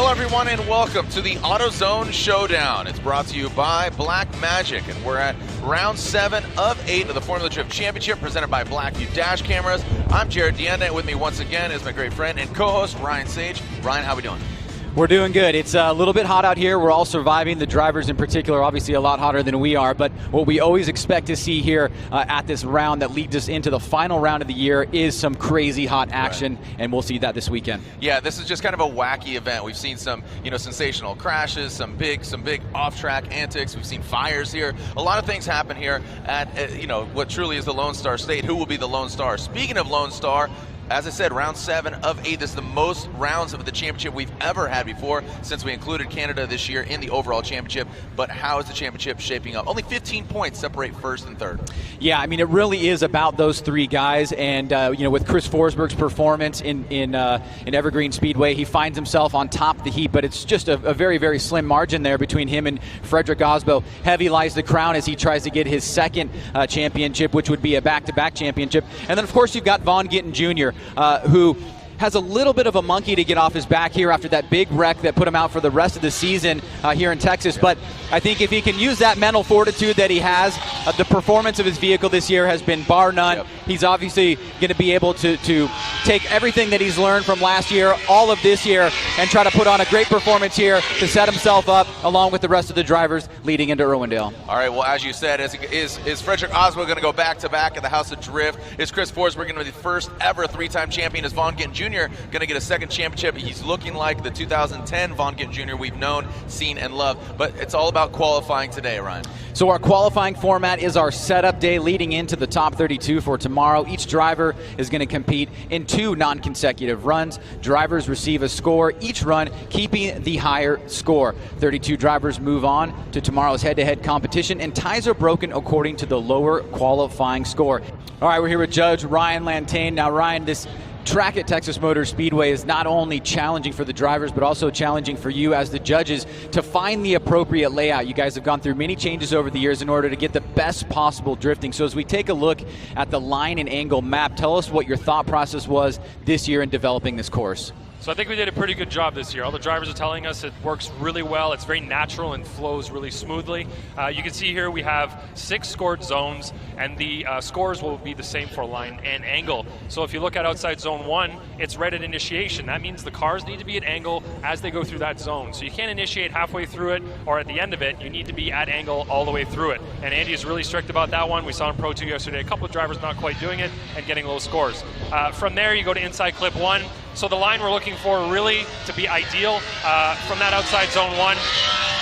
Hello everyone and welcome to the Autozone Showdown. It's brought to you by BlackMagic, and we're at round 7 of 8 of the Formula Drift Championship presented by Blackview Dash Cameras. I'm Jared Deenda, and with me once again is my great friend and co-host Ryan Sage. Ryan, how we doing? We're doing good. It's a little bit hot out here. We're all surviving. The drivers in particular, obviously a lot hotter than we are. But what we always expect to see here at this round that leads us into the final round of the year is some crazy hot action, right. And we'll see that this weekend. Yeah, this is just kind of a wacky event. We've seen some, sensational crashes, some big off-track antics. We've seen fires here. A lot of things happen here at, what truly is the Lone Star State. Who will be the Lone Star? Speaking of Lone Star, as I said, round 7 of 8. This is the most rounds of the championship we've ever had before since we included Canada this year in the overall championship. But how is the championship shaping up? Only 15 points separate first and third. Yeah, I mean, it really is about those three guys. And, with Chris Forsberg's performance in Evergreen Speedway, he finds himself on top of the heap. But it's just a very, very slim margin there between him and Frederick Osbo. Heavy lies the crown as he tries to get his second championship, which would be a back-to-back championship. And then, of course, you've got Vaughn Gittin Jr., who has a little bit of a monkey to get off his back here after that big wreck that put him out for the rest of the season here in Texas. Yeah. But I think if he can use that mental fortitude that he has, the performance of his vehicle this year has been bar none. Yep. He's obviously going to be able to take everything that he's learned from last year, all of this year, and try to put on a great performance here to set himself up along with the rest of the drivers leading into Irwindale. All right, well, as you said, is Frederick Osbo going to go back-to-back at the House of Drift? Is Chris Forsberg going to be the first ever 3-time champion? Is Vaughn Gittin Jr. going to get a second championship? He's looking like the 2010 Vaughn Gittin Jr. we've known, seen, and loved. But it's all about qualifying today, Ryan. So our qualifying format is our setup day leading into the top 32 for tomorrow. Each driver is going to compete in 2 non-consecutive runs. Drivers receive a score each run, keeping the higher score. 32 drivers move on to tomorrow's head-to-head competition, and ties are broken according to the lower qualifying score. All right, we're here with Judge Ryan Lantane. Now, Ryan, this track at Texas Motor Speedway is not only challenging for the drivers, but also challenging for you as the judges to find the appropriate layout. You guys have gone through many changes over the years in order to get the best possible drifting. So as we take a look at the line and angle map, tell us what your thought process was this year in developing this course. So I think we did a pretty good job this year. All the drivers are telling us it works really well. It's very natural and flows really smoothly. You can see here we have 6 scored zones, and the scores will be the same for line and angle. So if you look at outside zone 1, it's red at initiation. That means the cars need to be at angle as they go through that zone. So you can't initiate halfway through it or at the end of it. You need to be at angle all the way through it. And Andy is really strict about that one. We saw in Pro 2 yesterday a couple of drivers not quite doing it and getting low scores. From there, you go to inside clip 1. So the line we're looking for really to be ideal from that outside zone 1,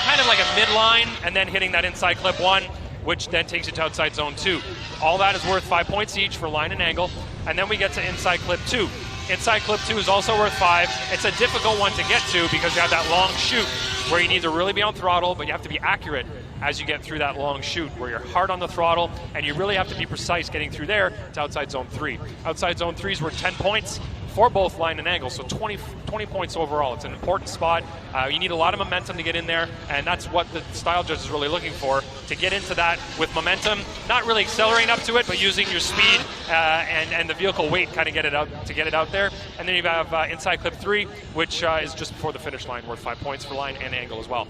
kind of like a midline, and then hitting that inside clip 1, which then takes you to outside zone 2. All that is worth 5 points each for line and angle, and then we get to inside clip 2. Inside clip 2 is also worth 5. It's a difficult one to get to because you have that long chute where you need to really be on throttle, but you have to be accurate as you get through that long chute where you're hard on the throttle, and you really have to be precise getting through there to outside zone 3. Outside zone 3 is worth 10 points for both line and angle, so 20 points overall. It's an important spot. You need a lot of momentum to get in there, and that's what the style judge is really looking for, to get into that with momentum, not really accelerating up to it, but using your speed and the vehicle weight kind of get it out there. And then you have inside clip 3, which is just before the finish line, worth 5 points for line and angle as well.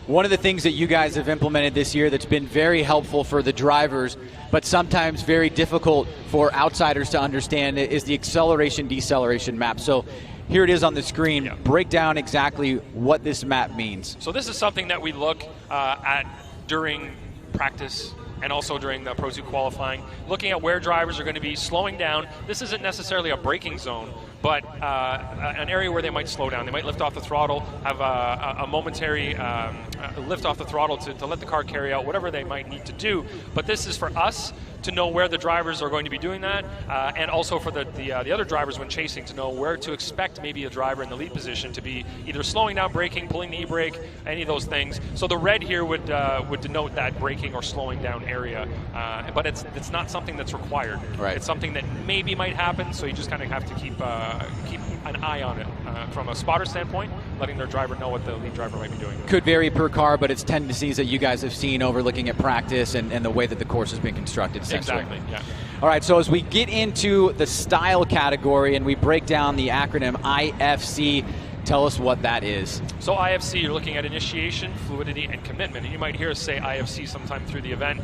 One of the things that you guys have implemented this year that's been very helpful for the drivers, but sometimes very difficult for outsiders to understand, is the acceleration-deceleration map. So here it is on the screen. Yeah. Break down exactly what this map means. So this is something that we look at during practice and also during the Pro 2 qualifying, looking at where drivers are going to be slowing down. This isn't necessarily a braking zone, but an area where they might slow down. They might lift off the throttle, have a momentary lift off the throttle to let the car carry out whatever they might need to do. But this is for us to know where the drivers are going to be doing that, and also for the other drivers when chasing to know where to expect maybe a driver in the lead position to be either slowing down, braking, pulling the e-brake, any of those things. So the red here would denote that braking or slowing down area, but it's not something that's required. Right. It's something that maybe might happen, so you just kind of have to keep an eye on it from a spotter standpoint, letting their driver know what the lead driver might be doing. Could vary per car, but it's tendencies that you guys have seen over looking at practice and the way that the course has been constructed. Exactly, yeah. All right, so as we get into the style category and we break down the acronym IFC, Tell us what that is. So IFC, you're looking at initiation, fluidity, and commitment. And you might hear us say IFC sometime through the event.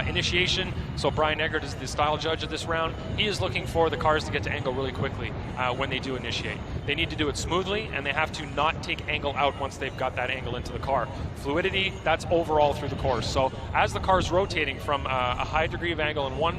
Initiation, so Brian Eggert is the style judge of this round. He is looking for the cars to get to angle really quickly when they do initiate. They need to do it smoothly, and they have to not take angle out once they've got that angle into the car. Fluidity, that's overall through the course. So as the car's rotating from a high degree of angle in one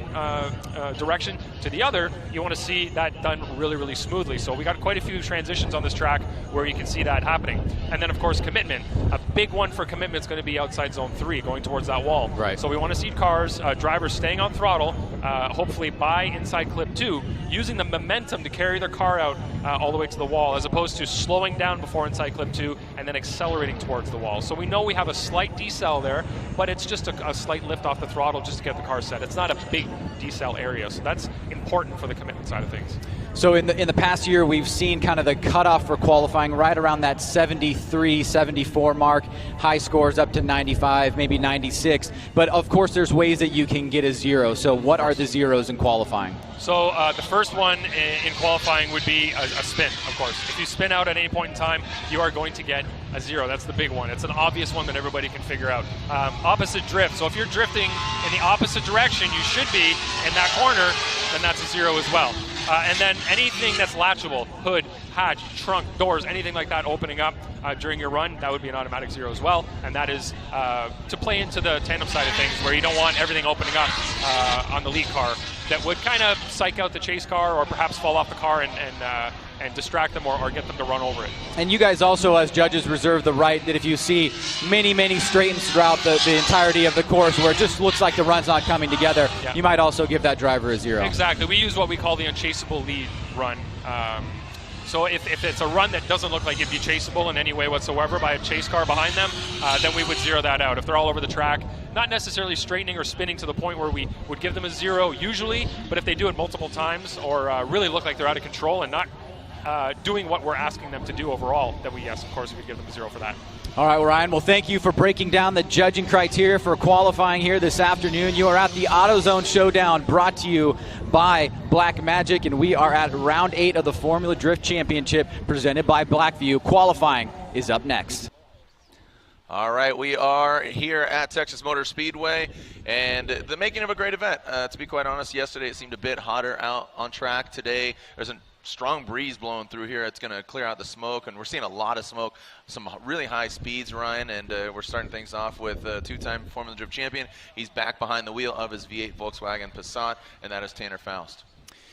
direction to the other, you want to see that done really, really smoothly. So we got quite a few transitions on this track where you can see that happening. And then, of course, commitment. A big one for commitment is going to be outside zone 3, going towards that wall. Right. So we want to see cars, drivers staying on throttle, hopefully by inside clip 2, using the momentum to carry their car out all the way to the wall, as opposed to slowing down before inside clip 2 and then accelerating towards the wall. So we know we have a slight decel there, but it's just a slight lift off the throttle just to get the car set. It's not a big decel area, so that's important for the commitment side of things. So in the past year, we've seen kind of the cutoff for qualifying right around that 73, 74 mark, high scores up to 95, maybe 96. But of course, there's ways that you can get a 0. So what are the zeros in qualifying? So the first one in qualifying would be a spin, of course. If you spin out at any point in time, you are going to get a 0. That's the big one. It's an obvious one that everybody can figure out. Opposite drift. So if you're drifting in the opposite direction, you should be in that corner, then that's a 0 as well. And then anything that's latchable, hood, hatch, trunk, doors, anything like that opening up during your run, that would be an automatic 0 as well. And that is to play into the tandem side of things, where you don't want everything opening up on the lead car. That would kind of psych out the chase car, or perhaps fall off the car and distract them or get them to run over it. And you guys also, as judges, reserve the right that if you see many straightens throughout the entirety of the course where it just looks like the run's not coming together, yeah, you might also give that driver a 0. Exactly. We use what we call the unchaseable lead run. So if it's a run that doesn't look like it'd be chaseable in any way whatsoever by a chase car behind them, then we would 0 that out. If they're all over the track, not necessarily straightening or spinning to the point where we would give them a 0 usually, but if they do it multiple times or really look like they're out of control and not doing what we're asking them to do overall, then we, yes, of course, we'd give them a 0 for that. All right, well, Ryan, well, thank you for breaking down the judging criteria for qualifying here this afternoon. You are at the AutoZone Showdown, brought to you by BlackMagic, and we are at round 8 of the Formula Drift Championship, presented by Blackview. Qualifying is up next. All right, we are here at Texas Motor Speedway, and the making of a great event. To be quite honest, yesterday it seemed a bit hotter out on track. Today there's a strong breeze blowing through here. It's going to clear out the smoke, and we're seeing a lot of smoke, some really high speeds, Ryan, and we're starting things off with a 2-time Formula Drift champion. He's back behind the wheel of his V8 Volkswagen Passat, and that is Tanner Foust.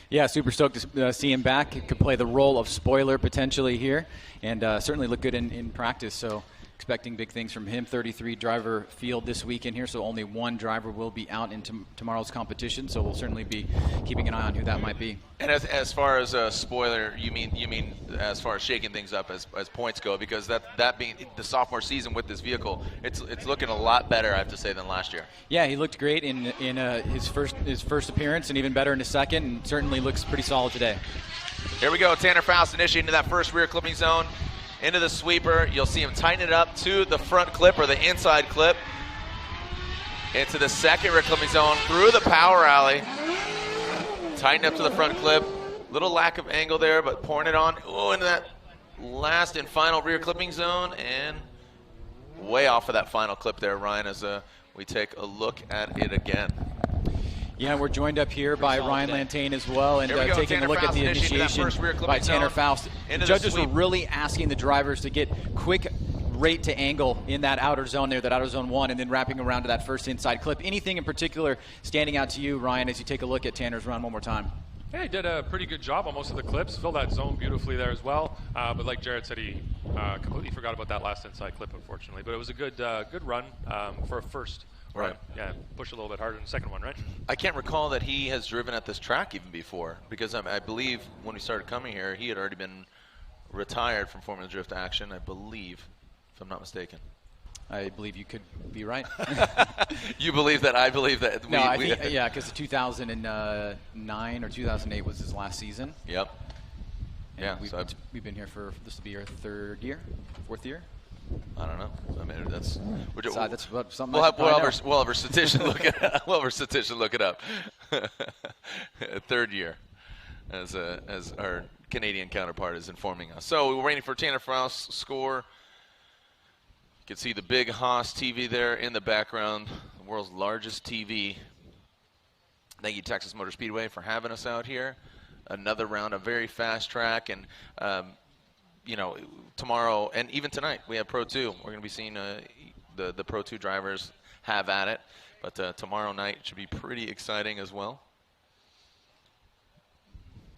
Yeah, super stoked to see him back. He could play the role of spoiler potentially here, and certainly look good in practice. So expecting big things from him. 33 driver field this weekend here, so only one driver will be out in tomorrow's competition. So we'll certainly be keeping an eye on who that might be. And as far as a spoiler, you mean as far as shaking things up as points go, because that being the sophomore season with this vehicle, it's looking a lot better, I have to say, than last year. Yeah, he looked great in his first appearance, and even better in his second, and certainly looks pretty solid today. Here we go, Tanner Foust initiating that first rear clipping zone. Into the sweeper, you'll see him tighten it up to the front clip or the inside clip. Into the second rear clipping zone, through the power alley. Tighten up to the front clip. Little lack of angle there, but pouring it on. Ooh, into that last and final rear clipping zone, and way off of that final clip there, Ryan, as we take a look at it again. Yeah, we're joined up here by Ryan Lantain as well, and taking a look at the initiation by Tanner Foust. The judges were really asking the drivers to get quick rate to angle in that outer zone there, that outer zone 1, and then wrapping around to that first inside clip. Anything in particular standing out to you, Ryan, as you take a look at Tanner's run one more time? Yeah, he did a pretty good job on most of the clips. Filled that zone beautifully there as well. But like Jared said, he completely forgot about that last inside clip, unfortunately. But it was a good run for a first. Right. Yeah, push a little bit harder in the second one, right? I can't recall that he has driven at this track even before, because I believe when we started coming here, he had already been retired from Formula Drift action, I believe, if I'm not mistaken. I believe you could be right. You believe that? I believe that. No, I think, yeah, because 2009 or 2008 was his last season. Yep. And yeah, we've been here for, this will be our fourth year. I don't know. I mean, that's about something. We'll have our statistician look it up. We'll have our statistician look it up. Third year, as our Canadian counterpart is informing us. So we're waiting for Tanner Faust's score. You can see the big Haas TV there in the background, the world's largest TV. Thank you, Texas Motor Speedway, for having us out here. Another round, a very fast track, and you know, tomorrow and even tonight we have Pro 2. We're going to be seeing the Pro 2 drivers have at it, but tomorrow night should be pretty exciting as well.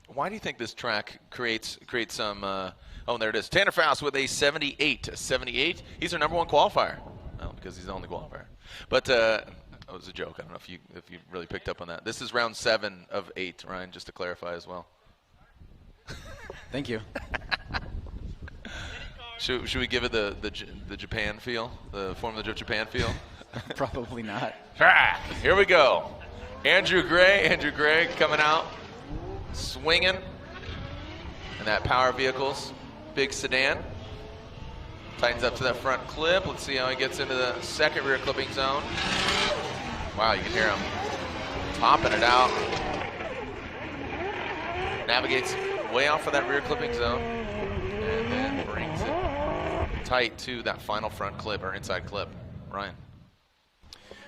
Why do you think this track creates some? Oh, there it is. Tanner Faust with a 78. 78. He's our #1 qualifier. Well, because he's the only qualifier. But that was a joke. I don't know if you really picked up on that. This is round 7 of 8, Ryan. Just to clarify as well. Thank you. Should we give it the Japan feel, the Formula Japan feel? Probably not. Here we go. Andrew Gray coming out, swinging in that Power Vehicles big sedan. Tightens up to that front clip. Let's see how he gets into the second rear clipping zone. Wow, you can hear him topping it out. Navigates way off of that rear clipping zone and then brings it tight to that final front clip or inside clip. Ryan.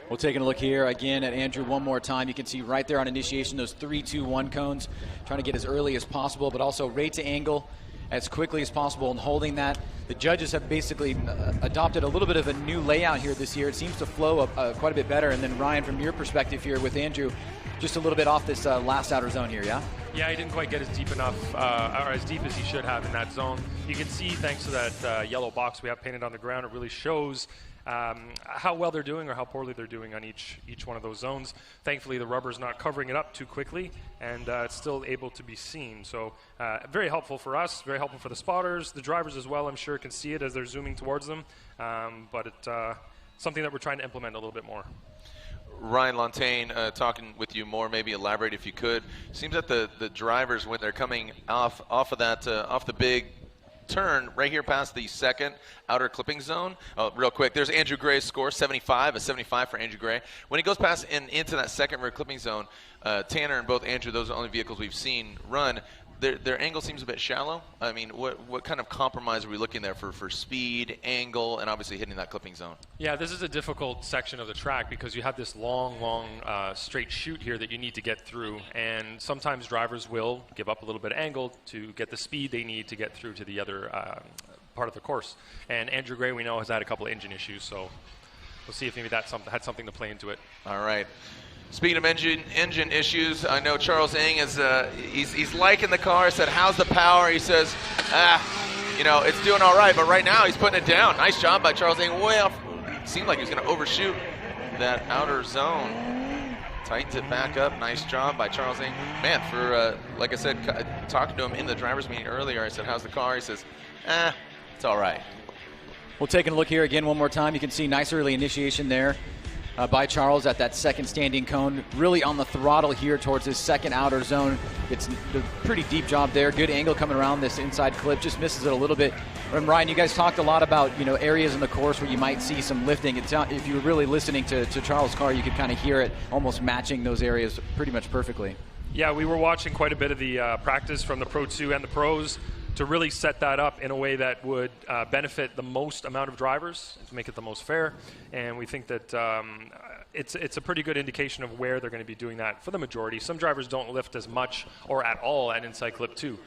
Well, taking a look here again at Andrew one more time. You can see right there on initiation those 3, 2, 1 cones, trying to get as early as possible, but also rate to angle as quickly as possible and holding that. The judges have basically adopted a little bit of a new layout here this year. It seems to flow quite a bit better. And then Ryan, from your perspective here with Andrew, just a little bit off this last outer zone here, yeah? Yeah, he didn't quite get as deep enough, or as deep as he should have in that zone. You can see, thanks to that yellow box we have painted on the ground, it really shows how well they're doing or how poorly they're doing on each one of those zones. Thankfully, the rubber's not covering it up too quickly, and it's still able to be seen. So very helpful for us, very helpful for the spotters. The drivers as well, I'm sure, can see it as they're zooming towards them, but it's something that we're trying to implement a little bit more. Ryan Lontaine, talking with you more, maybe elaborate if you could. Seems that the drivers, when they're coming off of that, off the big turn right here past the second outer clipping zone. Real quick, there's Andrew Gray's score, 75, a 75 for Andrew Gray. When he goes past into that second rear clipping zone, Tanner and both Andrew, those are the only vehicles we've seen run. Their angle seems a bit shallow. I mean, what kind of compromise are we looking there for speed, angle, and obviously hitting that clipping zone? Yeah, this is a difficult section of the track because you have this long straight chute here that you need to get through, and sometimes drivers will give up a little bit of angle to get the speed they need to get through to the other part of the course. And Andrew Gray, we know, has had a couple of engine issues, so we'll see if maybe that had something to play into it. All right. Speaking of engine issues, I know Charles Ng is he's liking the car. He said, "How's the power?" He says, you know, it's doing all right, but right now he's putting it down. Nice job by Charles Ng. Way off. Seemed like he was going to overshoot that outer zone. Tightens it back up. Nice job by Charles Ng. Man, for like I said, talking to him in the driver's meeting earlier, I said, "How's the car?" He says, "It's all right." Well, taking a look here again one more time, you can see nice early initiation there by Charles at that second standing cone, really on the throttle here towards his second outer zone. It's a pretty deep job there. Good angle coming around this inside clip, just misses it a little bit. And Ryan, you guys talked a lot about, you know, areas in the course where you might see some lifting. If you were really listening to Charles' car, you could kind of hear it almost matching those areas pretty much perfectly. Yeah, we were watching quite a bit of the practice from the Pro 2 and the Pros to really set that up in a way that would benefit the most amount of drivers, to make it the most fair. And we think that it's a pretty good indication of where they're going to be doing that for the majority. Some drivers don't lift as much or at all at inside clip 2.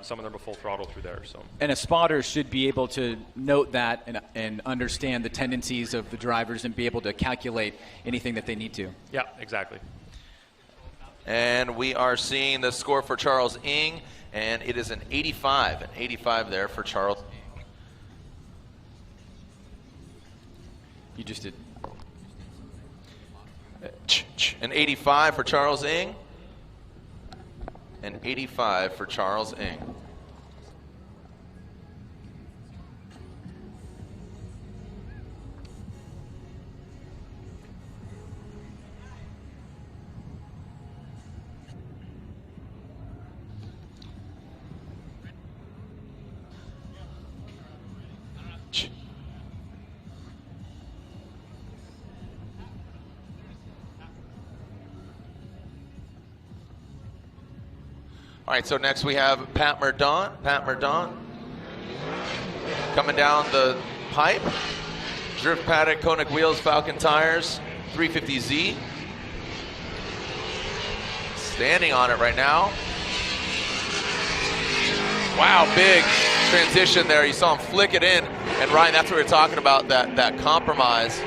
Some of them are full throttle through there. So. And a spotter should be able to note that and understand the tendencies of the drivers and be able to calculate anything that they need to. Yeah, exactly. And we are seeing the score for Charles Ng, and it is an 85. An 85 there for Charles. You just did. An 85 for Charles Ng. An 85 for Charles Ng. All right, so next we have Pat Mourdaunt. Pat Mourdaunt coming down the pipe. Drift paddock, Koenig wheels, Falcon tires, 350Z. Standing on it right now. Wow, big transition there. You saw him flick it in. And Ryan, that's what we were talking about, that compromise.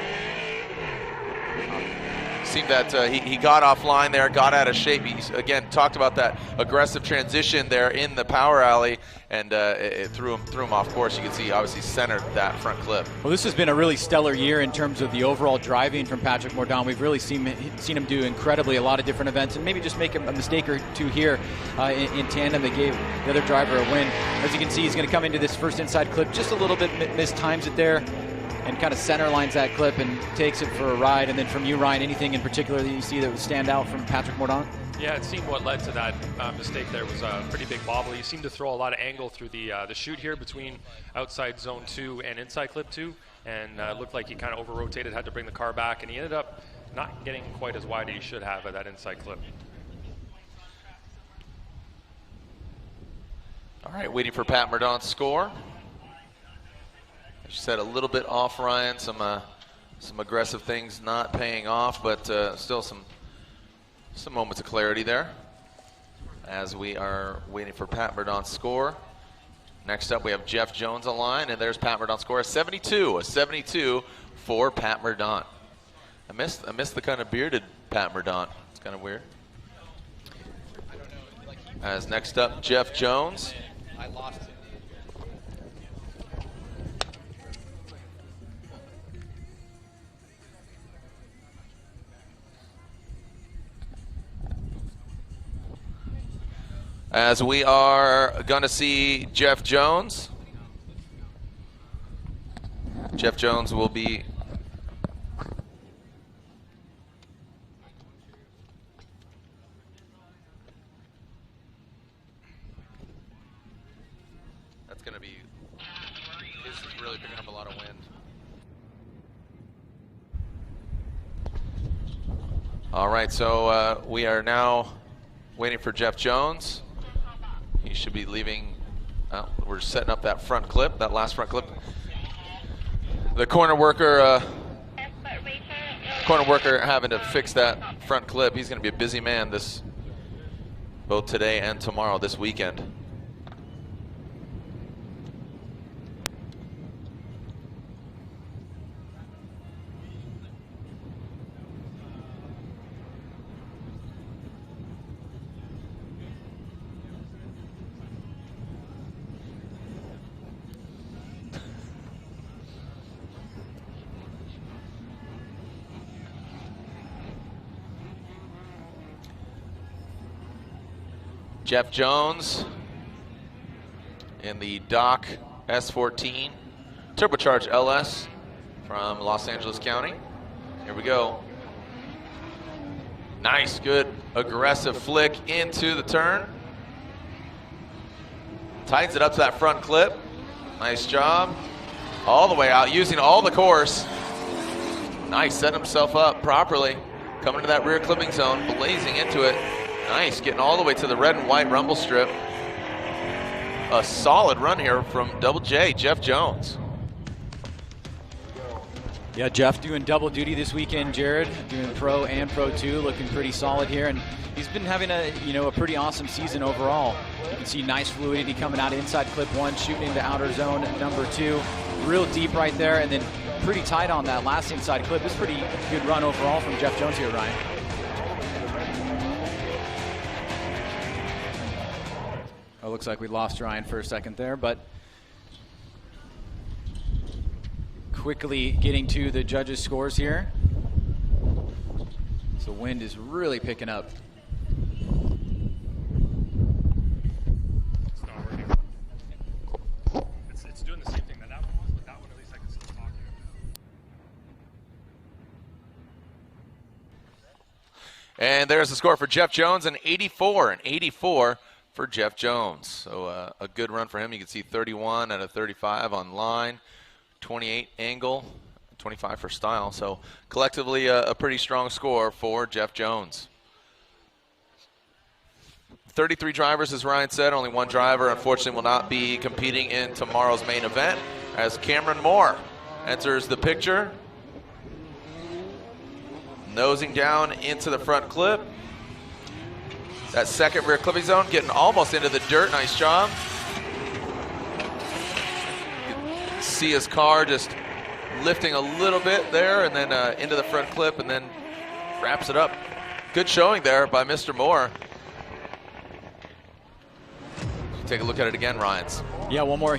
Seemed that he got offline there, got out of shape. He, again, talked about that aggressive transition there in the power alley, and it threw him off course. You can see, obviously, centered that front clip. Well, this has been a really stellar year in terms of the overall driving from Patrick Mourdaunt. We've really seen him do incredibly a lot of different events, and maybe just make a mistake or two here in tandem that gave the other driver a win. As you can see, he's going to come into this first inside clip just a little bit, mistimes it there, and kind of center lines that clip and takes it for a ride. And then from you, Ryan, anything in particular that you see that would stand out from Patrick Mourdaunt? Yeah, it seemed what led to that mistake there was a pretty big bobble. He seemed to throw a lot of angle through the chute here between outside zone 2 and inside clip 2, and looked like he kind of over-rotated, had to bring the car back, and he ended up not getting quite as wide as he should have at that inside clip. All right, waiting for Pat Mourdaunt's score. As you said, a little bit off, Ryan. Some aggressive things not paying off, but still some moments of clarity there. As we are waiting for Pat Mourdaunt's score. Next up, we have Geoff Jones on line, and there's Pat Mourdaunt's score, a 72 for Pat Mourdaunt. I missed the kind of bearded Pat Mourdaunt. It's kind of weird. As next up, Geoff Jones. I lost it. As we are going to see Geoff Jones. Geoff Jones will be he's really picking up a lot of wind. All right, so we are now waiting for Geoff Jones. He should be leaving. We're setting up that front clip, that last front clip. The corner worker having to fix that front clip. He's going to be a busy man both today and tomorrow, this weekend. Geoff Jones in the Doc S14 turbocharged LS from Los Angeles County. Here we go. Nice, good, aggressive flick into the turn. Tightens it up to that front clip. Nice job. All the way out, using all the course. Nice, setting himself up properly. Coming to that rear clipping zone, blazing into it. Nice, getting all the way to the red and white rumble strip. A solid run here from Double J, Geoff Jones. Yeah, Geoff doing double duty this weekend, Jared, doing Pro and Pro 2, looking pretty solid here, and he's been having a pretty awesome season overall. You can see nice fluidity coming out of inside clip 1, shooting into outer zone number 2, real deep right there, and then pretty tight on that last inside clip. It's a pretty good run overall from Geoff Jones here, Ryan. Oh, looks like we lost Ryan for a second there, but quickly getting to the judges' scores here. So wind is really picking up. It's not working. It's doing the same thing that one was, but that one at least I can still talk here. And there's the score for Geoff Jones, an 84 for Geoff Jones. So a good run for him. You can see 31 out of 35 on line, 28 angle, 25 for style. So collectively a pretty strong score for Geoff Jones. 33 drivers, as Ryan said. Only one driver, unfortunately, will not be competing in tomorrow's main event, as Cameron Moore enters the picture. Nosing down into the front clip. That second rear clipping zone, getting almost into the dirt. Nice job. You can see his car just lifting a little bit there, and then into the front clip, and then wraps it up. Good showing there by Mr. Moore. Take a look at it again, Ryans. Yeah, one more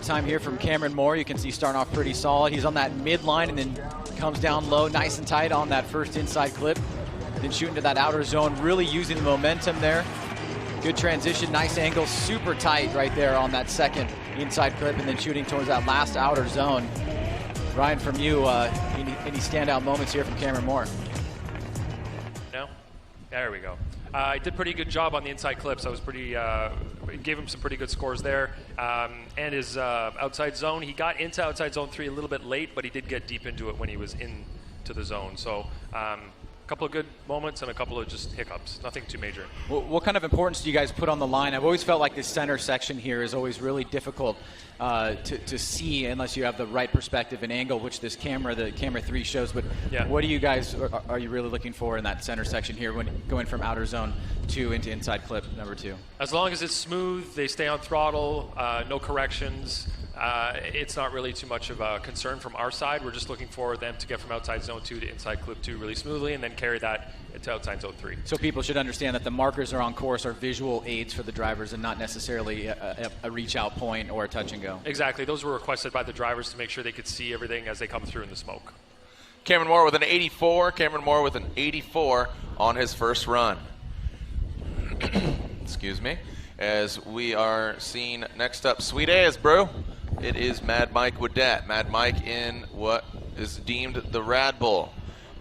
time here from Cameron Moore. You can see starting off pretty solid. He's on that midline and then comes down low, nice and tight on that first inside clip. Then shooting to that outer zone, really using the momentum there. Good transition, nice angle, super tight right there on that second inside clip, and then shooting towards that last outer zone. Ryan, from you, any standout moments here from Cameron Moore? No? There we go. I did pretty good job on the inside clips. I was pretty, gave him some pretty good scores there. And his outside zone, he got into outside zone 3 a little bit late, but he did get deep into it when he was into the zone. So a couple of good moments and a couple of just hiccups. Nothing too major. What kind of importance do you guys put on the line? I've always felt like this center section here is always really difficult to see unless you have the right perspective and angle, which this camera, the camera 3 shows. But yeah. What do you guys are you really looking for in that center section here when going from outer zone 2 into inside clip number 2? As long as it's smooth, they stay on throttle, no corrections. It's not really too much of a concern from our side. We're just looking for them to get from outside zone 2 to inside clip 2 really smoothly, and then carry that to outside zone 3. So people should understand that the markers are on course are visual aids for the drivers and not necessarily a reach out point or a touch and go. Exactly. Those were requested by the drivers to make sure they could see everything as they come through in the smoke. Cameron Moore with an 84. Cameron Moore with an 84 on his first run. Excuse me. As we are seeing next up, Sweet A's, bro. It is Mad Mike Woodette. Mad Mike in what is deemed the Rad Bull.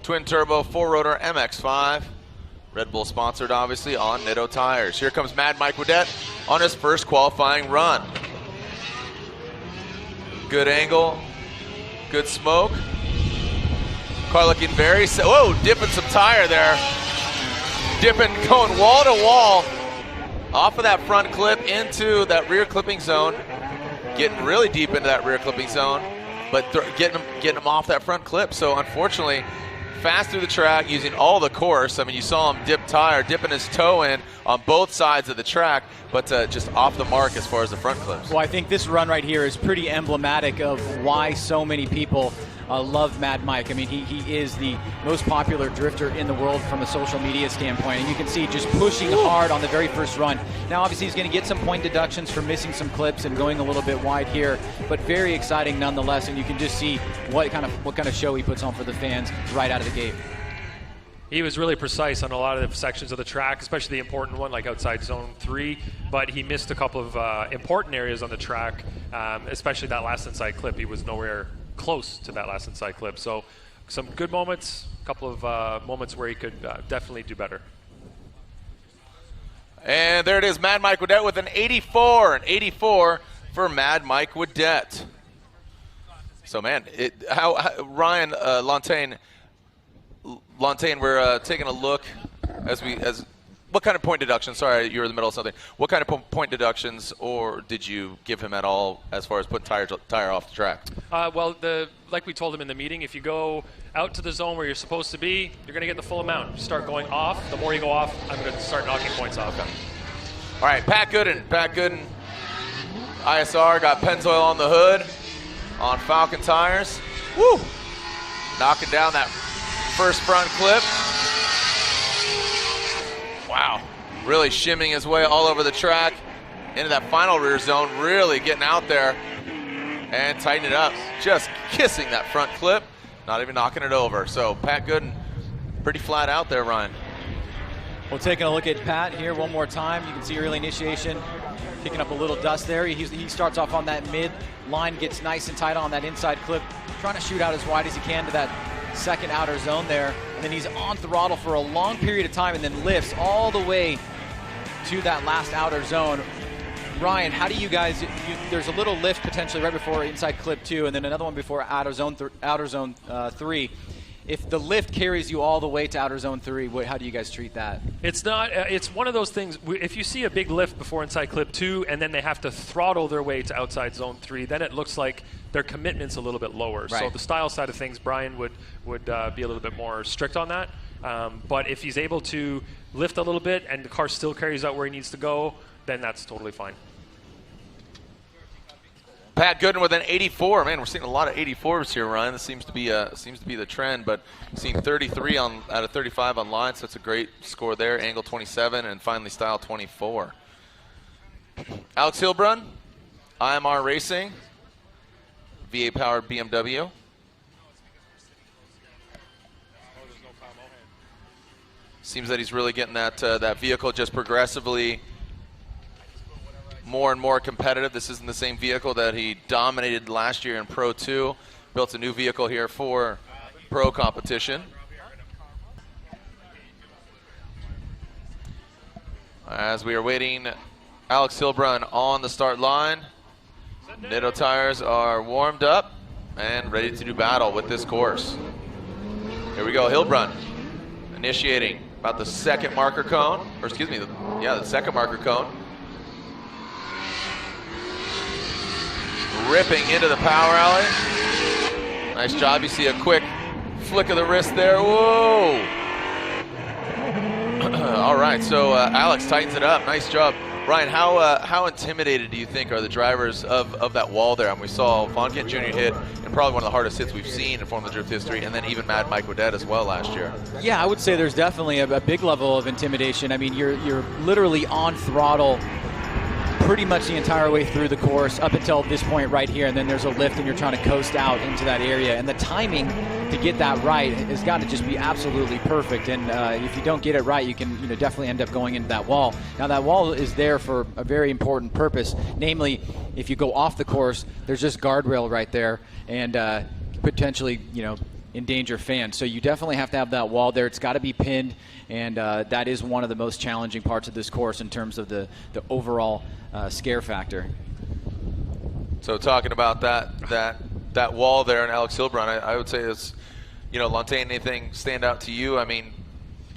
Twin turbo, 4-rotor MX-5. Red Bull sponsored, obviously, on Nitto tires. Here comes Mad Mike Woodette on his first qualifying run. Good angle, good smoke. Car looking very, whoa, dipping some tire there. Dipping, going wall to wall. Off of that front clip into that rear clipping zone. Getting really deep into that rear clipping zone, but getting him off that front clip. So unfortunately, fast through the track, using all the course. I mean, you saw him dip tire, dipping his toe in on both sides of the track, but just off the mark as far as the front clips. Well, I think this run right here is pretty emblematic of why so many people love Mad Mike. I mean, he is the most popular drifter in the world from a social media standpoint, and you can see just pushing hard on the very first run. Now, obviously, he's going to get some point deductions for missing some clips and going a little bit wide here, but very exciting nonetheless, and you can just see what kind of show he puts on for the fans right out of the gate. He was really precise on a lot of the sections of the track, especially the important one like outside zone 3, but he missed a couple of important areas on the track, especially that last inside clip. He was nowhere close to that last inside clip. So some good moments, a couple of moments where he could definitely do better. And there it is, Mad Mike Woodette with an 84. An 84 for Mad Mike Woodette. So, man, Ryan Lontaine, we're taking a look as what kind of point deductions? Sorry, you're in the middle of something. What kind of point deductions, or did you give him at all as far as putting tire off the track? Well, like we told him in the meeting, if you go out to the zone where you're supposed to be, you're going to get the full amount. You start going off. The more you go off, I'm going to start knocking points off. Okay. All right, Pat Goodin, ISR got Pennzoil on the hood on Falcon tires. Woo! Knocking down that first front clip. Wow, really shimming his way all over the track into that final rear zone, really getting out there and tightening it up. Just kissing that front clip, not even knocking it over. So Pat Goodin, pretty flat out there, Ryan. Well, taking a look at Pat here one more time, you can see early initiation, picking up a little dust there. He starts off on that mid line, gets nice and tight on that inside clip, trying to shoot out as wide as he can to that second outer zone there, and then he's on throttle for a long period of time and then lifts all the way to that last outer zone. Ryan, how do you guys, there's a little lift potentially right before inside clip 2 and then another one before outer zone 3. if the lift carries you all the way to outer zone 3, how do you guys treat that? It's not. It's one of those things. If you see a big lift before inside clip 2, and then they have to throttle their way to outside zone 3, then it looks like their commitment's a little bit lower. Right. So the style side of things, Brian would be a little bit more strict on that. But if he's able to lift a little bit and the car still carries out where he needs to go, then that's totally fine. Pat Goodin with an 84. Man, we're seeing a lot of 84s here, Ryan. This seems to be the trend, but seeing 33 out of 35 on line, so that's a great score there. Angle 27, and finally style 24. Alex Heilbrunn, IMR Racing, V8-powered BMW. Seems that he's really getting that vehicle just progressively more and more competitive. This isn't the same vehicle that he dominated last year in Pro 2. Built a new vehicle here for Pro competition. As we are waiting, Alex Heilbrunn on the start line. Nitto tires are warmed up and ready to do battle with this course. Here we go, Heilbrunn initiating about the second marker cone, or excuse me, the second marker cone. Ripping into the power alley. Nice job. You see a quick flick of the wrist there. Whoa. All right, so Alex tightens it up. Nice job. Ryan, how intimidated do you think are the drivers of that wall there? And we saw Von Kent Jr. hit, and probably one of the hardest hits we've seen in Formula Drift history, and then even Mad Mike Wadet as well last year. Yeah, I would say there's definitely a big level of intimidation. I mean, you're literally on throttle pretty much the entire way through the course up until this point right here, and then there's a lift and you're trying to coast out into that area, and the timing to get that right has got to just be absolutely perfect, and if you don't get it right, you can definitely end up going into that wall. Now that wall is there for a very important purpose, namely if you go off the course, there's just guardrail right there, and potentially endanger fans. So you definitely have to have that wall there. It's got to be pinned, and that is one of the most challenging parts of this course in terms of the overall scare factor. So talking about that wall there in Alex Heilbrunn, I would say is, Lantain, anything stand out to you? I mean,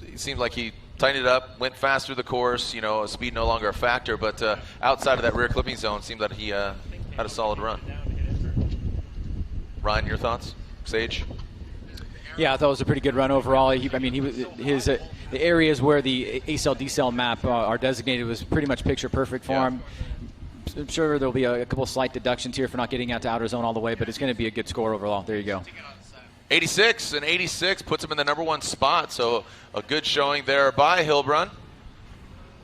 it seemed like he tightened it up, went fast through the course, speed no longer a factor, but outside of that rear clipping zone, seemed that he had a solid run. Ryan, your thoughts? Sage? Yeah, I thought it was a pretty good run overall. The areas where the A-cell, D-cell map are designated was pretty much picture perfect for him. I'm sure there'll be a couple slight deductions here for not getting out to outer zone all the way, but it's going to be a good score overall. There you go. 86, and 86 puts him in the #1 spot, so a good showing there by Heilbrunn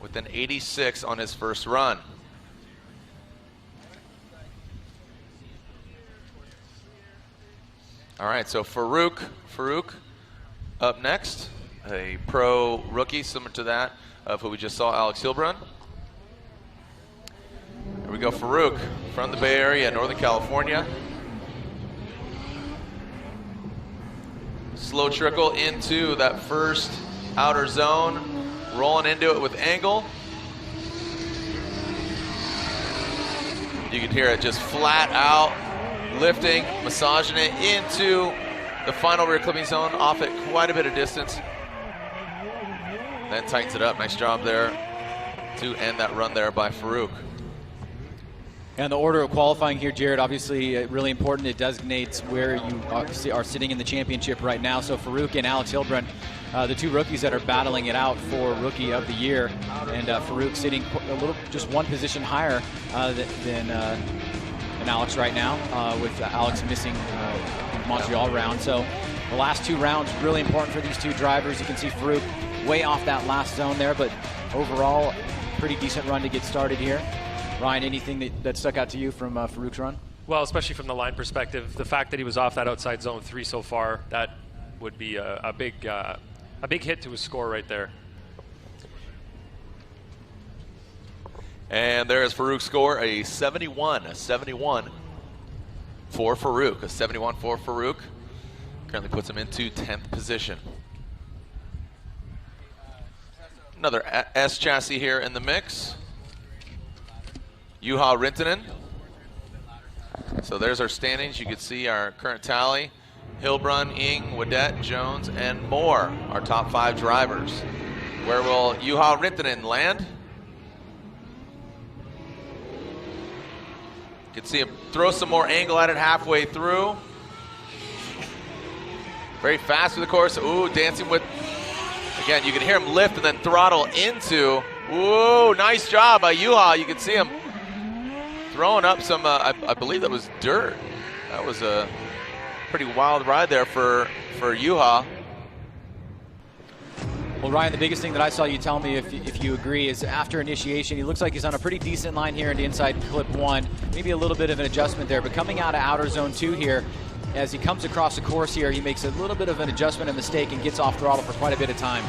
with an 86 on his first run. All right, so Faruk up next, a pro rookie similar to that of who we just saw, Alex Heilbrunn. Here we go, Faruk from the Bay Area, Northern California. Slow trickle into that first outer zone, rolling into it with angle. You can hear it just flat out, lifting, massaging it into the final rear clipping zone, off at quite a bit of distance. Then tightens it up. Nice job there to end that run there by Faruk. And the order of qualifying here, Jared, obviously really important. It designates where you are sitting in the championship right now. So Faruk and Alex Heilbrunn, the two rookies that are battling it out for Rookie of the Year. And Faruk sitting just one position higher than Alex right now, with Alex missing the Montreal round. So the last two rounds really important for these two drivers. You can see Faruk way off that last zone there, but overall, pretty decent run to get started here. Ryan, anything that stuck out to you from Faruk's run? Well, especially from the line perspective, the fact that he was off that outside zone 3 so far, that would be a big hit to his score right there. And there is Faruk's score, a 71 for Faruk. A 71 for Faruk. Currently puts him into 10th position. Another S chassis here in the mix. Juha Rintanen. So there's our standings. You can see our current tally. Heilbrunn, Ing, Wadette, Jones, and more, our top 5 drivers. Where will Juha Rintanen land? You can see him throw some more angle at it halfway through. Very fast through the course. Ooh, dancing with, again, you can hear him lift and then throttle into. Ooh, nice job by Juha. You can see him throwing up some, I believe that was dirt. That was a pretty wild ride there for Juha. Well, Ryan, the biggest thing that I saw you tell me, if you agree, is after initiation, he looks like he's on a pretty decent line here into inside clip 1. Maybe a little bit of an adjustment there, but coming out of outer zone 2 here, as he comes across the course here, he makes a little bit of an adjustment and mistake and gets off throttle for quite a bit of time.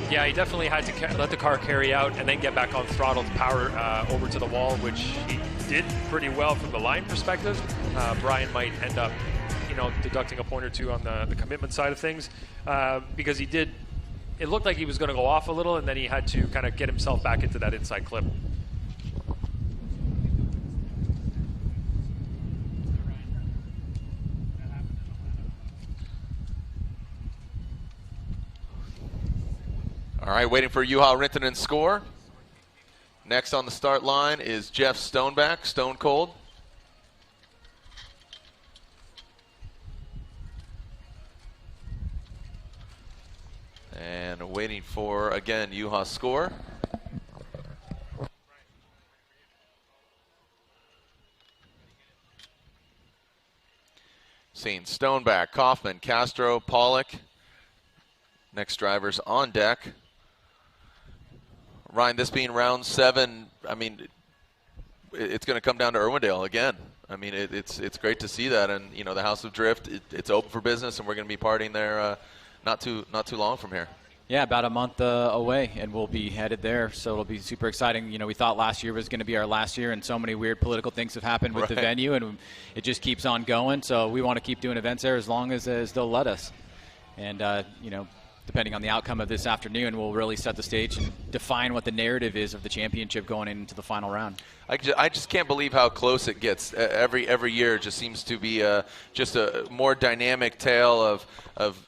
Yeah, he definitely had to let the car carry out and then get back on throttle to power over to the wall, which he did pretty well from the line perspective. Brian might end up, deducting a point or 2 on the commitment side of things because he did. It looked like he was going to go off a little, and then he had to kind of get himself back into that inside clip. All right, waiting for Juha Rintanen's score. Next on the start line is Geoff Stoneback, Stone Cold. And waiting for, again, Juha's score. Seeing Stoneback, Coffman, Castro, Pawlak. Next drivers on deck. Ryan, this being round 7, I mean, it's going to come down to Irwindale again. I mean, it's great to see that, and the House of Drift, it's open for business, and we're going to be partying there not too long from here. Yeah, about a month away, and we'll be headed there, so it'll be super exciting. We thought last year was going to be our last year, and so many weird political things have happened with the venue, and it just keeps on going. So we want to keep doing events there as long as they'll let us. And depending on the outcome of this afternoon, we'll really set the stage and define what the narrative is of the championship going into the final round. I just can't believe how close it gets. Every year just seems to be just a more dynamic tale of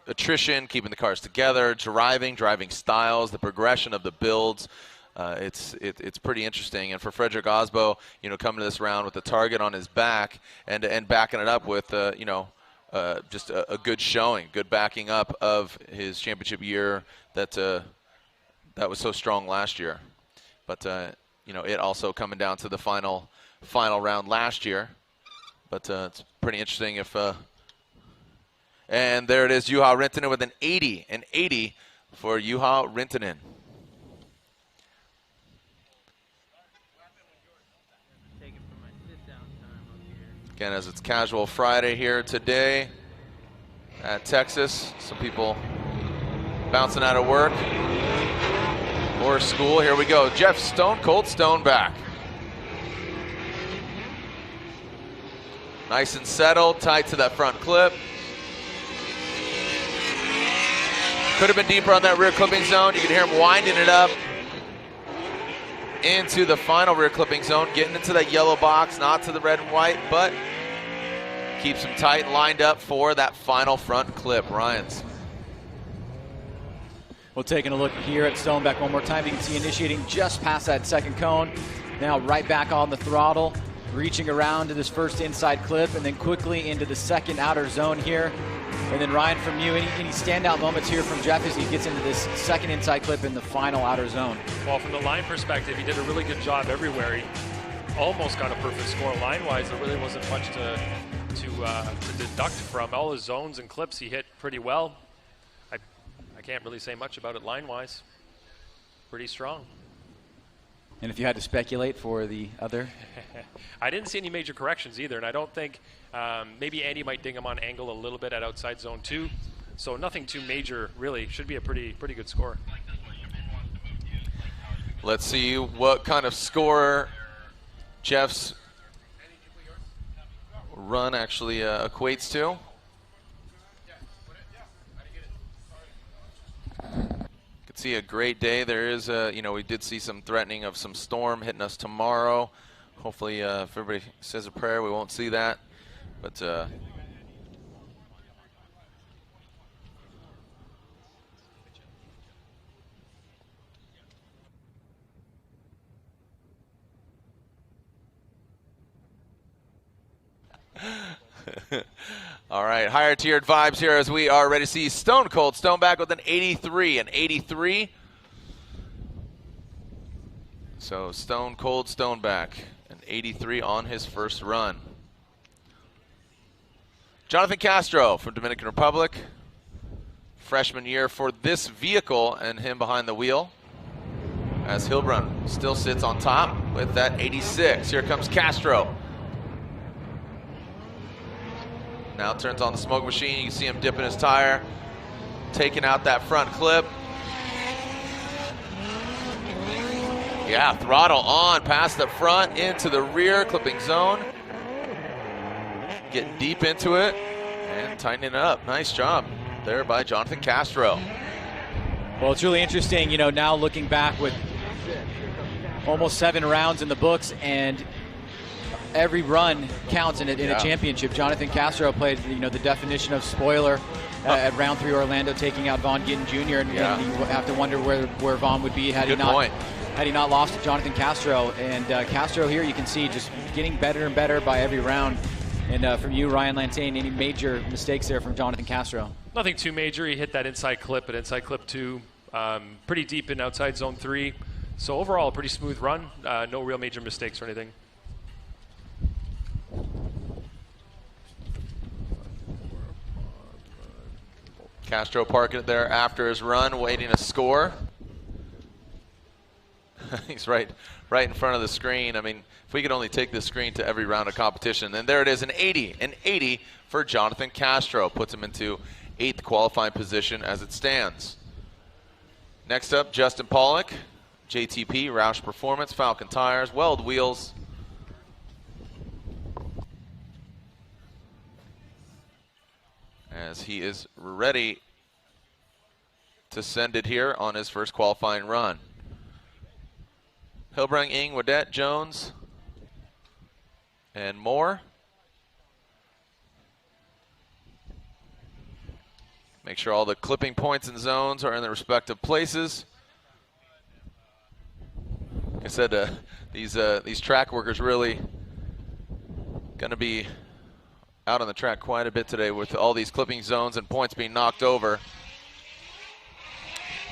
attrition, keeping the cars together, driving styles, the progression of the builds. It's pretty interesting. And for Frederick Osbo, coming to this round with the target on his back and backing it up with just a good showing, good backing up of his championship year that was so strong last year. But it also coming down to the final round last year. But it's pretty interesting if. And there it is, Juha Rintanen with an 80 for Juha Rintanen. Again, as it's Casual Friday here today at Texas. Some people bouncing out of work or school. Here we go. Geoff Stone Cold Stoneback. Nice and settled, tight to that front clip. Could have been deeper on that rear clipping zone. You can hear him winding it up into the final rear clipping zone, getting into that yellow box, not to the red and white, but keeps him tight and lined up for that final front clip. Ryan's. Well, taking a look here at Stoneback one more time, you can see initiating just past that second cone. Now right back on the throttle, reaching around to this first inside clip, and then quickly into the second outer zone here. And then Ryan, from you, any standout moments here from Geoff as he gets into this second inside clip in the final outer zone? Well, from the line perspective, he did a really good job everywhere. He almost got a perfect score line-wise. There really wasn't much to deduct from. All his zones and clips he hit pretty well. I can't really say much about it line-wise. Pretty strong. And if you had to speculate for the other? I didn't see any major corrections either, and I don't think maybe Andy might ding him on angle a little bit at outside zone 2. So nothing too major, really. Should be a pretty good score. Let's see what kind of score Geoff's run actually equates to. Could see a great day. There is we did see some threatening of some storm hitting us tomorrow. Hopefully, if everybody says a prayer, we won't see that. But All right, higher tiered vibes here as we are ready to see Stone Cold Stoneback with an 83. An 83. So Stone Cold Stoneback, an 83 on his first run. Jonathan Castro from Dominican Republic. Freshman year for this vehicle and him behind the wheel. As Heilbrunn still sits on top with that 86. Here comes Castro. Now turns on the smoke machine. You can see him dipping his tire, taking out that front clip. Yeah, throttle on past the front into the rear clipping zone. Getting deep into it and tightening it up. Nice job there by Jonathan Castro. Well, it's really interesting, you know, now looking back with almost 7 rounds in the books, and every run counts in a championship. Jonathan Castro played, you know, the definition of spoiler at round 3 Orlando, taking out Vaughn Gittin Jr. And you have to wonder where Vaughn would be had he not lost to Jonathan Castro. And Castro here, you can see just getting better and better by every round. And from you, Ryan Lantain, any major mistakes there from Jonathan Castro? Nothing too major. He hit that inside clip at inside clip 2, pretty deep in outside zone 3. So overall, a pretty smooth run. No real major mistakes or anything. Castro parking it there after his run, waiting to score. He's right in front of the screen. I mean, if we could only take this screen to every round of competition. And there it is, an 80 for Jonathan Castro. Puts him into 8th qualifying position as it stands. Next up, Justin Pawlak, JTP, Roush Performance, Falcon Tires, Weld Wheels. As he is ready to send it here on his first qualifying run. Heilbrunn, Ing, Wadette, Jones, and more. Make sure all the clipping points and zones are in their respective places. Like I said, these track workers really going to be out on the track quite a bit today with all these clipping zones and points being knocked over.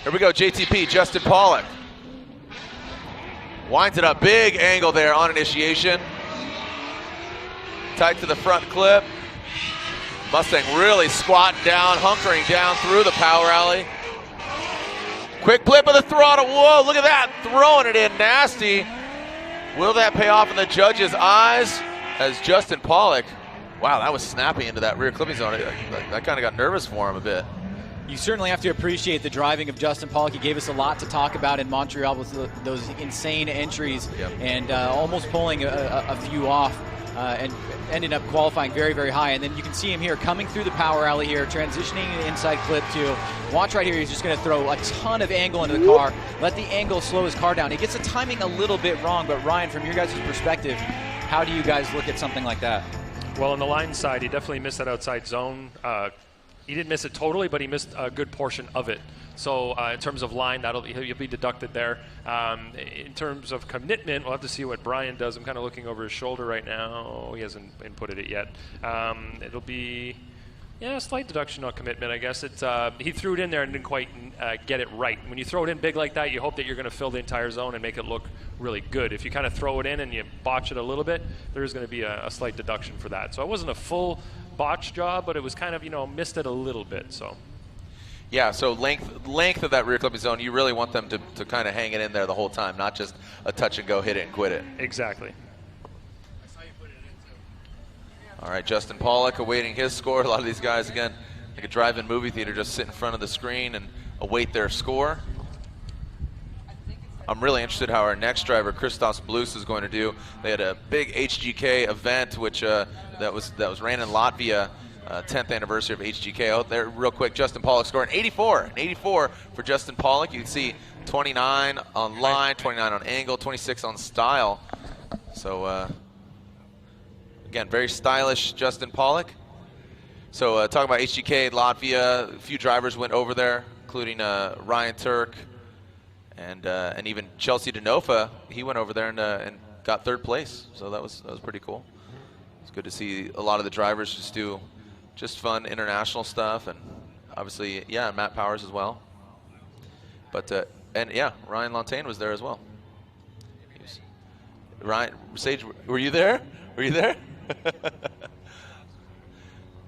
Here we go, JTP, Justin Pawlak. Winds it up, big angle there on initiation. Tight to the front clip. Mustang really squatting down, hunkering down through the power alley. Quick blip of the throttle, whoa, look at that, throwing it in nasty. Will that pay off in the judges' eyes as Justin Pawlak, wow, that was snappy into that rear clipping zone. I kind of got nervous for him a bit. You certainly have to appreciate the driving of Justin Pawlak. He gave us a lot to talk about in Montreal with those insane entries and almost pulling a few off and ended up qualifying very, very high. And then you can see him here coming through the power alley here, transitioning into inside clip 2. Watch right here, he's just going to throw a ton of angle into the car, let the angle slow his car down. He gets the timing a little bit wrong, but Ryan, from your guys' perspective, how do you guys look at something like that? Well, on the line side, he definitely missed that outside zone. He didn't miss it totally, but he missed a good portion of it. So in terms of line, he'll be deducted there. In terms of commitment, we'll have to see what Brian does. I'm kind of looking over his shoulder right now. He hasn't inputted it yet. It'll be, a slight deduction on commitment, I guess. He threw it in there and didn't quite get it right. When you throw it in big like that, you hope that you're going to fill the entire zone and make it look really good. If you kind of throw it in and you botch it a little bit, there's going to be a slight deduction for that. So it wasn't a full botch job, but it was kind of, missed it a little bit. So yeah, so length of that rear clipping zone, you really want them to kind of hang it in there the whole time, not just a touch and go, hit it and quit it. Exactly. All right, Justin Pawlak awaiting his score. A lot of these guys, again, like a drive-in movie theater, just sit in front of the screen and await their score. I'm really interested how our next driver, Kristaps Bluss, is going to do. They had a big HGK event, which that was ran in Latvia, 10th anniversary of HGK. Oh, there, real quick, Justin Pawlak scoring 84. An 84 for Justin Pawlak. You can see 29 on line, 29 on angle, 26 on style. So again, very stylish Justin Pawlak. So talking about HGK, Latvia, a few drivers went over there, including Ryan Turk. And even Chelsea Denofa, he went over there and got 3rd place. So that was pretty cool. It's good to see a lot of the drivers just do just fun international stuff, and obviously, yeah, Matt Powers as well. But and yeah, Ryan Lantain was there as well. Ryan Sage, were you there? Were you there?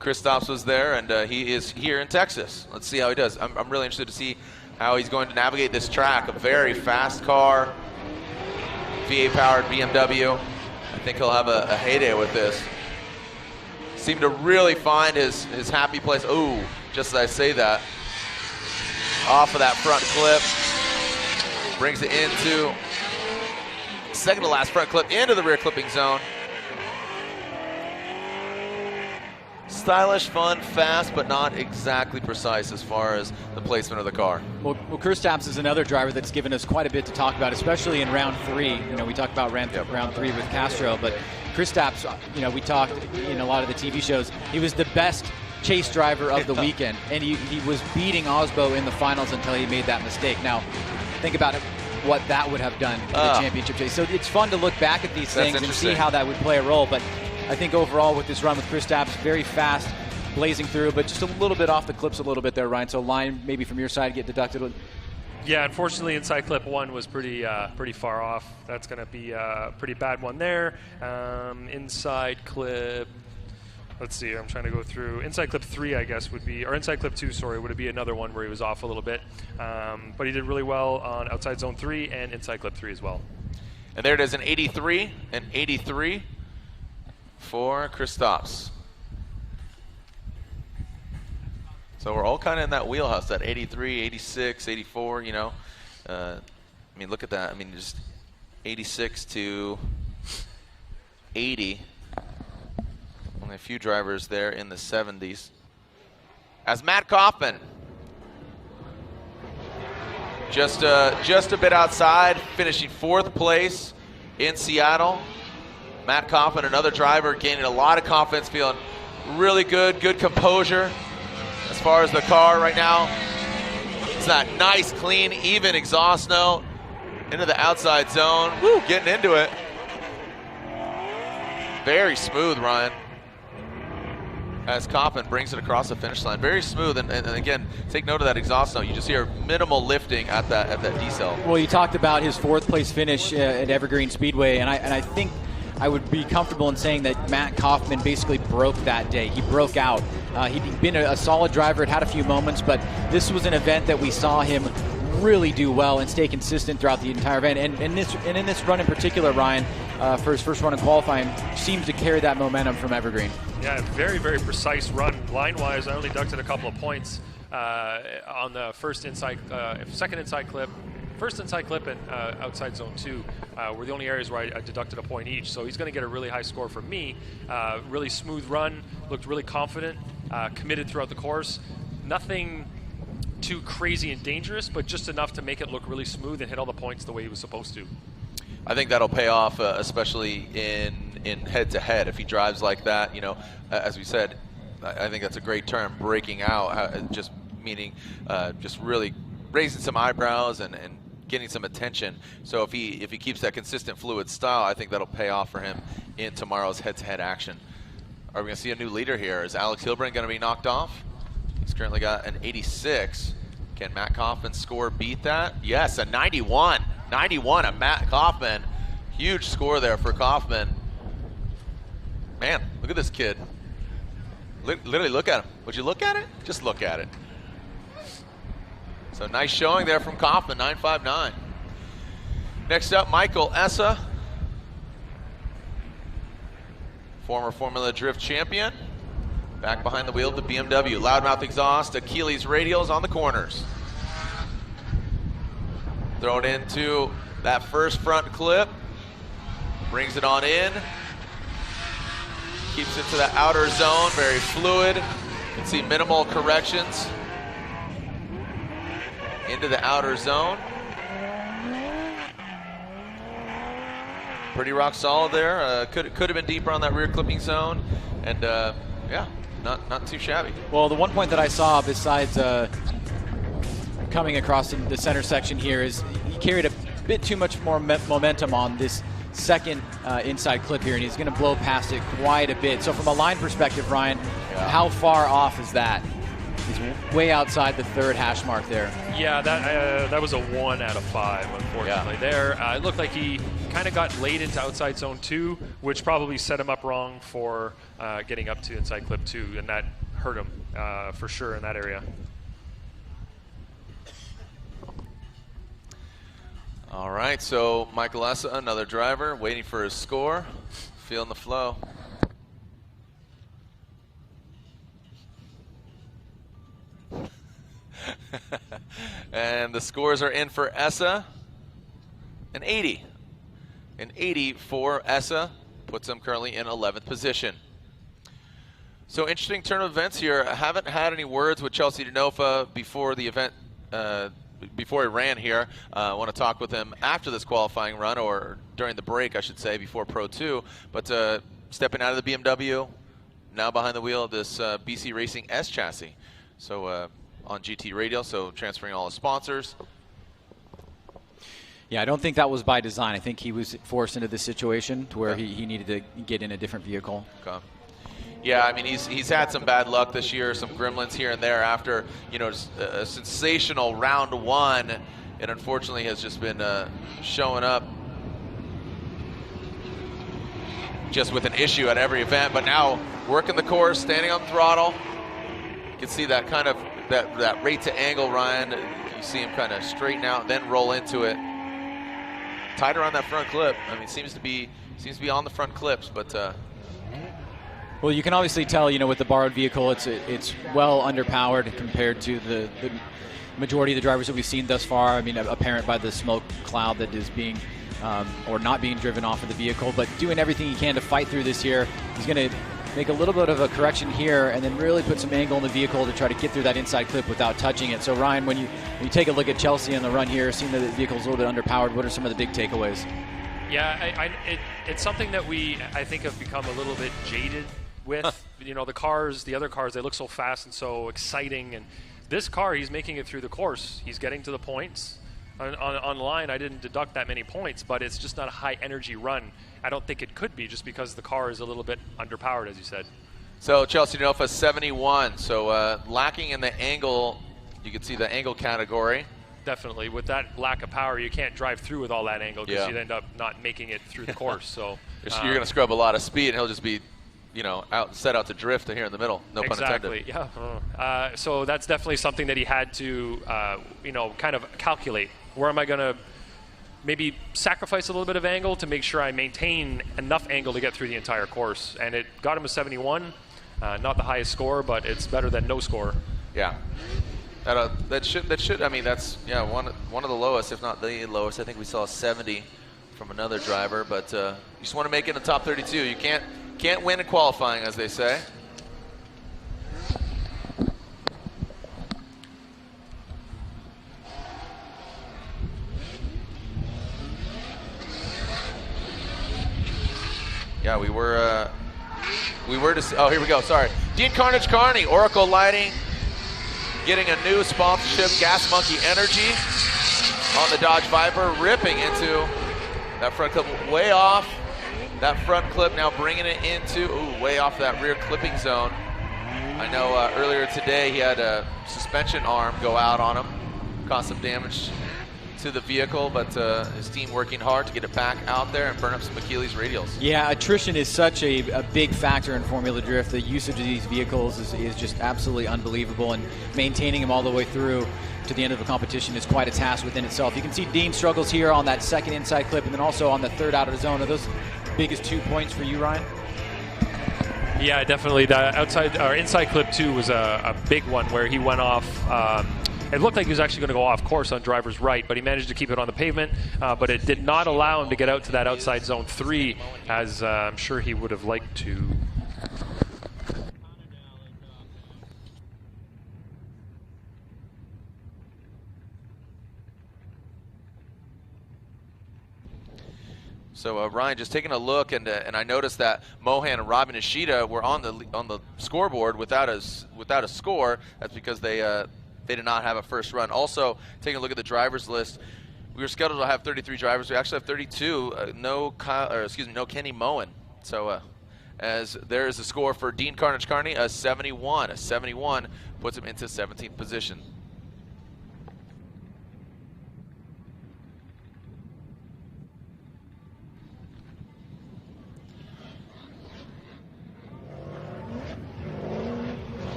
Kristaps was there, and he is here in Texas. Let's see how he does. I'm really interested to see how he's going to navigate this track. A very fast car, V8-powered BMW. I think he'll have a heyday with this. Seemed to really find his happy place. Ooh, just as I say that, off of that front clip, brings it into second to last front clip into the rear clipping zone. Stylish, fun, fast, but not exactly precise as far as the placement of the car. Well, Kristaps is another driver that's given us quite a bit to talk about, especially in round 3. You know, we talked about round 3 with Castro, but Kristaps, you know, we talked in a lot of the TV shows, he was the best chase driver of the weekend, and he was beating Osbo in the finals until he made that mistake. Now, think about it, what that would have done in the championship chase. So it's fun to look back at these things and see how that would play a role, but I think overall with this run with Kristaps, very fast, blazing through, but just a little bit off the clips a little bit there, Ryan. So line maybe from your side get deducted. Yeah, unfortunately, inside clip 1 was pretty far off. That's going to be a pretty bad one there. Inside clip, let's see, I'm trying to go through. Inside clip 3, I guess, would be, or inside clip 2, sorry, would be another one where he was off a little bit. But he did really well on outside zone 3 and inside clip 3 as well. And there it is, an 83 for Kristaps. So we're all kind of in that wheelhouse, that 83, 86, 84, you know. I mean, look at that. I mean, just 86 to 80. Only a few drivers there in the 70s. As Matt Kaufman, just a bit outside, finishing 4th place in Seattle. Matt Coffman, another driver, gaining a lot of confidence, feeling really good composure as far as the car right now. It's that nice, clean, even exhaust note into the outside zone. Woo, getting into it. Very smooth, Ryan, as Coffman brings it across the finish line. Very smooth, and again, take note of that exhaust note. You just hear minimal lifting at that decel. Well, you talked about his 4th place finish at Evergreen Speedway, and I think I would be comfortable in saying that Matt Kaufman basically broke that day. He broke out. He'd been a solid driver, had a few moments, but this was an event that we saw him really do well and stay consistent throughout the entire event. And in this run in particular, Ryan, for his first run in qualifying, seems to carry that momentum from Evergreen. Yeah, very, very precise run. Line-wise, I only deducted a couple of points on the second inside clip. First inside clip and outside zone 2 were the only areas where I deducted a point each. So he's going to get a really high score from me. Really smooth run, looked really confident, committed throughout the course. Nothing too crazy and dangerous, but just enough to make it look really smooth and hit all the points the way he was supposed to. I think that'll pay off, especially in head-to-head. If he drives like that, you know, as we said, I think that's a great term, breaking out, just meaning just really raising some eyebrows and getting some attention. So if he keeps that consistent fluid style, I think that'll pay off for him in tomorrow's head-to-head action. Are we going to see a new leader here? Is Alex Heilbrunn going to be knocked off? He's currently got an 86. Can Matt Kaufman's score beat that? Yes, a 91. 91 of Matt Kaufman. Huge score there for Kaufman. Man, look at this kid. Literally look at him. Would you look at it? Just look at it. So nice showing there from Kaufman, 9.59. Next up, Michael Essa, former Formula Drift champion. Back behind the wheel of the BMW. Loudmouth exhaust, Achilles radials on the corners. Throw it into that first front clip. Brings it on in. Keeps it to the outer zone, very fluid. You can see minimal corrections into the outer zone. Pretty rock solid there. Could have been deeper on that rear clipping zone, and yeah, not too shabby. Well, the one point that I saw besides coming across the center section here is he carried a bit too much more momentum on this second inside clip here, and he's going to blow past it quite a bit. So from a line perspective, Ryan, how far off is that? He's way outside the third hash mark there. Yeah, that was a 1 out of 5, unfortunately. There, it looked like he kind of got late into outside zone 2, which probably set him up wrong for getting up to inside clip 2, and that hurt him for sure in that area. All right, so Michael Essa, another driver, waiting for his score, feeling the flow. And the scores are in for Essa. An 80. An 80 for Essa puts him currently in 11th position. So interesting turn of events here. I haven't had any words with Chelsea Denofa before the event, before he ran here. I want to talk with him after this qualifying run, or during the break, I should say, before Pro 2. But stepping out of the BMW, now behind the wheel of this BC Racing S chassis. So on GT Radio, so transferring all his sponsors. Yeah, I don't think that was by design. I think he was forced into this situation to where he needed to get in a different vehicle. Okay. Yeah, I mean, he's had some bad luck this year, some gremlins here and there after, you know, a sensational round 1. It unfortunately has just been showing up just with an issue at every event, but now working the course, standing on throttle. You can see that kind of, that rate to angle, Ryan. You see him kind of straighten out, then roll into it. Tighter on that front clip. I mean, seems to be on the front clips, but well, you can obviously tell, you know, with the borrowed vehicle, it's well underpowered compared to the majority of the drivers that we've seen thus far. I mean, apparent by the smoke cloud that is being or not being driven off of the vehicle, but doing everything he can to fight through this here. He's going to make a little bit of a correction here and then really put some angle in the vehicle to try to get through that inside clip without touching it. So Ryan, when you take a look at Chelsea on the run here, seeing that the vehicle's a little bit underpowered, what are some of the big takeaways? Yeah, it's something that I think have become a little bit jaded with. You know, the other cars, they look so fast and so exciting, and this car, he's making it through the course. He's getting to the points. Online, I didn't deduct that many points, but it's just not a high energy run. I don't think it could be, just because the car is a little bit underpowered, as you said. So Chelsea Denofa 71, so lacking in the angle. You can see the angle category. Definitely, with that lack of power, you can't drive through with all that angle, because you'd end up not making it through the course. So you're going to scrub a lot of speed, and he'll just be, you know, set out to drift here in the middle. No pun intended. Exactly. Yeah. So that's definitely something that he had to, you know, kind of calculate. Where am I going to maybe sacrifice a little bit of angle to make sure I maintain enough angle to get through the entire course? And it got him a 71. Not the highest score, but it's better than no score. Yeah. That should. I mean, that's one of the lowest, if not the lowest. I think we saw a 70 from another driver, but you just want to make it in the top 32. You can't win in qualifying, as they say. Yeah, we were to see, oh, here we go, sorry. Dean Carnage Kearney, Oracle Lighting, getting a new sponsorship, Gas Monkey Energy, on the Dodge Viper, ripping into that front clip, way off. That front clip now bringing it into, way off that rear clipping zone. I know earlier today he had a suspension arm go out on him, caused some damage to the vehicle, but his team working hard to get it back out there and burn up some Achilles radials. Yeah, attrition is such a big factor in Formula Drift. The usage of these vehicles is just absolutely unbelievable, and maintaining them all the way through to the end of the competition is quite a task within itself. You can see Dean struggles here on that second inside clip, and then also on the third out of the zone. Are those biggest 2 points for you, Ryan? Yeah, definitely. The outside or inside clip 2 was a big one where he went off. It looked like he was actually going to go off course on driver's right, but he managed to keep it on the pavement. But it did not allow him to get out to that outside zone 3, as I'm sure he would have liked to. So Ryan, just taking a look, and I noticed that Mohan and Robin Ishida were on the scoreboard without a score. That's because they did not have a first run. Also, taking a look at the drivers list, We were scheduled to have 33 drivers. We actually have 32. No Kenny Moen. So as there is a score for Dean Kearney, a 71. A 71 puts him into 17th position.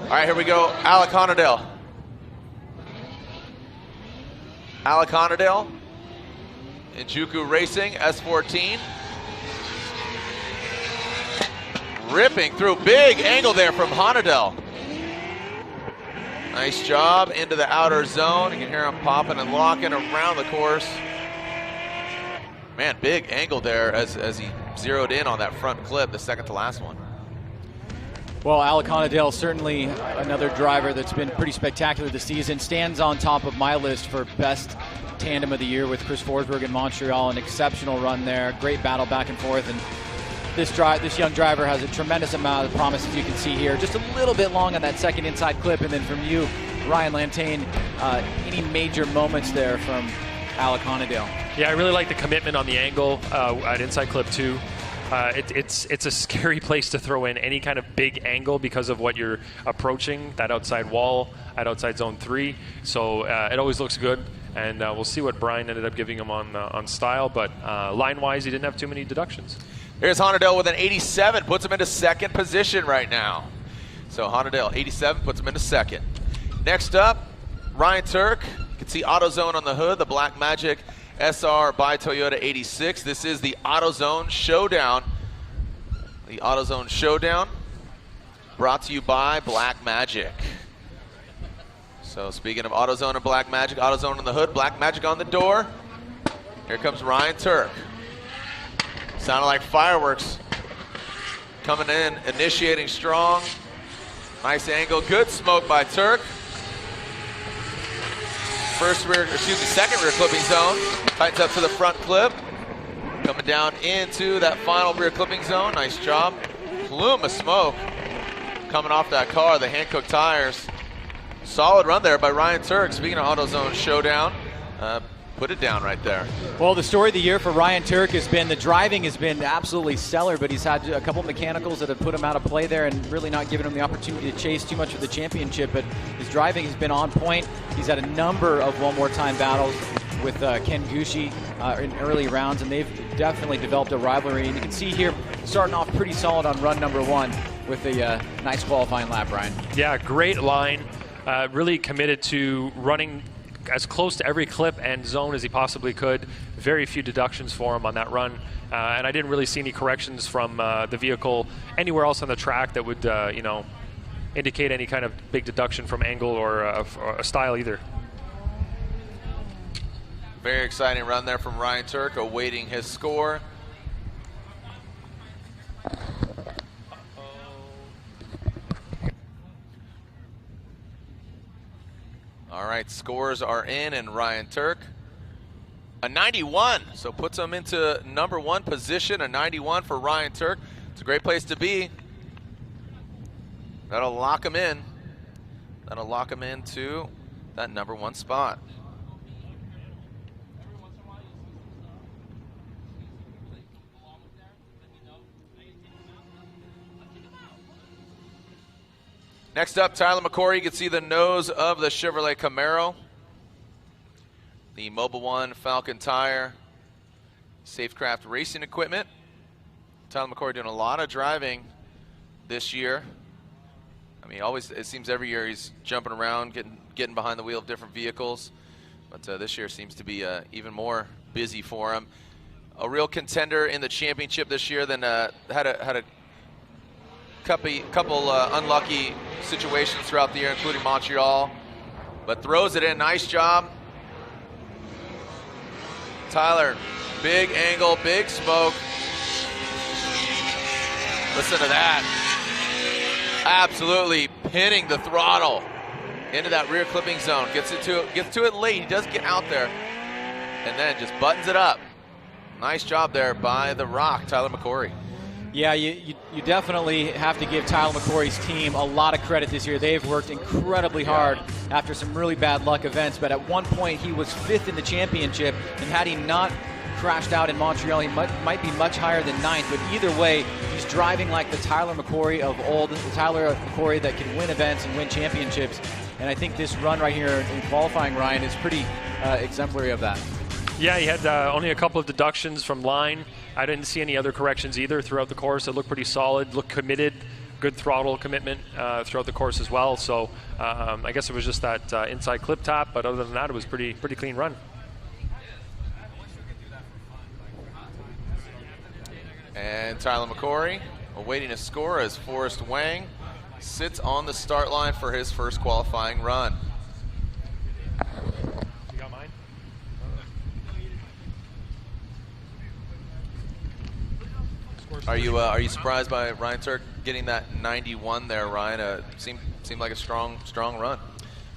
All right, here we go. Alec Honadell. Alec Honadell in Juku Racing, S14. Ripping through, big angle there from Honadell. Nice job into the outer zone. You can hear him popping and locking around the course. Man, big angle there as he zeroed in on that front clip, the second to last one. Well, Alec Honadell, certainly another driver that's been pretty spectacular this season. Stands on top of my list for best tandem of the year with Chris Forsberg in Montreal. An exceptional run there. Great battle back and forth. And this young driver has a tremendous amount of promise, as you can see here. Just a little bit long on that second inside clip. And then from you, Ryan Lantane, any major moments there from Alec Honadell? Yeah, I really like the commitment on the angle at inside clip 2. It's a scary place to throw in any kind of big angle because of what you're approaching, that outside wall at outside zone 3. So it always looks good, and we'll see what Brian ended up giving him on style. But line-wise, he didn't have too many deductions. Here's Honadell with an 87, puts him into second position right now. So Honadell, 87, puts him into second. Next up, Ryan Turk. You can see AutoZone on the hood, the BlackMagic SR by Toyota 86. This is the AutoZone Showdown. The AutoZone Showdown brought to you by BlackMagic. So speaking of AutoZone and BlackMagic, AutoZone on the hood, BlackMagic on the door. Here comes Ryan Turk. Sounded like fireworks coming in, initiating strong. Nice angle, good smoke by Turk. Second rear clipping zone. Tightens up to the front clip. Coming down into that final rear clipping zone. Nice job. Plume of smoke coming off that car, the hand-cooked tires. Solid run there by Ryan Turk. Speaking of AutoZone Showdown, put it down right there. Well, the story of the year for Ryan Turk has been the driving has been absolutely stellar, but he's had a couple mechanicals that have put him out of play there and really not given him the opportunity to chase too much of the championship. But his driving has been on point. He's had a number of one-more-time battles with Ken Gucci in early rounds, and they've definitely developed a rivalry. And you can see here, starting off pretty solid on run number 1 with a nice qualifying lap, Brian. Yeah, great line. Really committed to running as close to every clip and zone as he possibly could. Very few deductions for him on that run. And I didn't really see any corrections from the vehicle anywhere else on the track that would, indicate any kind of big deduction from angle or a style either. Very exciting run there from Ryan Turk, awaiting his score. All right, scores are in, and Ryan Turk, a 91, so puts him into number 1 position, a 91 for Ryan Turk. It's a great place to be. That'll lock him in. That'll lock him into that number 1 spot. Next up, Tyler McCory. You can see the nose of the Chevrolet Camaro. The Mobil 1 Falcon tire, Safecraft racing equipment. Tyler McCory doing a lot of driving this year. I mean, always, it seems every year he's jumping around, getting behind the wheel of different vehicles. But this year seems to be even more busy for him. A real contender in the championship this year. Then had a couple unlucky situations throughout the year, including Montreal, but throws it in. Nice job, Tyler. Big angle, big smoke. Listen to that. Absolutely pinning the throttle into that rear clipping zone. Gets to it late. He does get out there, and then just buttons it up. Nice job there by the Rock, Tyler McCory. Yeah, you definitely have to give Tyler McCory's team a lot of credit this year. They've worked incredibly hard after some really bad luck events, but at one point he was 5th in the championship, and had he not crashed out in Montreal, he might be much higher than 9th, but either way, he's driving like the Tyler McCory of old, the Tyler McCory that can win events and win championships, and I think this run right here in qualifying, Ryan, is pretty exemplary of that. Yeah, he had only a couple of deductions from line. I didn't see any other corrections either throughout the course. It looked pretty solid, looked committed, good throttle commitment throughout the course as well. So I guess it was just that inside clip tap, but other than that, it was pretty clean run. And Tyler McCory awaiting a score as Forrest Wang sits on the start line for his first qualifying run. You got mine? Are you surprised by Ryan Turk getting that 91 there, Ryan? Seemed like a strong run.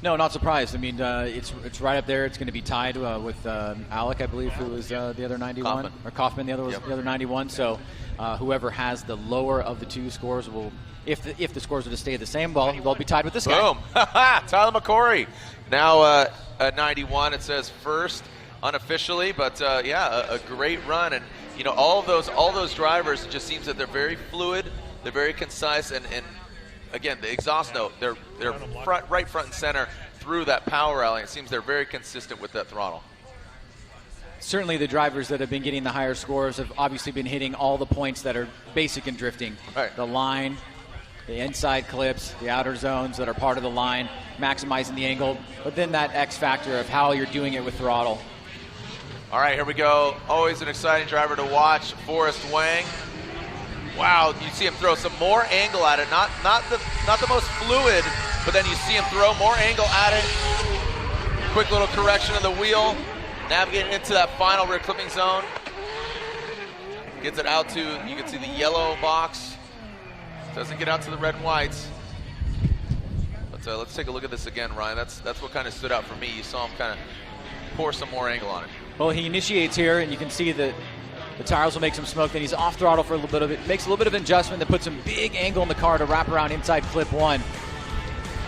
No, not surprised. I mean, it's right up there. It's going to be tied with Alec, I believe, who was the other 91, Kaufman. or Coffman, the other 91. So whoever has the lower of the two scores will, if the scores are to stay the same, well, they'll be tied with this guy. Boom! Tyler McCory now at 91. It says first unofficially, but yeah, a great run. And you know, all those drivers, it just seems that they're very fluid, they're very concise, and again, the exhaust note, they're right front and center through that power rally. It seems they're very consistent with that throttle. Certainly the drivers that have been getting the higher scores have obviously been hitting all the points that are basic in drifting. Right. The line, the inside clips, the outer zones that are part of the line, maximizing the angle, but then that X factor of how you're doing it with throttle. All right, here we go. Always an exciting driver to watch, Forrest Wang. Wow, you see him throw some more angle at it. Not the most fluid, but then you see him throw more angle at it. Quick little correction of the wheel, navigating into that final rear clipping zone. Gets it out to, you can see the yellow box. Doesn't get out to the red and whites. But let's take a look at this again, Ryan. That's what kind of stood out for me. You saw him kind of pour some more angle on it. Well, he initiates here, and you can see that the tires will make some smoke. Then he's off throttle for a little bit of it. Makes a little bit of adjustment that puts some big angle in the car to wrap around inside clip 1.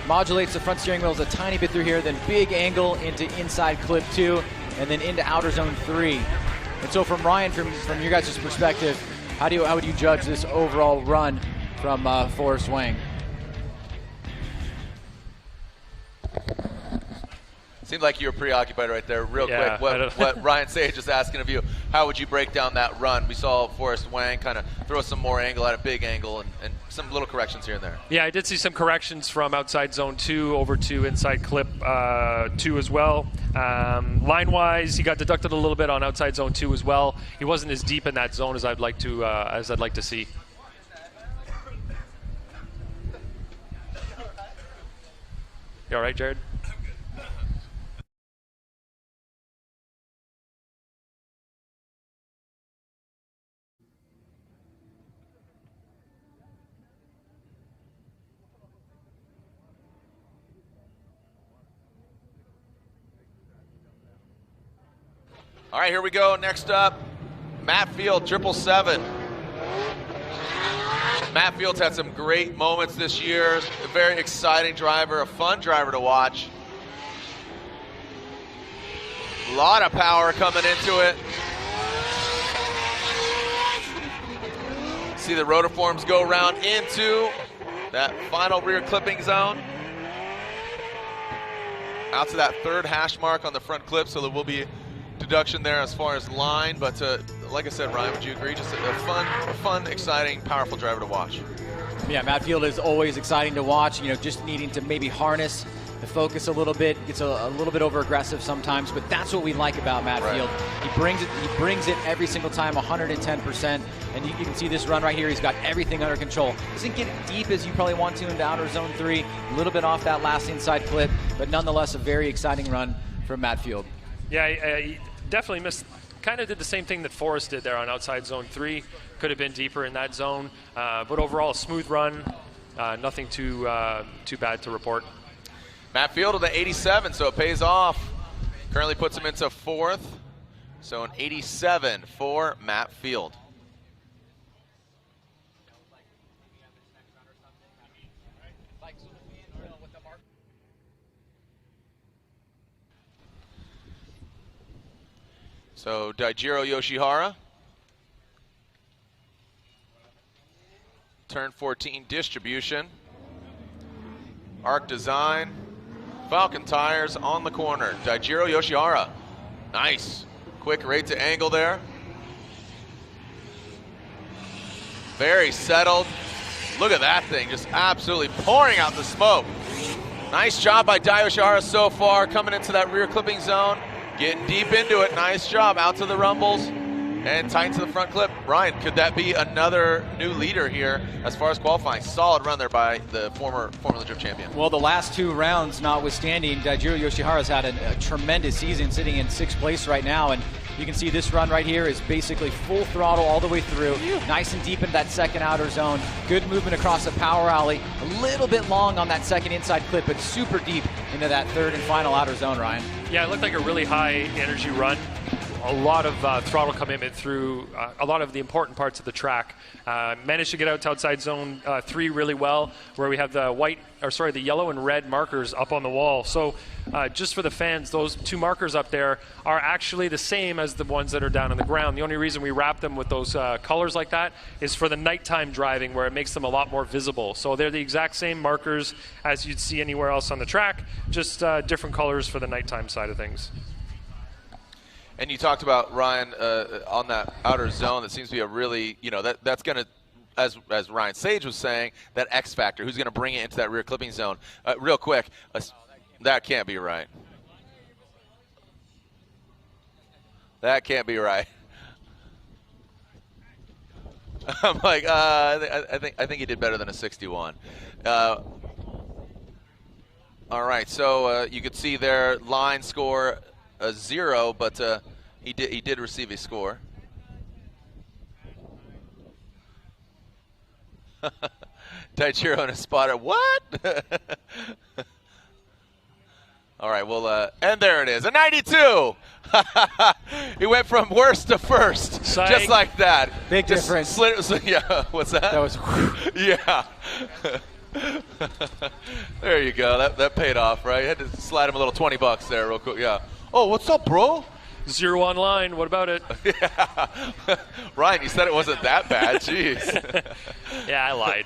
Modulates the front steering wheels a tiny bit through here, then big angle into inside clip 2, and then into outer zone 3. And so from Ryan, from your guys' perspective, how would you judge this overall run from Forrest Wang? Seemed like you were preoccupied right there. Real Yeah, quick, what Ryan Sage is asking of you, how would you break down that run? We saw Forrest Wang kind of throw some more angle at a big angle and some little corrections here and there. Yeah, I did see some corrections from outside zone 2 over to inside clip 2 as well. Line-wise, he got deducted a little bit on outside zone 2 as well. He wasn't as deep in that zone as I'd like to see. You all right, Jared? All right, here we go. Next up, Matt Field, 777. Matt Field's had some great moments this year. A very exciting driver, a fun driver to watch. A lot of power coming into it. See the rotiforms go around into that final rear clipping zone. Out to that third hash mark on the front clip, so there will be deduction there as far as line, but like I said, Ryan, would you agree? Just a fun, exciting, powerful driver to watch. Yeah, Matt Field is always exciting to watch. You know, just needing to maybe harness the focus a little bit. Gets a little bit over aggressive sometimes, but that's what we like about Matt Field. He brings it every single time, 110%. And you can see this run right here. He's got everything under control. Doesn't get deep as you probably want to into outer zone 3. A little bit off that last inside clip, but nonetheless a very exciting run from Matt Field. Yeah, he definitely missed. Kind of did the same thing that Forrest did there on outside zone 3. Could have been deeper in that zone, but overall a smooth run. Nothing too bad to report. Matt Field with an 87, so it pays off. Currently puts him into 4th, so an 87 for Matt Field. So Daijiro Yoshihara. Turn 14 distribution. Arc design. Falcon tires on the corner. Daijiro Yoshihara. Nice. Quick rate to angle there. Very settled. Look at that thing, just absolutely pouring out the smoke. Nice job by Yoshihara so far, coming into that rear clipping zone, getting deep into it. Nice job, out to the rumbles and tight to the front clip. Ryan, could that be another new leader here as far as qualifying? Solid run there by the former Formula Drift champion. Well, the last 2 rounds notwithstanding, Daijiro Yoshihara's had a tremendous season, sitting in 6th place right now, and you can see this run right here is basically full throttle all the way through, nice and deep into that second outer zone. Good movement across the power alley, a little bit long on that second inside clip, but super deep into that third and final outer zone, Ryan. Yeah, it looked like a really high energy run. A lot of throttle commitment through a lot of the important parts of the track. Managed to get out to outside zone 3 really well, where we have the yellow and red markers up on the wall. So just for the fans, those 2 markers up there are actually the same as the ones that are down on the ground. The only reason we wrap them with those colors like that is for the nighttime driving, where it makes them a lot more visible. So they're the exact same markers as you'd see anywhere else on the track, just different colors for the nighttime side of things. And you talked about, Ryan, on that outer zone, that seems to be a really, that's going to, as Ryan Sage was saying, that X factor, who's going to bring it into that rear clipping zone. Real quick, that can't be right. That can't be right. I'm like, I think he did better than a 61. All right, so you could see their line score a 0, but he did receive a score. Daijiro in a spotter. What? All right, well, and there it is, a 92. He went from worst to first, Psych. Just like that. Big difference. Yeah, what's that? That was. Yeah. There you go. That paid off, right? You had to slide him a little $20 there, real quick. Yeah. Oh, what's up, bro? 0 online. What about it? Yeah. Ryan, you said it wasn't that bad. Jeez. Yeah, I lied.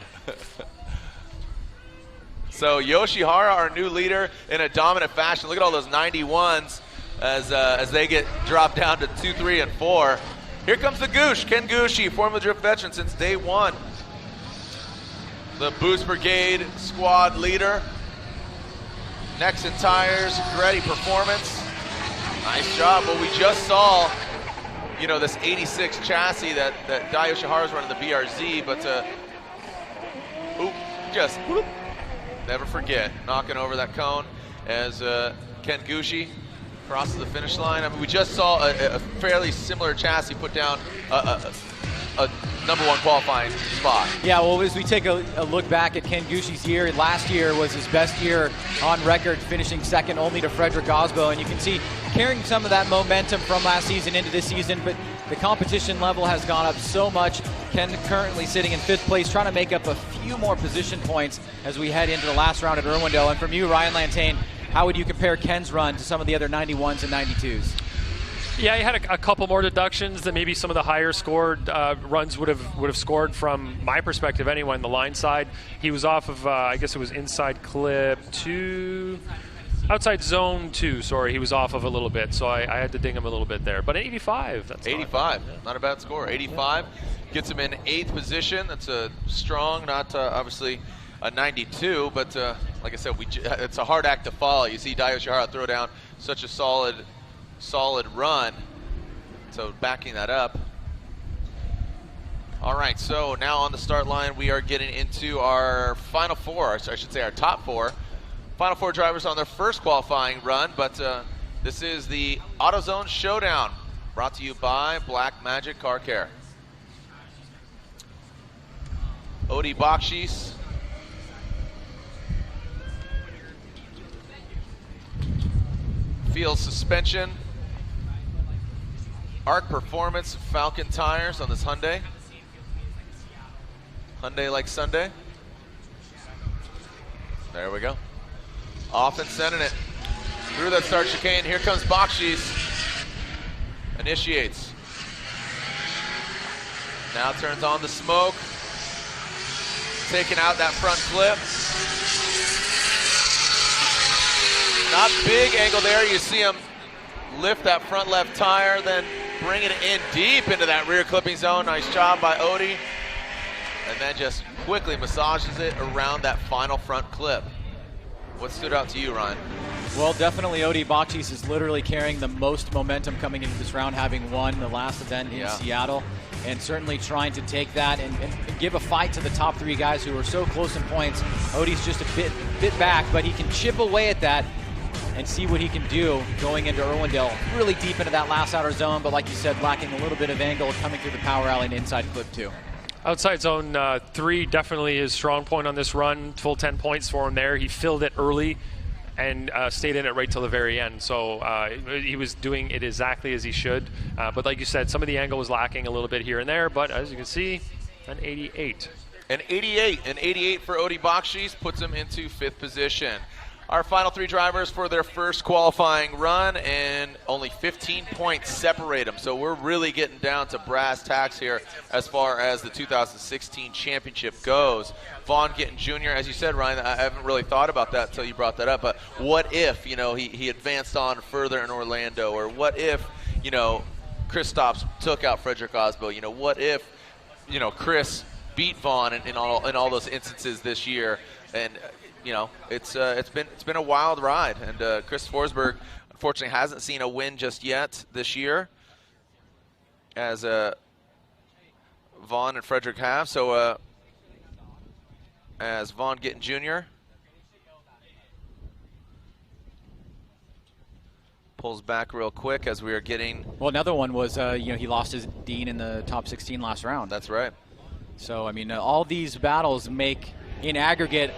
So Yoshihara, our new leader, in a dominant fashion. Look at all those 91s as they get dropped down to 2, 3, and 4. Here comes the Goosh, Ken Gushi, Formula Drift veteran since day 1. The Boost Brigade squad leader. Nexen tires, ready performance. Nice job. Well, we just saw, this 86 chassis that Yoshihara's running the BRZ, but never forget, knocking over that cone as Ken Gushi crosses the finish line. I mean, we just saw a fairly similar chassis put down a #1 qualifying spot. Yeah, well, as we take a look back at Ken Gushi's year, last year was his best year on record, finishing second only to Frederick Osbo, and you can see carrying some of that momentum from last season into this season, but the competition level has gone up so much. Ken currently sitting in 5th place, trying to make up a few more position points as we head into the last round at Irwindale. And from you, Ryan Lantane, how would you compare Ken's run to some of the other 91s and 92s? Yeah, he had a couple more deductions than maybe some of the higher scored runs would have scored from my perspective anyway on the line side. He was off of, I guess it was inside clip 2, outside zone 2, sorry, he was off of a little bit, so I had to ding him a little bit there. But 85, that's 85, not a bad score. 85 gets him in 8th position. That's a strong, not obviously a 92, but like I said, it's a hard act to follow. You see Yoshihara throw down such a solid run, so backing that up. All right, so now on the start line, we are getting into our final 4, I should say our top 4. Final 4 drivers on their first qualifying run, but this is the AutoZone Showdown, brought to you by BlackMagic Car Care. Odi Bakshis. Field suspension. Arc Performance Falcon tires on this Hyundai. Hyundai like Sunday. There we go. Off and sending it through that start chicane. Here comes Bakshis. initiates. Now turns on the smoke. Taking out that front clip. Not big angle there. You see him lift that front left tire, then bring it in deep into that rear clipping zone. Nice job by Odie. And then just quickly massages it around that final front clip. What stood out to you, Ryan? Well, definitely Odie Bakshis is literally carrying the most momentum coming into this round, having won the last event in Seattle, and certainly trying to take that and give a fight to the top 3 guys who are so close in points. Odie's just a bit back, but he can chip away at that and see what he can do going into Irwindale. Really deep into that last outer zone, but like you said, lacking a little bit of angle coming through the power alley and inside clip too. Outside zone 3 definitely his strong point on this run. Full 10 points for him there. He filled it early and stayed in it right till the very end. So he was doing it exactly as he should. But like you said, some of the angle was lacking a little bit here and there. But as you can see, an 88. An 88 for Odie Bakshis puts him into 5th position. Our final 3 drivers for their first qualifying run, and only 15 points separate them. So we're really getting down to brass tacks here as far as the 2016 championship goes. Vaughn Gittin Jr., as you said, Ryan, I haven't really thought about that until you brought that up, but what if, you know, he advanced on further in Orlando, or what if, you know, Kristaps took out Frederick Osbo, you know, what if, you know, Chris beat Vaughn in all those instances this year, and you know, it's been a wild ride, and Chris Forsberg unfortunately hasn't seen a win just yet this year, as Vaughn and Frederick have. So as Vaughn Gittin Jr. pulls back real quick as we are getting. Well, another one was you know, he lost his Dean in the top 16 last round. That's right. So I mean, all these battles make in aggregate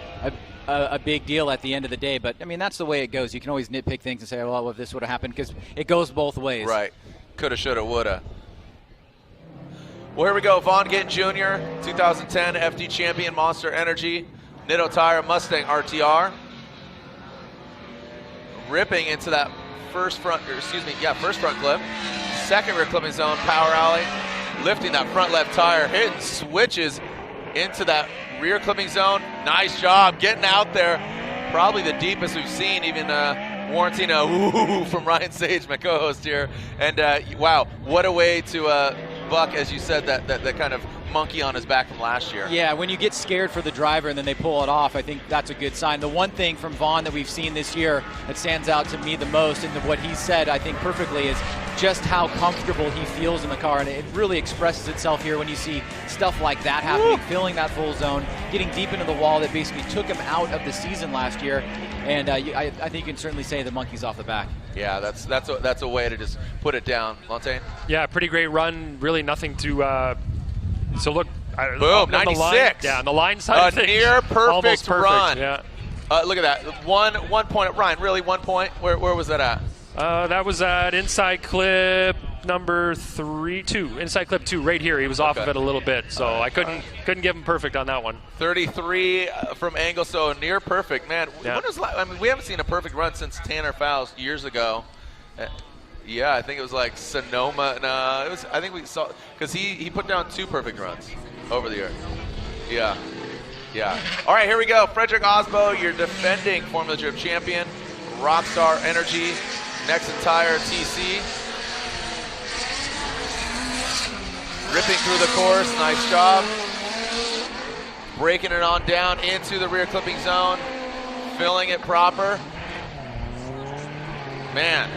a big deal at the end of the day, but I mean, that's the way it goes. You can always nitpick things and say, well, what if this would have happened, because it goes both ways. Right. Coulda, shoulda, woulda. Well, here we go. Vaughn Gittin Jr., 2010 FD champion, Monster Energy, Nitto Tire Mustang RTR. Ripping into that first front clip. Second rear clipping zone, power alley. Lifting that front left tire, hitting switches into that rear clipping zone. Nice job getting out there. Probably the deepest we've seen, even warranting a ooh from Ryan Sage, my co-host here. And wow, what a way to buck, as you said, that kind of monkey on his back from last year. Yeah, when you get scared for the driver and then they pull it off, I think that's a good sign. The one thing from Vaughn that we've seen this year that stands out to me the most, and what he said, I think perfectly, is just how comfortable he feels in the car, and it really expresses itself here when you see stuff like that happening, filling that full zone, getting deep into the wall that basically took him out of the season last year, and I think you can certainly say the monkey's off the back. Yeah, that's a way to just put it down. Montaigne? Yeah, pretty great run. Really nothing to. So look. Boom, 96. On the line side of things. Near perfect run. Yeah. Look at that. One point. Ryan, really 1 point? Where was that at? That was at inside clip number 2. Inside clip 2, right here. He was off of it a little bit, so I couldn't give him perfect on that one. 33 from angle, so near perfect. Man, Yeah. when was I mean, we haven't seen a perfect run since Tanner Faust years ago. Yeah, I think it was like Sonoma. No, it was. I think we saw, because he put down 2 perfect runs over the year. Yeah. All right, here we go. Frederick Osbo, your defending Formula Drift champion, Rockstar Energy, Nexon Tire TC. Ripping through the course, nice job. Breaking it on down into the rear clipping zone, filling it proper. Man,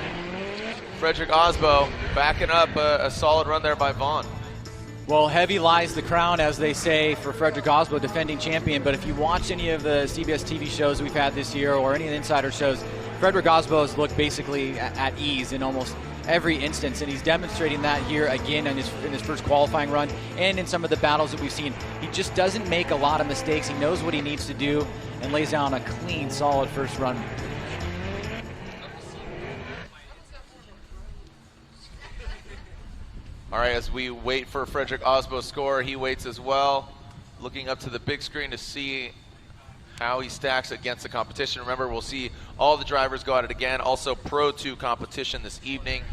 Frederick Osbo backing up a solid run there by Vaughn. Well, heavy lies the crown, as they say, for Frederick Osbo, defending champion. But if you watch any of the CBS TV shows we've had this year, or any of the insider shows, Frederick Osbo has looked basically at ease in almost every instance, and he's demonstrating that here again in his first qualifying run and in some of the battles that we've seen. He just doesn't make a lot of mistakes. He knows what he needs to do and lays down a clean, solid first run. All right, as we wait for Frederick Osbo's score, he waits as well, looking up to the big screen to see how he stacks against the competition. Remember, we'll see all the drivers go at it again. Also, Pro 2 competition this evening.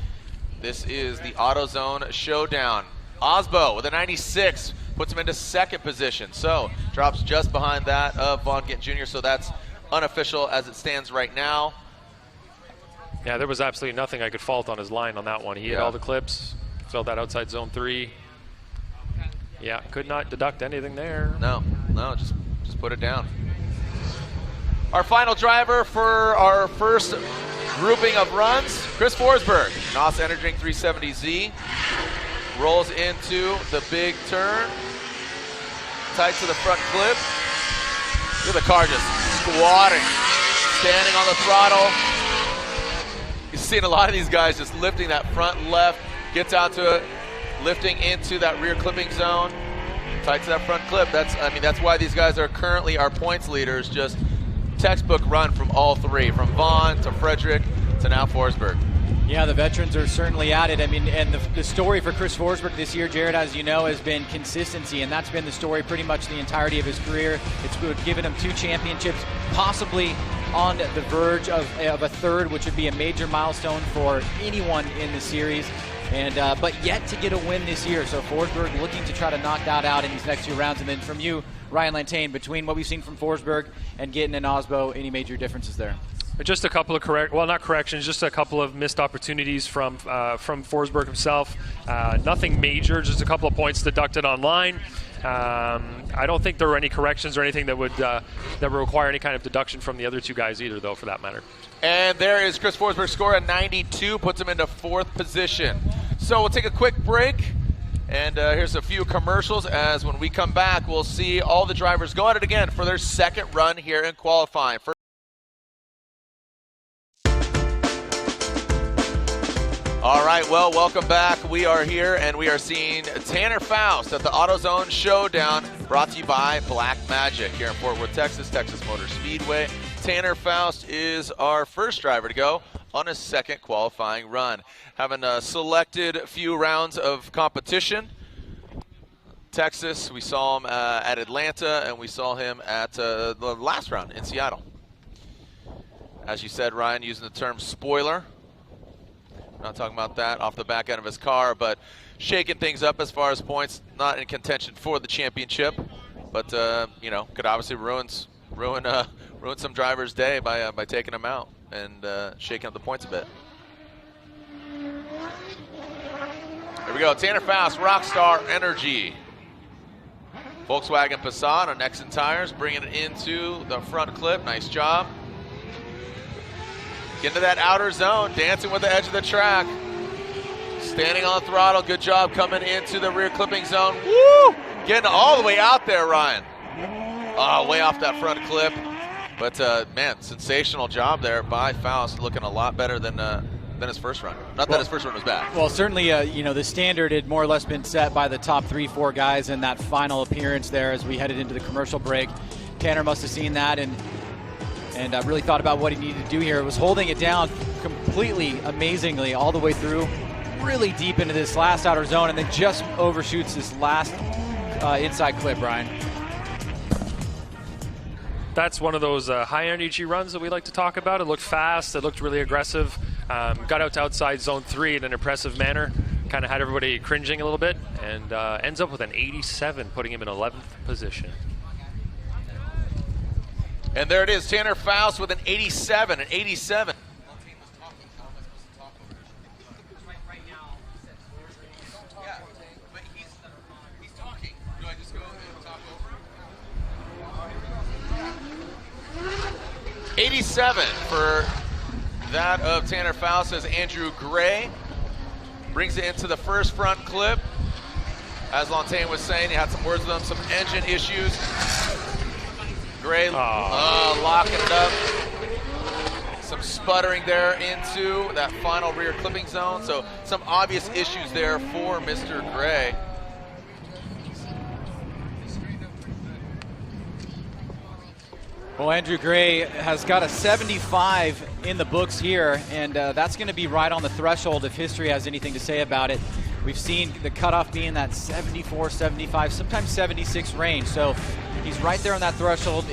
This is the AutoZone Showdown. Osbo with a 96 puts him into second position. So drops just behind that of Von Gint Jr. So that's unofficial as it stands right now. Yeah, there was absolutely nothing I could fault on his line on that one. He hit all the clips, filled that outside zone 3. Yeah, could not deduct anything there. No, just put it down. Our final driver for our first grouping of runs, Chris Forsberg. NOS Energy 370Z rolls into the big turn. Tight to the front clip. Look at the car just squatting, standing on the throttle. You've seen a lot of these guys just lifting that front left, gets out to it, lifting into that rear clipping zone. Tight to that front clip. That's why these guys are currently our points leaders. Just textbook run from all three, from Vaughn to Frederick to now Forsberg. Yeah, the veterans are certainly at it. I mean, and the story for Chris Forsberg this year, Jared, as you know, has been consistency, and that's been the story pretty much the entirety of his career. It's given him 2 championships, possibly on the verge of a third, which would be a major milestone for anyone in the series. And but yet to get a win this year. So Forsberg looking to try to knock that out in these next 2 rounds. And then from you, Ryan Lantane, between what we've seen from Forsberg and Gittin and Osbo, any major differences there? Just a couple of not corrections, just a couple of missed opportunities from Forsberg himself. Nothing major, just a couple of points deducted online. I don't think there were any corrections or anything that would require any kind of deduction from the other 2 guys either, though, for that matter. And there is Chris Forsberg's score at 92, puts him into 4th position. So we'll take a quick break, and here's a few commercials, as when we come back, we'll see all the drivers go at it again for their second run here in qualifying. All right, well, welcome back. We are here, and we are seeing Tanner Foust at the AutoZone Showdown, brought to you by BlackMagic here in Fort Worth, Texas Motor Speedway. Tanner Foust is our first driver to go on his second qualifying run. Having selected a few rounds of competition. Texas, we saw him at Atlanta, and we saw him at the last round in Seattle. As you said, Ryan, using the term spoiler. Not talking about that off the back end of his car, but shaking things up as far as points. Not in contention for the championship, but you know, could obviously ruin some drivers' day by taking them out and shaking up the points a bit. Here we go, Tanner Foust, Rockstar Energy. Volkswagen Passat on Nexen tires, bringing it into the front clip. Nice job. Get into that outer zone, dancing with the edge of the track. Standing on the throttle, good job coming into the rear clipping zone. Woo! Getting all the way out there, Ryan. Way off that front clip. But man, sensational job there by Foust, looking a lot better than his first run. Not that his first run was bad. Well, certainly, you know, the standard had more or less been set by the top 3-4 guys in that final appearance there as we headed into the commercial break. Tanner must have seen that and really thought about what he needed to do here. It was holding it down completely, amazingly, all the way through, really deep into this last outer zone, and then just overshoots this last inside clip, Brian. That's one of those high energy runs that we like to talk about. It looked fast, it looked really aggressive, got out to outside zone 3 in an impressive manner, kind of had everybody cringing a little bit, and ends up with an 87, putting him in 11th position. And there it is, Tanner Foust with an 87, an 87. Yeah, but he's talking. Do I just go and talk over him? 87 for that of Tanner Foust as Andrew Gray brings it into the first front clip. As Lantane was saying, he had some words with him, some engine issues. Gray locking it up. Some sputtering there into that final rear clipping zone. So some obvious issues there for Mr. Gray. Well, Andrew Gray has got a 75 in the books here, and that's going to be right on the threshold if history has anything to say about it. We've seen the cutoff being that 74, 75, sometimes 76 range. So he's right there on that threshold.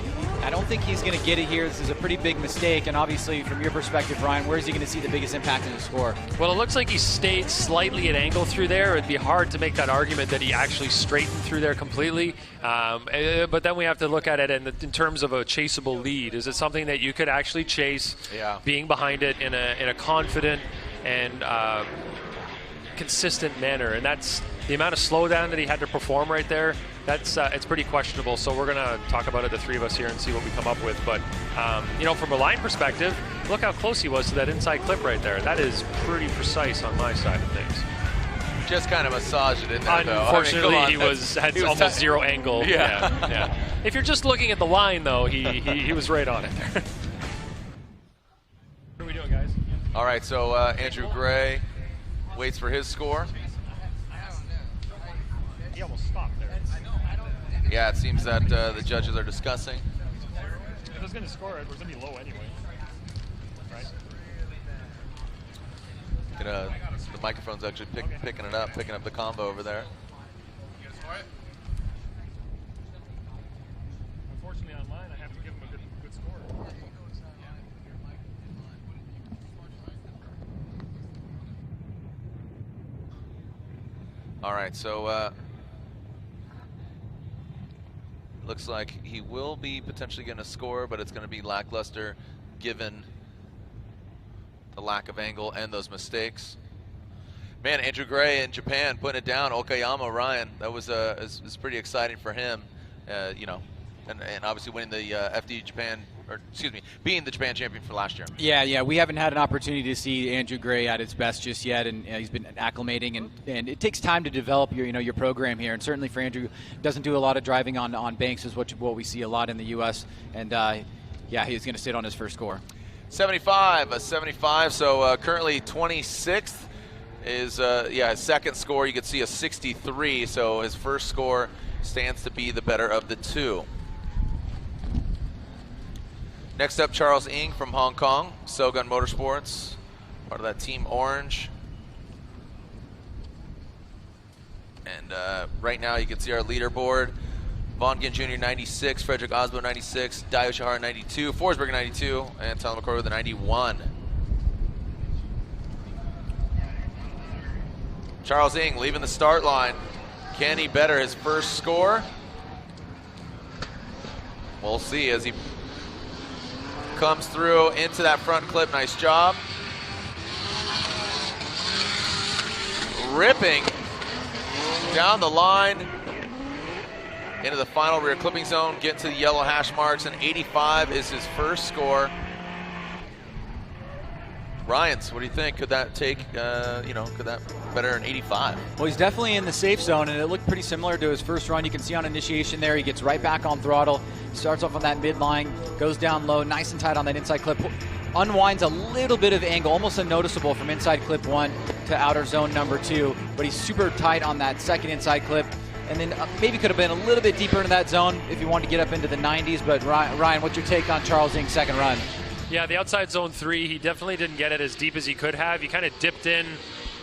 I don't think he's going to get it here. This is a pretty big mistake, and obviously, from your perspective, Ryan, where is he going to see the biggest impact in the score? Well, it looks like he stayed slightly at angle through there. It'd be hard to make that argument that he actually straightened through there completely. But then we have to look at it in terms of a chaseable lead. Is it something that you could actually chase, being behind it in a confident and consistent manner? And that's the amount of slowdown that he had to perform right there. That's it's pretty questionable. So we're going to talk about it, the three of us here, and see what we come up with. But you know, from a line perspective, look how close he was to that inside clip right there. That is pretty precise on my side of things. Just kind of massaged it in there, Unfortunately, I mean, he had almost zero angle. Yeah. If you're just looking at the line, though, he was right on it there. What are we doing, guys? All right, so Andrew Gray waits for his score. He almost stopped there. Yeah, it seems that the judges are discussing. If it's going to score, it was going to be low anyway. Right? The microphone's actually picking it up, picking up the combo over there. Unfortunately, online, I have to give him a good score. All right, so looks like he will be potentially going to score, but it's going to be lackluster given the lack of angle and those mistakes. Man, Andrew Gray in Japan putting it down. Okayama, Ryan, that was pretty exciting for him, you know, and obviously winning the FD Japan, or excuse me, being the Japan champion for last year. Yeah, we haven't had an opportunity to see Andrew Gray at his best just yet, and he's been acclimating, and it takes time to develop your program here, and certainly for Andrew, doesn't do a lot of driving on banks is what we see a lot in the U.S., and yeah, he's going to sit on his first score. 75, a 75, so currently 26th is his second score. You could see a 63, so his first score stands to be the better of the two. Next up, Charles Ng from Hong Kong, Shogun Motorsports, part of that Team Orange. And right now you can see our leaderboard. Vaughn Ginn Jr. 96, Frederick Osbo 96, Yoshihara 92, Forsberg 92, and Tyler McCoy with a 91. Charles Ng leaving the start line. Can he better his first score? We'll see as he comes through into that front clip. Nice job. Ripping down the line into the final rear clipping zone, getting to the yellow hash marks, and 85 is his first score. Ryans, what do you think? Could that take, could that better an 85? Well, he's definitely in the safe zone, and it looked pretty similar to his first run. You can see on initiation there, he gets right back on throttle, starts off on that midline, goes down low, nice and tight on that inside clip, unwinds a little bit of angle, almost unnoticeable from inside clip 1 to outer zone number 2, but he's super tight on that second inside clip, and then maybe could have been a little bit deeper into that zone if you wanted to get up into the 90s, but Ryan, what's your take on Charles Ng's second run? Yeah, the outside zone 3, he definitely didn't get it as deep as he could have. He kind of dipped in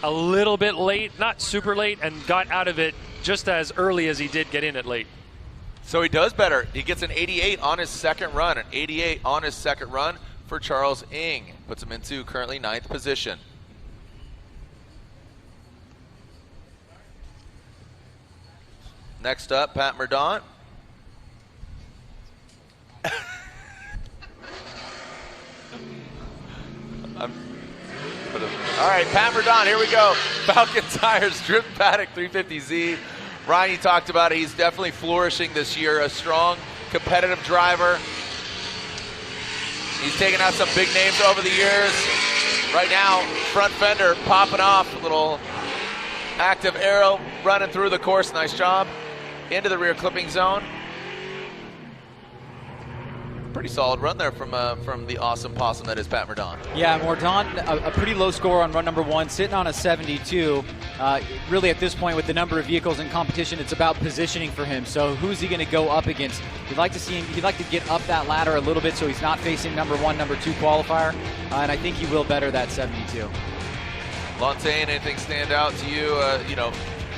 a little bit late, not super late, and got out of it just as early as he did get in it late. So he does better. He gets an 88 on his second run, an 88 on his second run for Charles Ng. Puts him into currently 9th position. Next up, Pat Mourdaunt. All right, Pat Mourdaunt, here we go. Falcon Tires, Drip Paddock 350Z. Ryan, you talked about it. He's definitely flourishing this year. A strong, competitive driver. He's taken out some big names over the years. Right now, front fender popping off. A little active arrow running through the course. Nice job. Into the rear clipping zone. Pretty solid run there from the awesome possum that is Pat Mourdaunt. Yeah, Mourdaunt, a pretty low score on run number 1, sitting on a 72. Really, at this point, with the number of vehicles in competition, it's about positioning for him. So who's he going to go up against? You'd like to see him. You'd like to get up that ladder a little bit so he's not facing number 1, number 2 qualifier, and I think he will better that 72. Lontaine, anything stand out to you?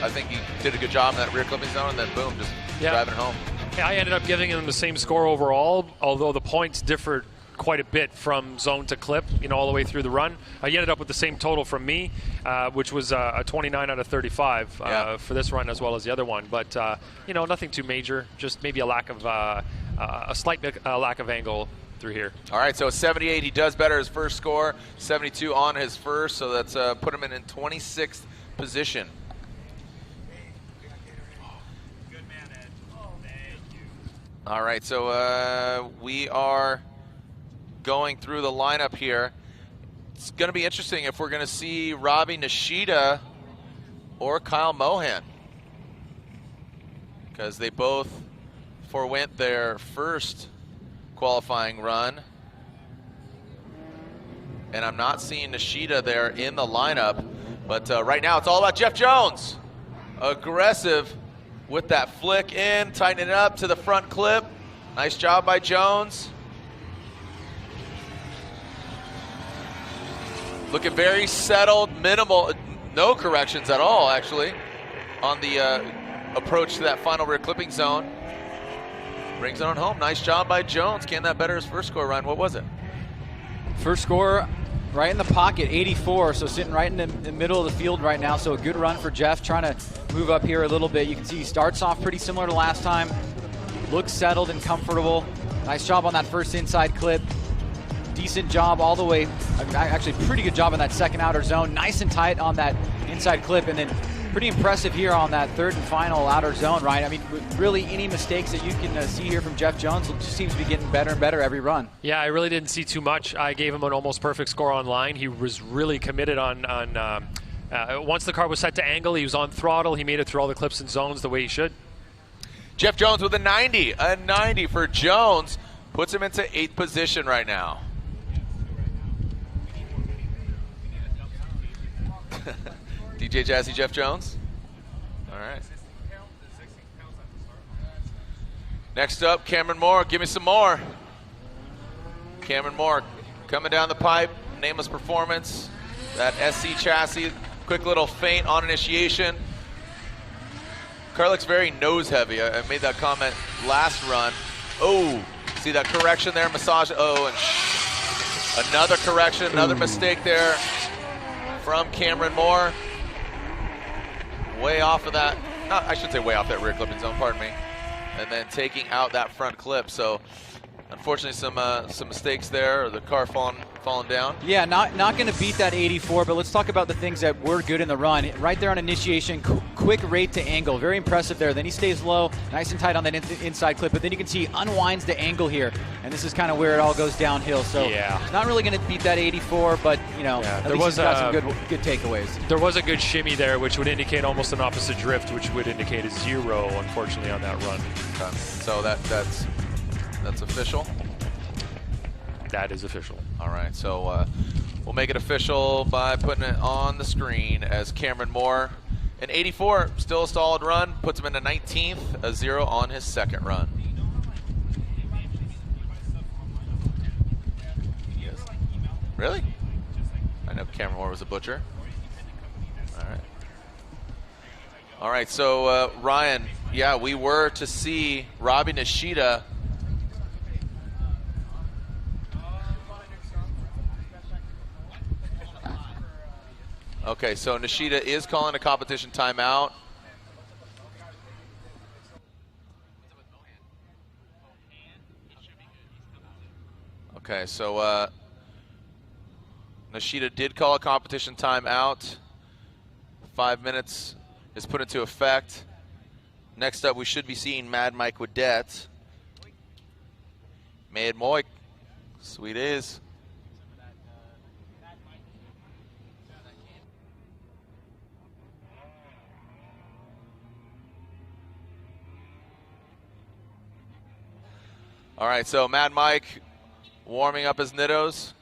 I think he did a good job in that rear clipping zone, and then boom, just driving it home. I ended up giving him the same score overall, although the points differed quite a bit from zone to clip, all the way through the run. He ended up with the same total from me, which was a 29 out of 35 for this run as well as the other one. But, nothing too major, just maybe a lack of a slight lack of angle through here. All right, so 78, he does better his first score, 72 on his first, so that's put him in 26th position. All right, so we are going through the lineup here. It's going to be interesting if we're going to see Robbie Nishida or Kyle Mohan, because they both forwent their first qualifying run. And I'm not seeing Nishida there in the lineup, but right now it's all about Geoff Jones. Aggressive with that flick in, tightening it up to the front clip. Nice job by Jones. Looking very settled, minimal, no corrections at all actually on the approach to that final rear clipping zone. Brings it on home. Nice job by Jones. Can that better his first score, Ryan? What was it? First score right in the pocket, 84, so sitting right in the middle of the field right now. So a good run for Geoff, trying to move up here a little bit. You can see he starts off pretty similar to last time. Looks settled and comfortable. Nice job on that first inside clip. Decent job all the way. Actually, pretty good job on that second outer zone. Nice and tight on that inside clip, and then pretty impressive here on that third and final outer zone, right? I mean, really any mistakes that you can see here from Geoff Jones, it just seems to be getting better and better every run. Yeah, I really didn't see too much. I gave him an almost perfect score online. He was really committed on once the car was set to angle, he was on throttle. He made it through all the clips and zones the way he should. Geoff Jones with a 90. A 90 for Jones. Puts him into 8th position right now. DJ Jazzy Geoff Jones. All right. Next up, Cameron Moore. Give me some more. Cameron Moore coming down the pipe. Nameless performance. That SC chassis. Quick little feint on initiation. Car looks very nose heavy. I made that comment last run. Oh, see that correction there? Massage. Oh, and another correction, another mistake there from Cameron Moore. Way off of that, I should say way off that rear clipping zone, pardon me. And then taking out that front clip. So unfortunately some mistakes there, or the car falling down. Yeah, not going to beat that 84, but let's talk about the things that were good in the run. Right there on initiation, quick rate to angle, very impressive there. Then he stays low, nice and tight on that inside clip, but then you can see he unwinds the angle here, and this is kind of where it all goes downhill. So yeah, not really going to beat that 84, but at least he's got some good takeaways. There was a good shimmy there, which would indicate almost an opposite drift, which would indicate a 0, unfortunately, on that run. Okay. So that's official. That is official. All right, so we'll make it official by putting it on the screen as Cameron Moore, an 84, still a solid run, puts him into 19th, a 0 on his second run. Yes. Really? I know Cameron Moore was a butcher. All right. All right, so Ryan, yeah, we were to see Robbie Nishida Okay, so Nishida is calling a competition timeout. Okay, so Nishida did call a competition timeout. 5 minutes is put into effect. Next up, we should be seeing Mad Mike Wadette. Mad Mike, sweet is. All right, so Mad Mike warming up his Nittos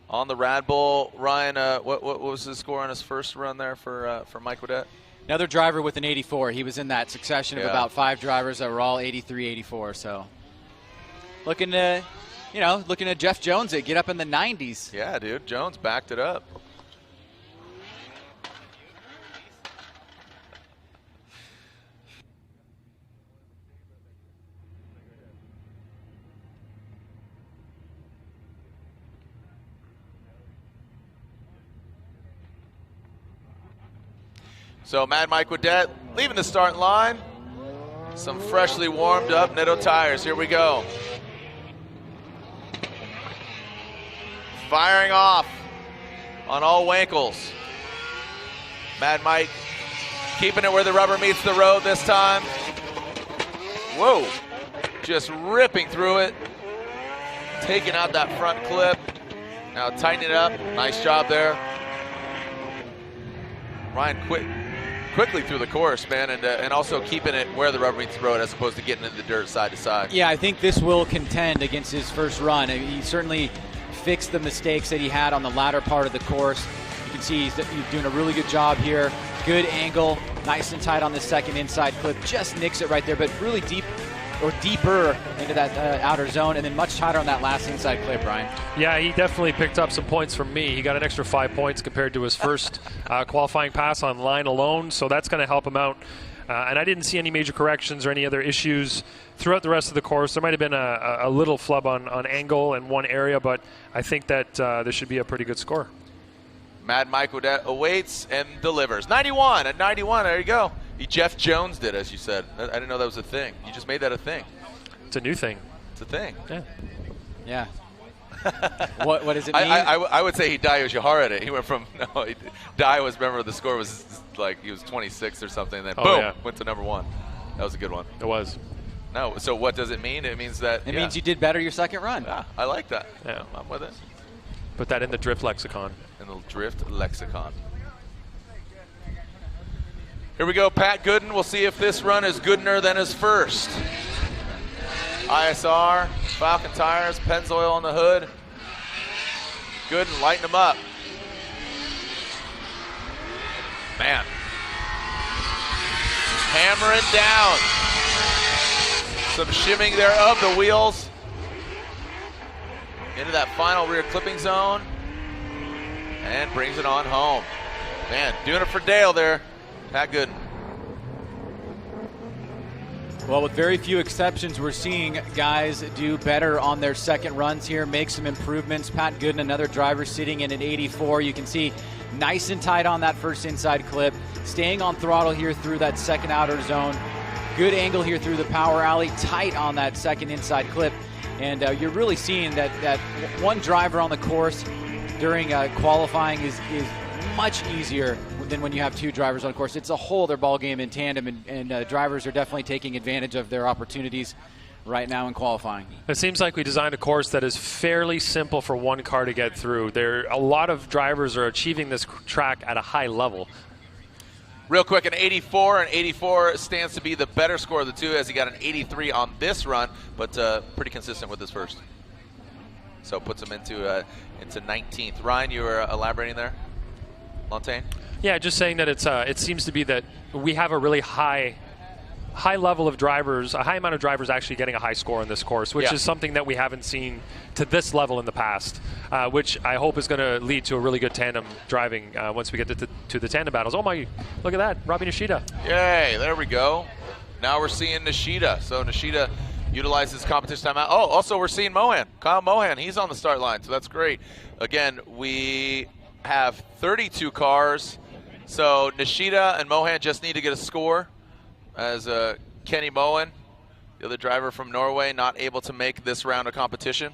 on the Rad Bull. Ryan, what was his score on his first run there for Mike Wadette? Another driver with an 84. He was in that succession of about 5 drivers that were all 83, 84. So looking to, looking at Geoff Jones at get up in the 90s. Yeah, dude, Jones backed it up. So Mad Mike Wadette leaving the start line. Some freshly warmed up Netto tires. Here we go. Firing off on all wankles. Mad Mike keeping it where the rubber meets the road this time. Whoa, just ripping through it. Taking out that front clip. Now tightening it up. Nice job there. Ryan quickly through the course, man, and also keeping it where the rubber meets the road as opposed to getting into the dirt side to side. Yeah, I think this will contend against his first run. I mean, he certainly fixed the mistakes that he had on the latter part of the course. You can see he's doing a really good job here. Good angle, nice and tight on the second inside clip. Just nicks it right there, but really deep or deeper into that outer zone, and then much tighter on that last inside clip, Ryan. Yeah, he definitely picked up some points from me. He got an extra 5 points compared to his first qualifying pass on line alone, so that's going to help him out. And I didn't see any major corrections or any other issues throughout the rest of the course. There might have been a little flub on angle in one area, but I think that this should be a pretty good score. Mad Mike awaits and delivers. 91 at 91, there you go. He Jeff Jones did, as you said. I didn't know that was a thing. You just made that a thing. It's a new thing. It's a thing. Yeah. Yeah. What does it mean? I would say he Yoshihara it. He went from, Dai was, remember the score was like, he was 26 or something, and then boom, yeah. went to number 1. That was a good one. It was. No, so what does it mean? It means that, it means you did better your second run. Yeah, I like that. Yeah. I'm with it. Put that in the drift lexicon. In the drift lexicon. Here we go, Pat Goodin. We'll see if this run is Goodiner than his first. ISR, Falcon tires, Pennzoil on the hood. Goodin lighting them up. Man. Hammering down. Some shimming there of the wheels. Into that final rear clipping zone. And brings it on home. Man, doing it for Dale there. Pat Goodin. Well, with very few exceptions, we're seeing guys do better on their second runs here, make some improvements. Pat Goodin, another driver, sitting in at 84. You can see nice and tight on that first inside clip, staying on throttle here through that second outer zone. Good angle here through the power alley, tight on that second inside clip. And you're really seeing that one driver on the course during qualifying is much easier than when you have two drivers on course. It's a whole other ball game in tandem, and drivers are definitely taking advantage of their opportunities right now in qualifying. It seems like we designed a course that is fairly simple for one car to get through. A lot of drivers are achieving this track at a high level. Real quick, an 84, and 84 stands to be the better score of the two, as he got an 83 on this run, but pretty consistent with his first. So puts him into 19th. Ryan, you were elaborating there? Montaigne? Yeah, just saying that it seems to be that we have a really high level of drivers, a high amount of drivers actually getting a high score in this course, which is something that we haven't seen to this level in the past, which I hope is going to lead to a really good tandem driving once we get to the tandem battles. Oh my, look at that, Robbie Nishida. Yay, there we go. Now we're seeing Nishida. So Nishida utilizes competition timeout. Oh, also we're seeing Mohan. Kyle Mohan, he's on the start line, so that's great. Again, we have 32 cars. So Nishida and Mohan just need to get a score, as Kenny Moen, the other driver from Norway, not able to make this round of competition.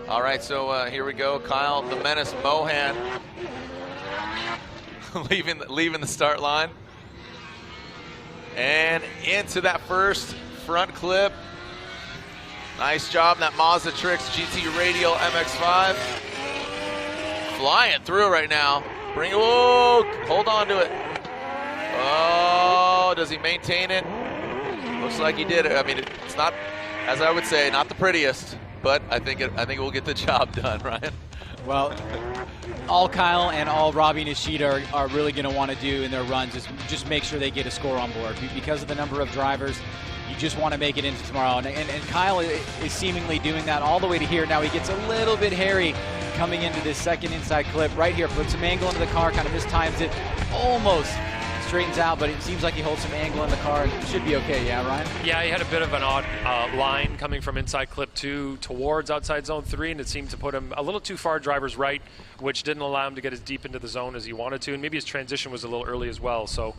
All right, so here we go. Kyle the Menace Mohan leaving the start line. And into that first front clip. Nice job, that Mazda Tricks GT Radial MX-5. Flying through right now. Whoa, hold on to it. Oh, does he maintain it? Looks like he did it. I mean, it's not, as I would say, not the prettiest, but I think it will get the job done, Ryan. Well, all Kyle and all Robbie Nishida are really going to want to do in their runs is just make sure they get a score on board. Because of the number of drivers, you just want to make it into tomorrow. And Kyle is seemingly doing that all the way to here. Now he gets a little bit hairy coming into this second inside clip right here. Puts some angle into the car, kind of mistimes it. Almost straightens out, but it seems like he holds some angle in the car. It should be okay, yeah, Ryan? Yeah, he had a bit of an odd line coming from inside clip 2 towards outside zone 3, and it seemed to put him a little too far driver's right, which didn't allow him to get as deep into the zone as he wanted to, and maybe his transition was a little early as well, so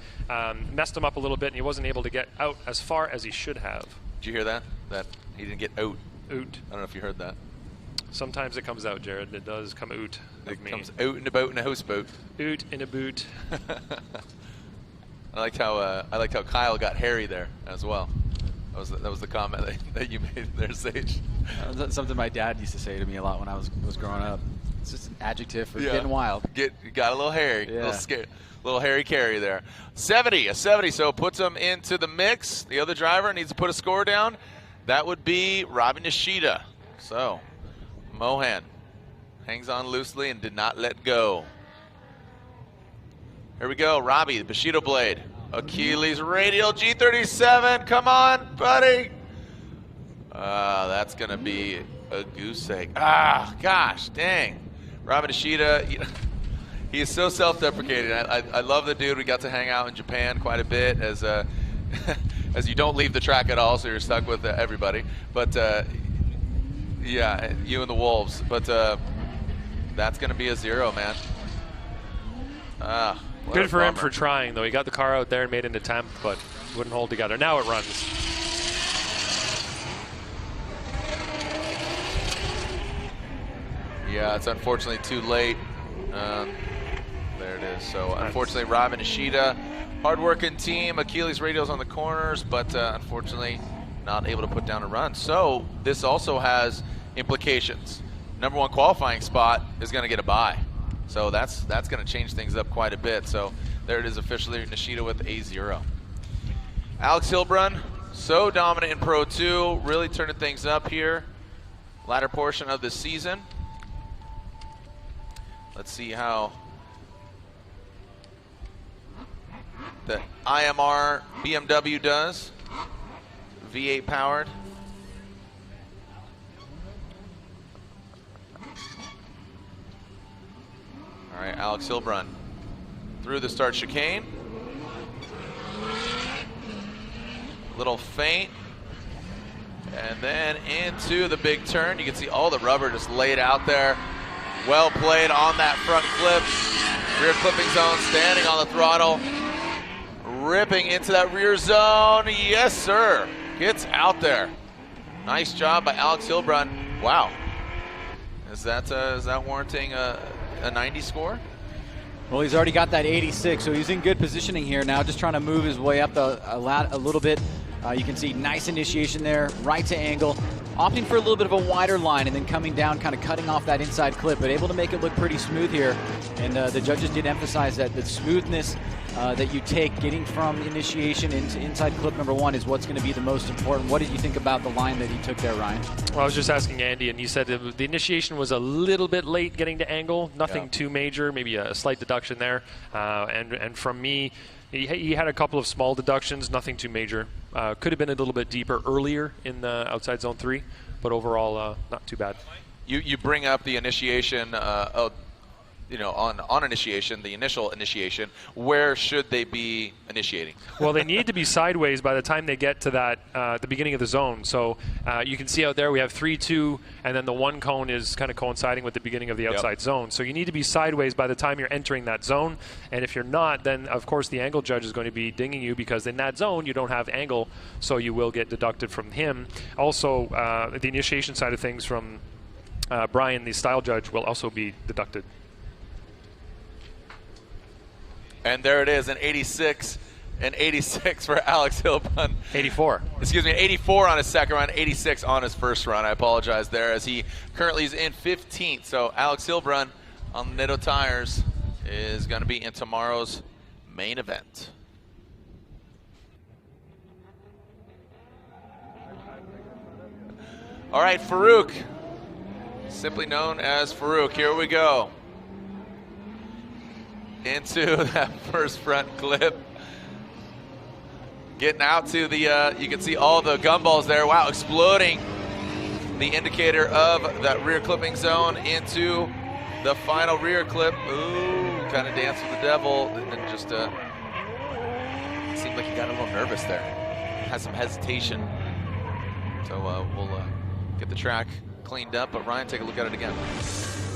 messed him up a little bit, and he wasn't able to get out as far as he should have. Did you hear that? That he didn't get out. Out. I don't know if you heard that. Sometimes it comes out, Jared. It does come out. It comes out and about in a houseboat. Out in a boot. I liked how Kyle got hairy there as well. That was the comment that you made there, Sage. That's something my dad used to say to me a lot when I was growing up. It's just an adjective for getting wild. Got a little hairy, yeah. a little scared, little hairy carry there. A 70, so puts him into the mix. The other driver needs to put a score down. That would be Robbie Nishida. So Mohan hangs on loosely and did not let go. Here we go, Robbie, the Bushido blade. Achilles radial G37, come on, buddy. That's gonna be a goose egg. Gosh, dang. Robbie Nishida, he is so self-deprecating. I love the dude. We got to hang out in Japan quite a bit as as you don't leave the track at all, so you're stuck with everybody. But yeah, you and the Wolves. But that's going to be a 0, man. Good for him for trying, though. He got the car out there and made an attempt, but wouldn't hold together. Now it runs. Yeah, it's unfortunately too late. There it is. So unfortunately, Robin Nishida, hard-working team. Achilles radials on the corners, but unfortunately not able to put down a run. So this also has implications. #1 qualifying spot is going to get a bye. So that's going to change things up quite a bit. So there it is officially, Nishida with a 0. Alex Heilbrunn, so dominant in Pro 2, really turning things up here. Latter portion of the season. Let's see how the IMR BMW does. V8 powered. All right, Alex Heilbrunn through the start chicane. Little feint. And then into the big turn. You can see all the rubber just laid out there. Well played on that front clip. Rear clipping zone, standing on the throttle. Ripping into that rear zone. Yes, sir. Gets out there. Nice job by Alex Heilbrunn. Wow. Is that warranting a 90 score? Well, he's already got that 86, so he's in good positioning here now, just trying to move his way up a little bit. You can see nice initiation there, right to angle, opting for a little bit of a wider line and then coming down, kind of cutting off that inside clip, but able to make it look pretty smooth here. And the judges did emphasize that the smoothness that you take getting from initiation into inside clip #1 is what's going to be the most important. What did you think about the line that he took there, Ryan? Well, I was just asking Andy, and he said the initiation was a little bit late getting to angle, nothing too major, maybe a slight deduction there. And from me, he had a couple of small deductions, nothing too major. Could have been a little bit deeper earlier in the outside zone 3, but overall not too bad. You bring up the initiation on initiation, the initial initiation. Where should they be initiating? Well, they need to be sideways by the time they get to that the beginning of the zone. So you can see out there we have 3, 2, and then the 1 cone is kind of coinciding with the beginning of the outside zone. So you need to be sideways by the time you're entering that zone. And if you're not, then of course the angle judge is going to be dinging you, because in that zone you don't have angle, so you will get deducted from him. Also, the initiation side of things from Brian, the style judge, will also be deducted. And there it is, an 86 for Alex Heilbrunn. 84. Excuse me, 84 on his second run, 86 on his first run. I apologize there, as he currently is in 15th. So Alex Heilbrunn on Nitto Tires is going to be in tomorrow's main event. All right, Faruk, simply known as Faruk. Here we go. Into that first front clip. Getting out to the, you can see all the gumballs there. Wow, exploding the indicator of that rear clipping zone into the final rear clip. Ooh, kind of dance with the devil. And just seemed like he got a little nervous there. Had some hesitation. So we'll get the track cleaned up, but Ryan, take a look at it again.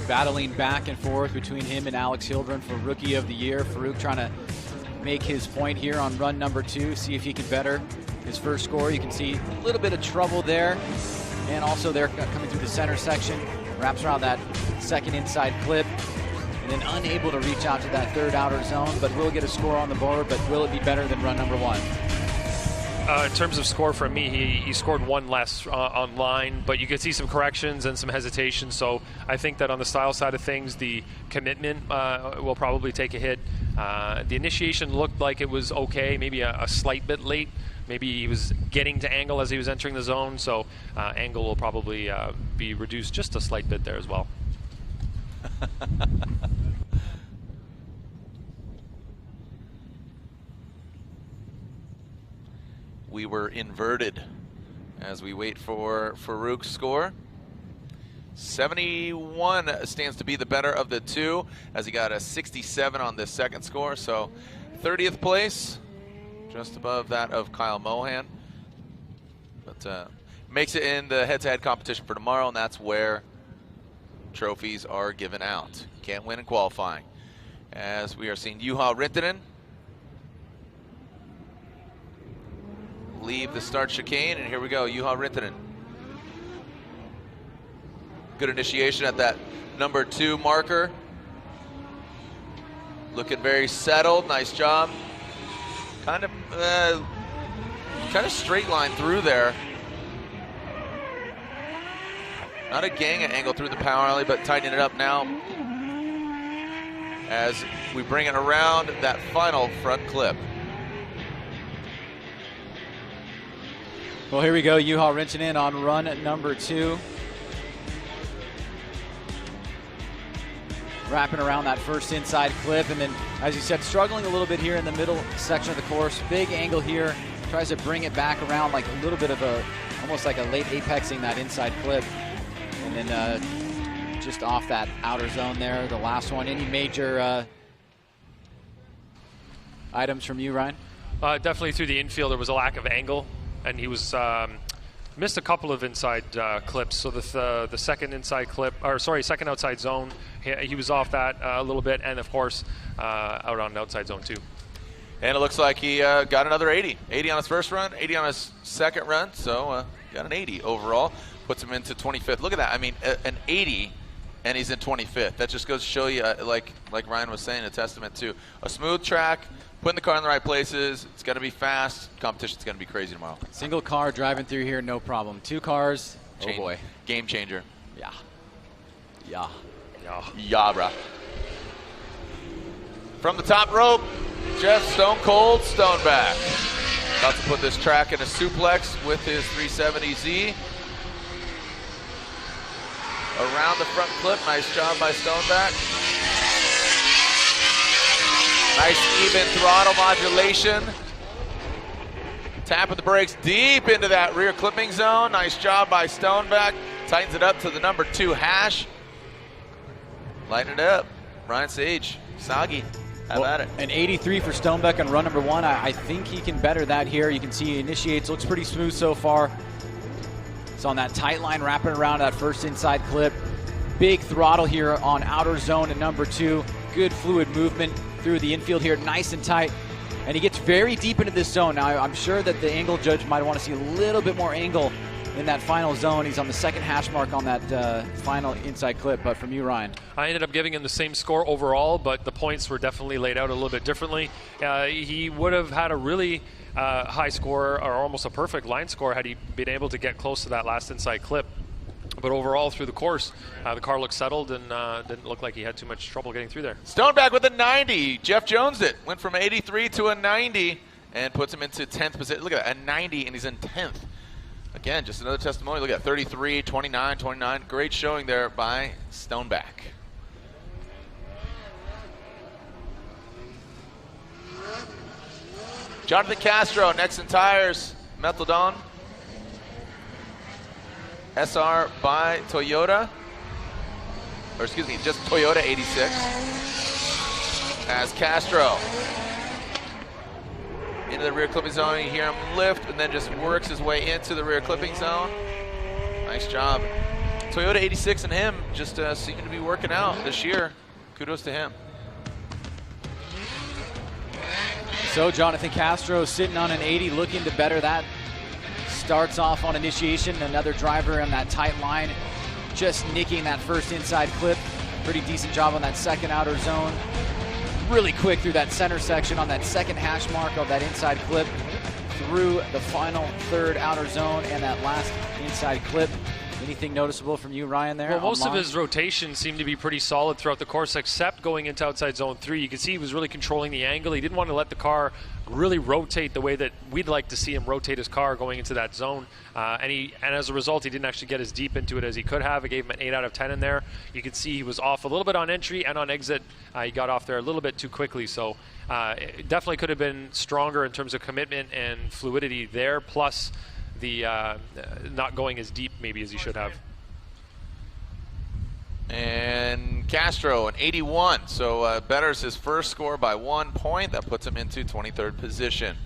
Battling back and forth between him and Alex Heilbrunn for Rookie of the Year. Faruk trying to make his point here on run number 2, see if he can better his first score. You can see a little bit of trouble there, and also they're coming through the center section, wraps around that second inside clip, and then unable to reach out to that third outer zone, but will get a score on the board. But will it be better than run number 1? In terms of score for me, he scored 1 less on line, but you could see some corrections and some hesitation. So I think that on the style side of things, the commitment will probably take a hit. The initiation looked like it was okay, maybe a slight bit late. Maybe he was getting to angle as he was entering the zone, so angle will probably be reduced just a slight bit there as well. We were inverted as we wait for Faruk's score. 71 stands to be the better of the two, as he got a 67 on this second score. So 30th place, just above that of Kyle Mohan. But makes it in the head-to-head competition for tomorrow, and that's where trophies are given out. Can't win in qualifying. As we are seeing Juha Rintanen leave the start chicane, and here we go, Juha Rintanen. Good initiation at that number 2 marker. Looking very settled, nice job. Kind of straight line through there. Not a gang angle through the power alley, but tightening it up now as we bring it around that final front clip. Well, here we go, Juha Rintanen on run number 2. Wrapping around that first inside clip, and then, as you said, struggling a little bit here in the middle section of the course. Big angle here, tries to bring it back around like a little bit of almost like a late apexing that inside clip. And then just off that outer zone there, the last one. Any major items from you, Ryan? Definitely through the infield, there was a lack of angle, and he was missed a couple of inside clips. So the second inside clip, or sorry, second outside zone, he was off that a little bit, and of course out on outside zone too. And it looks like he got another 80. 80 on his first run, 80 on his second run, so got an 80 overall. Puts him into 25th. Look at that. I mean, an 80, and he's in 25th. That just goes to show you, like Ryan was saying, a testament to a smooth track, putting the car in the right places. It's going to be fast. Competition's going to be crazy tomorrow. Single car driving through here, no problem. 2 cars, oh boy. Game changer. Yeah. Yeah. Yeah, brah. From the top rope, Geoff Stone Cold Stoneback. About to put this track in a suplex with his 370Z. Around the front clip, nice job by Stoneback. Nice even throttle modulation. Tap with the brakes deep into that rear clipping zone. Nice job by Stoneback. Tightens it up to the number 2 hash. Lighten it up. Ryan Sage, Sagi, how about it? An 83 for Stoneback on run number 1. I think he can better that here. You can see he initiates, looks pretty smooth so far. It's on that tight line, wrapping around that first inside clip. Big throttle here on outer zone at number 2. Good fluid movement through the infield here, nice and tight. And he gets very deep into this zone. Now, I'm sure that the angle judge might want to see a little bit more angle in that final zone. He's on the second hash mark on that final inside clip. But from you, Ryan? I ended up giving him the same score overall, but the points were definitely laid out a little bit differently. He would have had a really high score, or almost a perfect line score, had he been able to get close to that last inside clip. But overall, through the course, the car looked settled and didn't look like he had too much trouble getting through there. Stoneback with a 90. Jeff Jones it. Went from 83 to a 90 and puts him into 10th position. Look at that, a 90, and he's in 10th. Again, just another testimony. Look at 33, 29, 29. Great showing there by Stoneback. Jonathan Castro, next in tires, Metaldawn. SR by Toyota, or excuse me, just Toyota 86. As Castro into the rear clipping zone. You hear him lift and then just works his way into the rear clipping zone. Nice job. Toyota 86 and him just seeming to be working out this year. Kudos to him. So Jonathan Castro sitting on an 80, looking to better that. Starts off on initiation, another driver on that tight line, just nicking that first inside clip. Pretty decent job on that second outer zone. Really quick through that center section on that second hash mark of that inside clip, through the final third outer zone and that last inside clip. Anything noticeable from you, Ryan, there? Well, most of his rotation seemed to be pretty solid throughout the course, except going into outside zone 3. You could see he was really controlling the angle. He didn't want to let the car really rotate the way that we'd like to see him rotate his car going into that zone. And as a result, he didn't actually get as deep into it as he could have. It gave him an 8 out of 10 in there. You could see he was off a little bit on entry and on exit. He got off there a little bit too quickly. So it definitely could have been stronger in terms of commitment and fluidity there, plus the not going as deep maybe as he should have. And Castro, an 81, so betters his first score by 1 point. That puts him into 23rd position.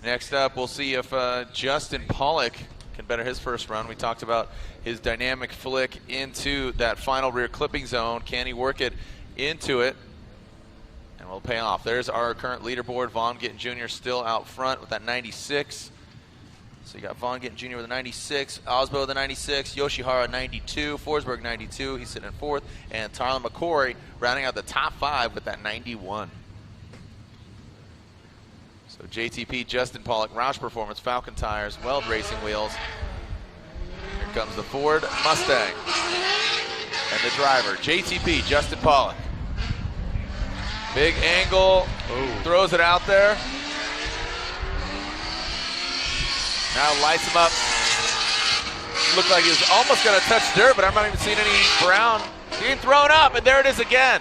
Next up, we'll see if Justin Pawlak can better his first run. We talked about his dynamic flick into that final rear clipping zone. Can he work it into it? And will pay off. There's our current leaderboard. Vaughn Gittin Jr. still out front with that 96. So you got Vaughn Gittin Jr. with a 96, Osbo with a 96, Yoshihara 92, Forsberg 92, he's sitting in 4th, and Tyler McCoy rounding out the top 5 with that 91. So JTP, Justin Pawlak, Roush Performance, Falcon Tires, Weld Racing Wheels. Here comes the Ford Mustang. And the driver, JTP, Justin Pawlak. Big angle, throws it out there. Now lights him up. Looked like he was almost going to touch dirt, but I'm not even seeing any brown. Getting thrown up, and there it is again.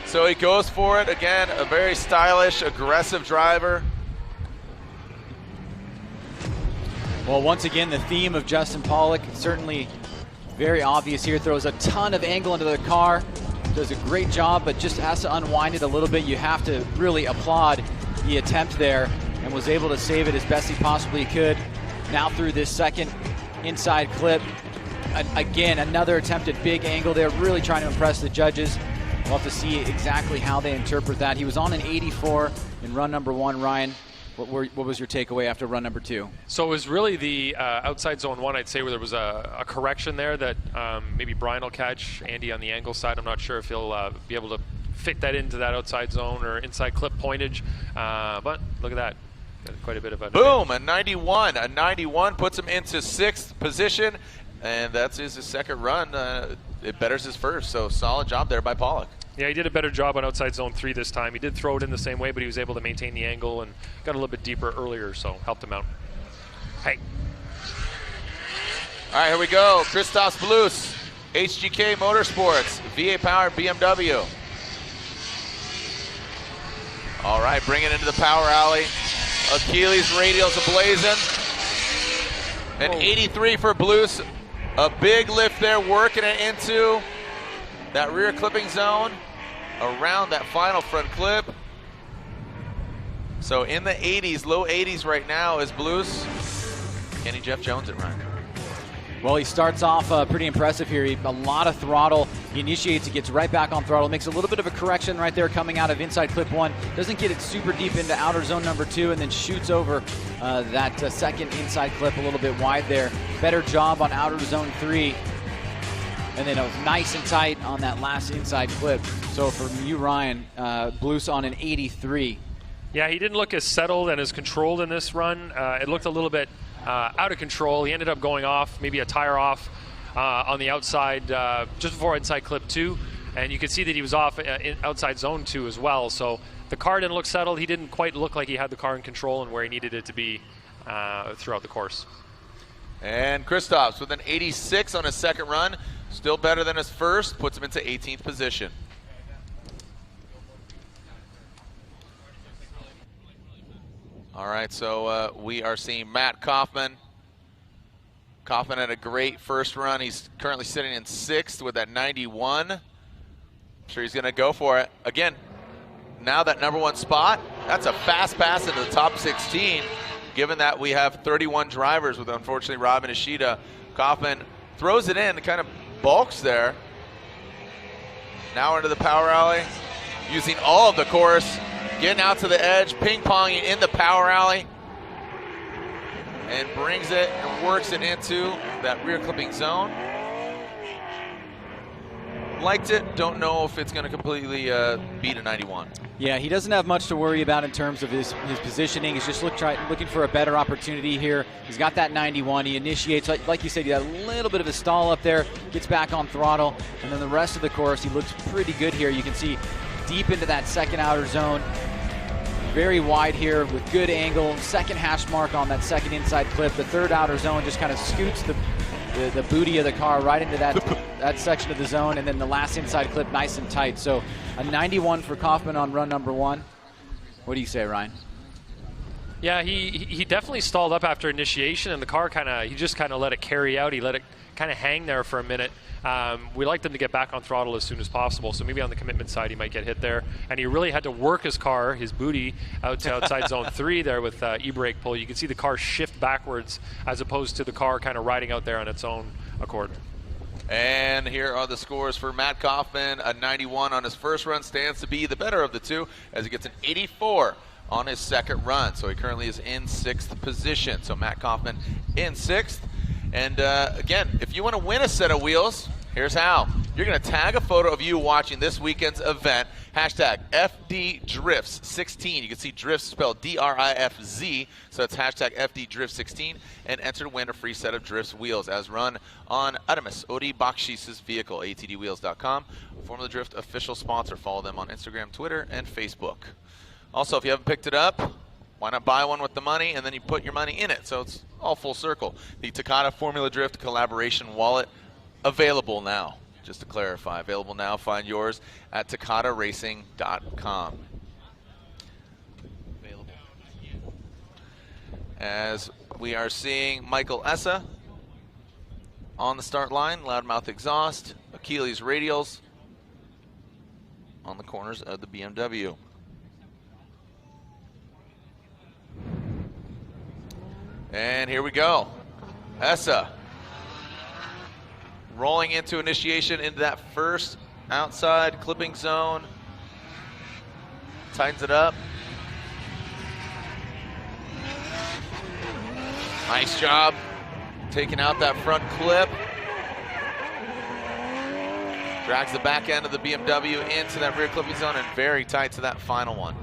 So he goes for it again. A very stylish, aggressive driver. Well, once again, the theme of Justin Pawlak certainly very obvious here. Throws a ton of angle into the car. Does a great job, but just has to unwind it a little bit. You have to really applaud the attempt there, and was able to save it as best he possibly could. Now through this second inside clip. Again, another attempt at big angle there, really trying to impress the judges. We'll have to see exactly how they interpret that. He was on an 84 in run number 1, Ryan. What was your takeaway after run number 2? So it was really the outside zone 1, I'd say, where there was a correction there that maybe Brian will catch. Andy on the angle side, I'm not sure if he'll be able to fit that into that outside zone or inside clip pointage. But look at that. Quite a bit of a boom, a 91. A 91 puts him into 6th position, and that's his second run. It betters his first, so solid job there by Pawlak. Yeah, he did a better job on outside zone 3 this time. He did throw it in the same way, but he was able to maintain the angle and got a little bit deeper earlier, so helped him out. Hey. All right, here we go. Kristaps Bluss, HGK Motorsports, VA-powered BMW. All right, bring it into the power alley. Achilles radials ablazing. An 83 for Bluss. A big lift there, working it into that rear clipping zone around that final front clip. So in the 80s, low 80s right now is Bluss. Can he Jeff Jones it, Ryan? Well, he starts off pretty impressive here. A lot of throttle. He initiates, he gets right back on throttle, makes a little bit of a correction right there coming out of inside clip 1. Doesn't get it super deep into outer zone number 2, and then shoots over that second inside clip a little bit wide there. Better job on outer zone 3. And then nice and tight on that last inside clip. So for you, Ryan, Bluss on an 83. Yeah, he didn't look as settled and as controlled in this run. It looked a little bit out of control. He ended up going off, maybe a tire off on the outside just before inside clip 2. And you could see that he was off outside zone 2 as well. So the car didn't look settled. He didn't quite look like he had the car in control and where he needed it to be throughout the course. And Kristaps with an 86 on his second run. Still better than his first, puts him into 18th position. All right, so we are seeing Matt Coffman. Coffman had a great first run. He's currently sitting in 6th with that 91. Sure, he's going to go for it. Again, now that #1 spot, that's a fast pass into the top 16, given that we have 31 drivers with, unfortunately, Rob and Ishida. Kaufman throws it in, kind of bulks there. Now into the power alley, using all of the course, getting out to the edge, ping-ponging in the power alley, and brings it and works it into that rear clipping zone. Liked it, don't know if it's going to completely beat a 91. Yeah, he doesn't have much to worry about in terms of his positioning. He's just looking for a better opportunity here. He's got that 91. He initiates, like you said, he had a little bit of a stall up there, gets back on throttle, and then the rest of the course, he looks pretty good here. You can see deep into that second outer zone. Very wide here with good angle. Second hash mark on that second inside clip. The third outer zone just kind of scoots the booty of the car right into that section of the zone, and then the last inside clip nice and tight. So a 91 for Kaufman on run #1. What do you say, Ryan? Yeah, he definitely stalled up after initiation, and the car he just kind of let it carry out. He let it kind of hang there for a minute. We like them to get back on throttle as soon as possible, so maybe on the commitment side he might get hit there. And he really had to work his car, his booty, out to outside zone 3 there with e-brake pull. You can see the car shift backwards as opposed to the car kind of riding out there on its own accord. And here are the scores for Matt Kaufman. A 91 on his first run, stands to be the better of the two as he gets an 84 on his second run. So he currently is in 6th position. So Matt Kaufman in 6th. And again, if you want to win a set of wheels, here's how. You're going to tag a photo of you watching this weekend's event, hashtag FDDrifts16. You can see drifts spelled D-R-I-F-Z, so it's hashtag FDDrift16, and enter to win a free set of drifts wheels as run on Adamus Odi Bakshis's vehicle, atdwheels.com. Formula Drift official sponsor. Follow them on Instagram, Twitter, and Facebook. Also, if you haven't picked it up, why not buy one with the money, and then you put your money in it, so it's all full circle. The Takata Formula Drift collaboration wallet, available now. Just to clarify, available now. Find yours at takataracing.com. Available. As we are seeing Michael Essa on the start line, loudmouth exhaust, Achilles radials on the corners of the BMW. And here we go. Essa rolling into initiation into that first outside clipping zone. Tightens it up. Nice job taking out that front clip. Drags the back end of the BMW into that rear clipping zone and very tight to that final one.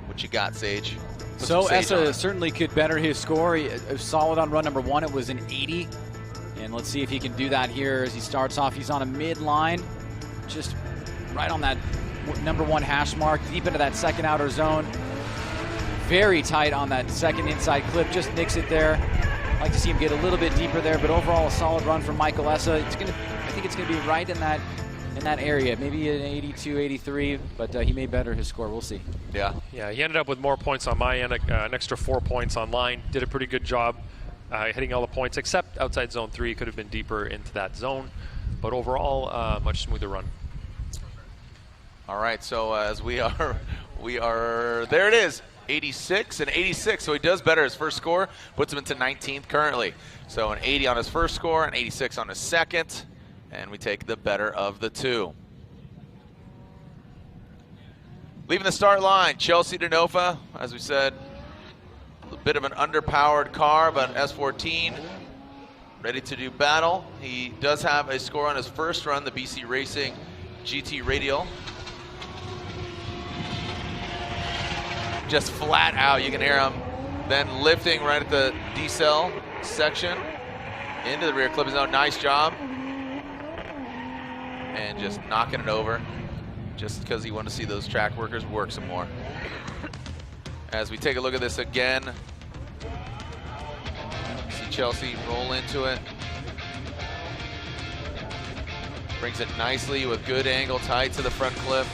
What you got, Sage? So Essa certainly could better his score. Solid on run #1. It was an 80. And let's see if he can do that here as he starts off. He's on a mid-line, just right on that #1 hash mark, deep into that second outer zone. Very tight on that second inside clip, just nicks it there. I'd like to see him get a little bit deeper there, but overall a solid run from Michael Essa. I think it's gonna be right in that area, maybe an 82, 83, but he may better his score. We'll see. Yeah, he ended up with more points on my end, an extra 4 points on line. Did a pretty good job hitting all the points, except outside zone 3. Could have been deeper into that zone, but overall, much smoother run. All right, so as we are, there it is, 86 and 86. So he does better. His first score puts him into 19th currently. So an 80 on his first score, an 86 on his second, and we take the better of the two. Leaving the start line, Chelsea Denofa, as we said, a bit of an underpowered car, but S14 ready to do battle. He does have a score on his first run, the BC Racing GT Radial. Just flat out, you can hear him then lifting right at the decel section into the rear clipping zone. Nice job. And just knocking it over just because he wanted to see those track workers work some more. As we take a look at this again, see Chelsea roll into it. Brings it nicely with good angle, tight to the front clip.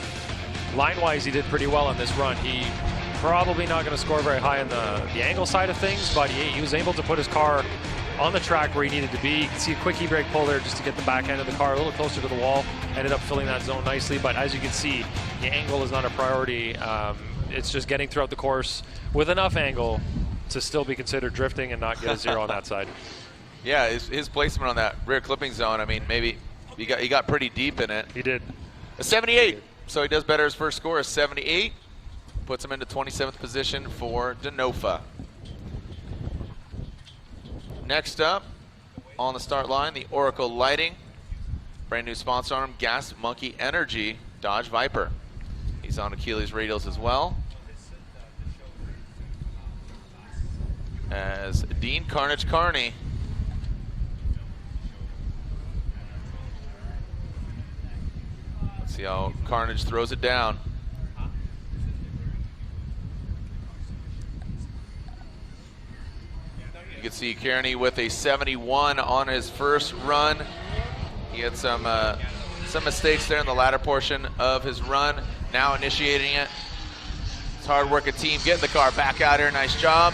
Line-wise, he did pretty well on this run. He probably not going to score very high on the angle side of things, but he was able to put his car on the track where he needed to be. You can see a quick e-brake pull there just to get the back end of the car a little closer to the wall. Ended up filling that zone nicely, but as you can see, the angle is not a priority. It's just getting throughout the course with enough angle to still be considered drifting and not get a 0 on that side. Yeah, his placement on that rear clipping zone, I mean, maybe he got pretty deep in it. He did. A 78, so he does better. His first score is 78. Puts him into 27th position for Denofa. Next up on the start line, the Oracle Lighting. Brand new sponsor on him, Gas Monkey Energy, Dodge Viper. He's on Achilles radials as well. As Dean Carnage Kearney. Let's see how Carnage throws it down. You can see Kearney with a 71 on his first run. He had some mistakes there in the latter portion of his run. Now initiating it. It's hard work a team getting the car back out here. Nice job.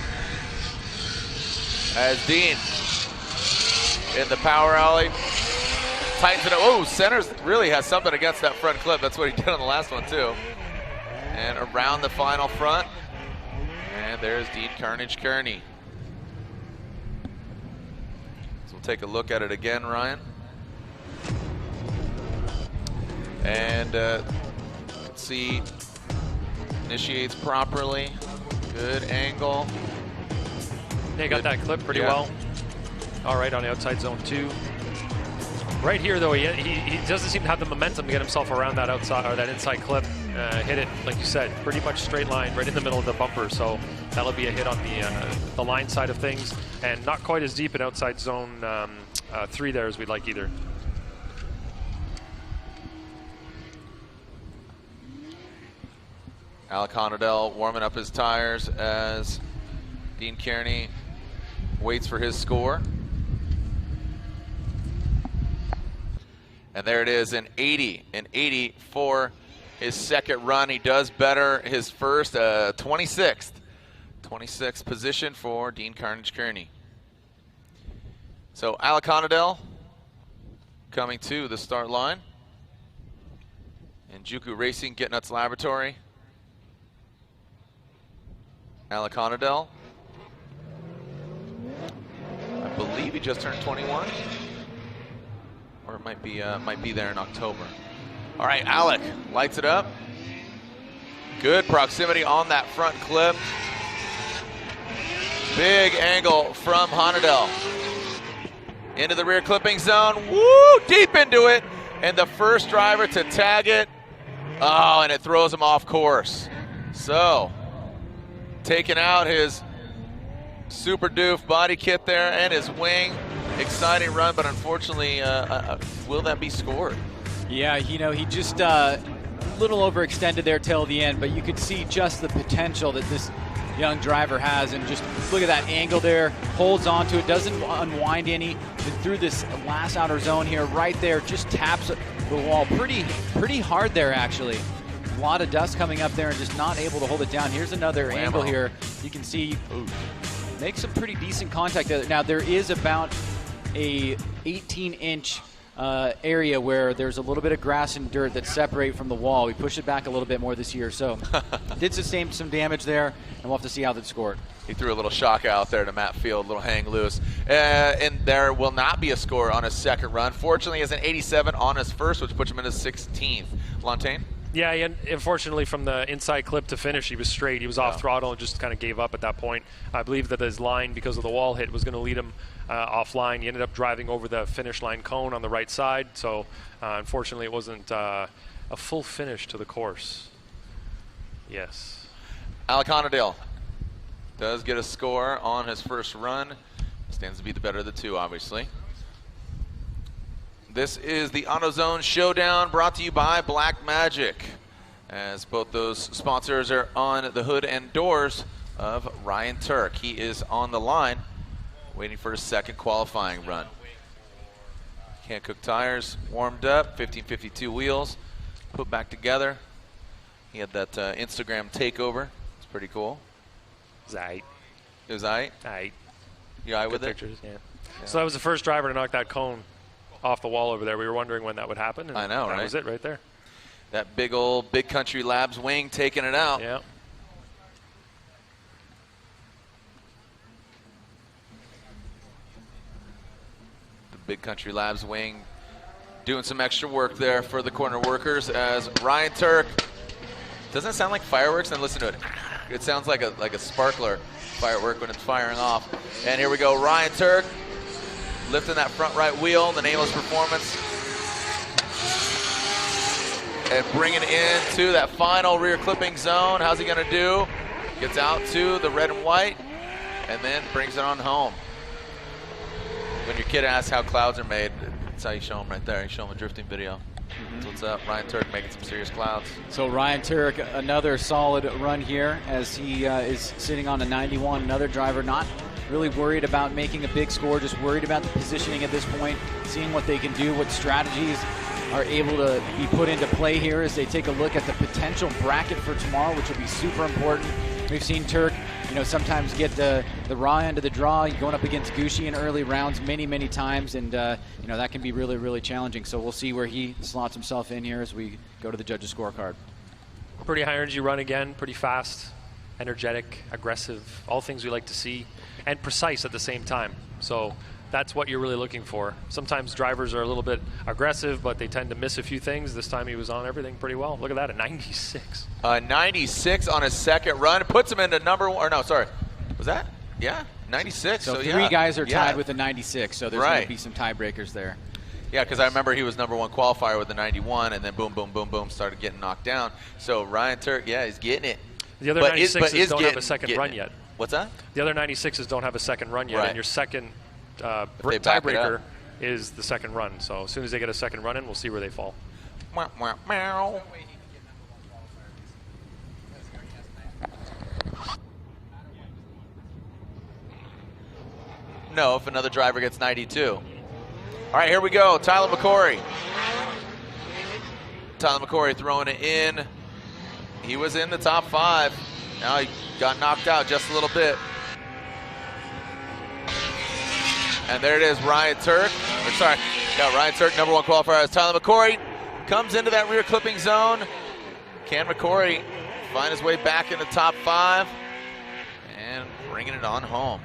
As Dean in the power alley. Tightens it up. Oh, Centers really has something against that front clip. That's what he did on the last one too. And around the final front. And there's Dean Carnage Kearney. Take a look at it again, Ryan. And let's see, initiates properly, good angle. They got that clip pretty well. All right, on the outside zone 2. Right here, though, he doesn't seem to have the momentum to get himself around that outside or that inside clip. Hit it, like you said, pretty much straight line right in the middle of the bumper. So that'll be a hit on the line side of things, and not quite as deep in outside zone 3 there as we'd like either. Alec Honadell warming up his tires as Dean Kearney waits for his score. And there it is, an 80 for his second run. He does better his first, 26th position for Dean Carnage Kearney. So Alec Honadell coming to the start line. And Juku Racing, Get Nuts Laboratory. Alec Honadell. I believe he just turned 21. Or it might be there in October. All right, Alec lights it up. Good proximity on that front clip. Big angle from Honadell. Into the rear clipping zone. Woo! Deep into it. And the first driver to tag it. Oh, and it throws him off course. So, taking out his super doof body kit there and his wing. Exciting run, but unfortunately, will that be scored? Yeah, you know, he just a little overextended there till the end, but you could see just the potential that this young driver has, and just look at that angle there, holds onto it, doesn't unwind any, and through this last outer zone here, right there, just taps the wall pretty hard there actually. A lot of dust coming up there and just not able to hold it down. Here's another angle here. You can see, make some pretty decent contact there. Now there is about a 18-inch area where there's a little bit of grass and dirt that separate from the wall. We pushed it back a little bit more this year, so did sustain some damage there, and we'll have to see how that's scored. He threw a little shock out there to Matt Field, a little hang loose. And there will not be a score on his second run. Fortunately, he has an 87 on his first, which puts him in his 16th. Lantaine? Yeah, and unfortunately from the inside clip to finish, he was straight. He was off throttle and just kind of gave up at that point. I believe that his line, because of the wall hit, was going to lead him offline. He ended up driving over the finish line cone on the right side, so unfortunately it wasn't a full finish to the course. Yes. Alec Honadell does get a score on his first run. Stands to be the better of the two, obviously. This is the AutoZone Showdown, brought to you by BlackMagic, as both those sponsors are on the hood and doors of Ryan Turk. He is on the line, waiting for his second qualifying run. Can't Cook tires warmed up, 1552 wheels put back together. He had that Instagram takeover. It's pretty cool. It was aight. It was aight? Aight. Your eye with it? Pictures, yeah. So that was the first driver to knock that cone off the wall over there. We were wondering when that would happen. And I know, right? That was it right there. That big old Big Country Labs wing taking it out. Yeah. The Big Country Labs wing doing some extra work there for the corner workers as Ryan Turk. Doesn't it sound like fireworks? And listen to it. It sounds like a sparkler firework when it's firing off. And here we go, Ryan Turk lifting that front right wheel, the nameless performance. And bringing it into that final rear clipping zone. How's he gonna do? Gets out to the red and white and then brings it on home. When your kid asks how clouds are made, that's how you show them right there. You show them a drifting video. That's what's up. Ryan Turk making some serious clouds. So Ryan Turk, another solid run here as he is sitting on a 91. Another driver not really worried about making a big score, just worried about the positioning at this point, seeing what they can do, what strategies are able to be put into play here as they take a look at the potential bracket for tomorrow, which will be super important. We've seen Turk, sometimes get the raw end of the draw, going up against Gucci in early rounds many times, and that can be really challenging. So we'll see where he slots himself in here as we go to the judges' scorecard. Pretty high energy run again, pretty fast, energetic, aggressive, all things we like to see, and precise at the same time. So that's what you're really looking for. Sometimes drivers are a little bit aggressive, but they tend to miss a few things. This time he was on everything pretty well. Look at that, a 96. 96 on his second run. Puts him into number one, or no, sorry. Was that? Yeah, 96. So three guys are tied with a 96, so there's going to be some tiebreakers there. Yeah, because I remember he was number one qualifier with the 91, and then boom, started getting knocked down. So Ryan Turk, he's getting it. The other 96s don't have a second run yet. What's that? The other 96s don't have a second run yet, and your second tiebreaker is the second run. So as soon as they get a second run in, we'll see where they fall. No, if another driver gets 92. All right, here we go. Tyler McCory. Tyler McCory throwing it in. He was in the top 5. Now he got knocked out just a little bit. And there it is, Ryan Turk. Ryan Turk, number one qualifier, as Tyler McCory comes into that rear clipping zone. Can McCory find his way back in the top 5 and bringing it on home?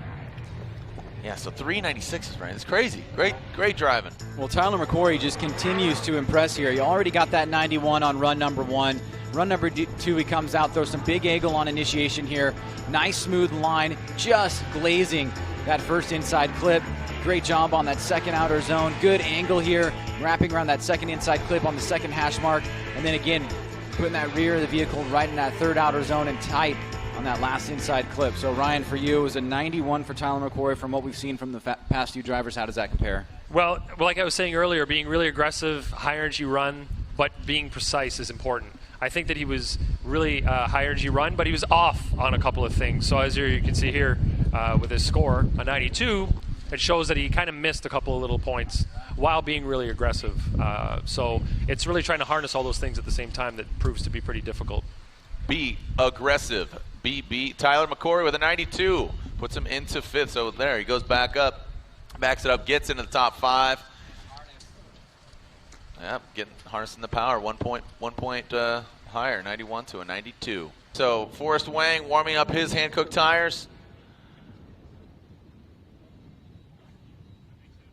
Yeah, so 396s, right? It's crazy. Great driving. Well, Tyler McCory just continues to impress here. He already got that 91 on run number 1. Run number 2, he comes out, throws some big angle on initiation here. Nice smooth line, just glazing that first inside clip. Great job on that second outer zone. Good angle here, wrapping around that second inside clip on the second hash mark. And then again, putting that rear of the vehicle right in that third outer zone and tight on that last inside clip. So Ryan, for you, it was a 91 for Tyler McCory. From what we've seen from the past few drivers, how does that compare? Well, like I was saying earlier, being really aggressive, high energy run, but being precise is important. I think that he was really high energy run, but he was off on a couple of things. So as you can see here with his score, a 92, it shows that he kind of missed a couple of little points while being really aggressive. So it's really trying to harness all those things at the same time that proves to be pretty difficult. Be aggressive. Tyler McCory with a 92. Puts him into 5th. So there, he goes back up, backs it up, gets into the top 5. Yep, harnessing the power, one point higher, 91 to a 92. So Forrest Wang warming up his hand-cooked tires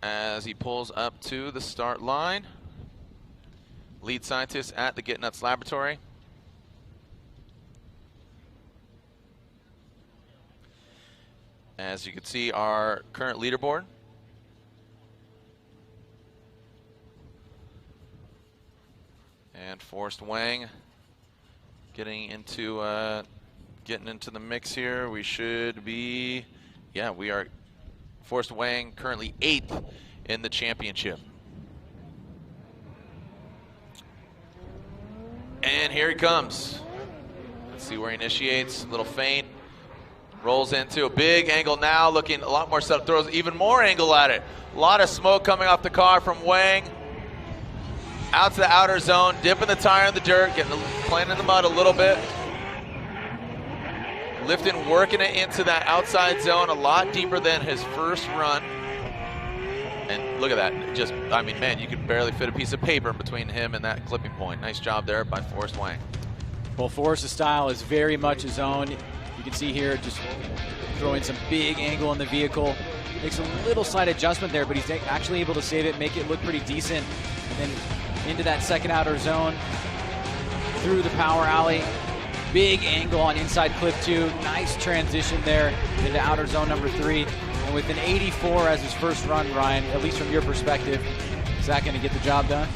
as he pulls up to the start line. Lead scientist at the Get Nuts Laboratory. As you can see, our current leaderboard. And Forrest Wang getting into the mix here. We should be, we are. Forrest Wang currently 8th in the championship. And here he comes. Let's see where he initiates. Little feint. Rolls into a big angle now, looking a lot more stuff. Throws even more angle at it. A lot of smoke coming off the car from Wang. Out to the outer zone, dipping the tire in the dirt, playing in the mud a little bit. Lifton working it into that outside zone a lot deeper than his first run. And look at that, just, I mean, man, you could barely fit a piece of paper between him and that clipping point. Nice job there by Forrest Wang. Well, Forrest's style is very much his own. You can see here, just throwing some big angle in the vehicle. Makes a little slight adjustment there, but he's actually able to save it, make it look pretty decent. And then into that second outer zone, through the power alley. Big angle on inside clip 2. Nice transition there into outer zone number 3. And with an 84 as his first run, Ryan, at least from your perspective, is that going to get the job done?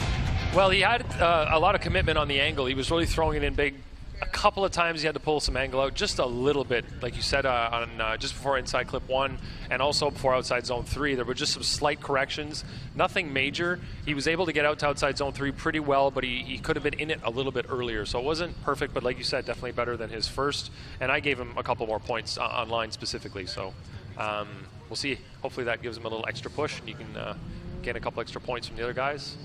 Well, he had a lot of commitment on the angle. He was really throwing it in big. A couple of times he had to pull some angle out, just a little bit, like you said, on just before inside clip 1 and also before outside zone 3. There were just some slight corrections, nothing major. He was able to get out to outside zone 3 pretty well, but he could have been in it a little bit earlier. So it wasn't perfect, but like you said, definitely better than his first. And I gave him a couple more points online specifically. So we'll see. Hopefully that gives him a little extra push, and you can gain a couple extra points from the other guys.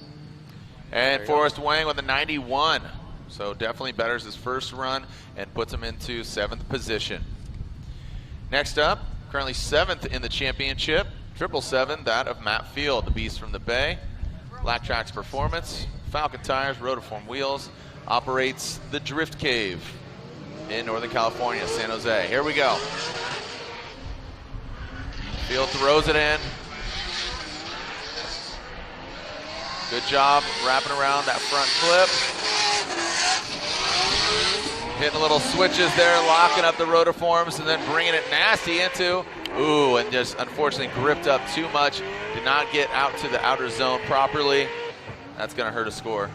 And Forrest Wang with a 91. So definitely betters his first run and puts him into 7th position. Next up, currently 7th in the championship, 777, that of Matt Field, the beast from the Bay. Black Tracks Performance, Falcon Tires, Rotiform Wheels, operates the Drift Cave in Northern California, San Jose. Here we go. Field throws it in. Good job wrapping around that front clip. Hitting little switches there, locking up the rotiforms, and then bringing it nasty into, and just unfortunately gripped up too much. Did not get out to the outer zone properly. That's going to hurt a score.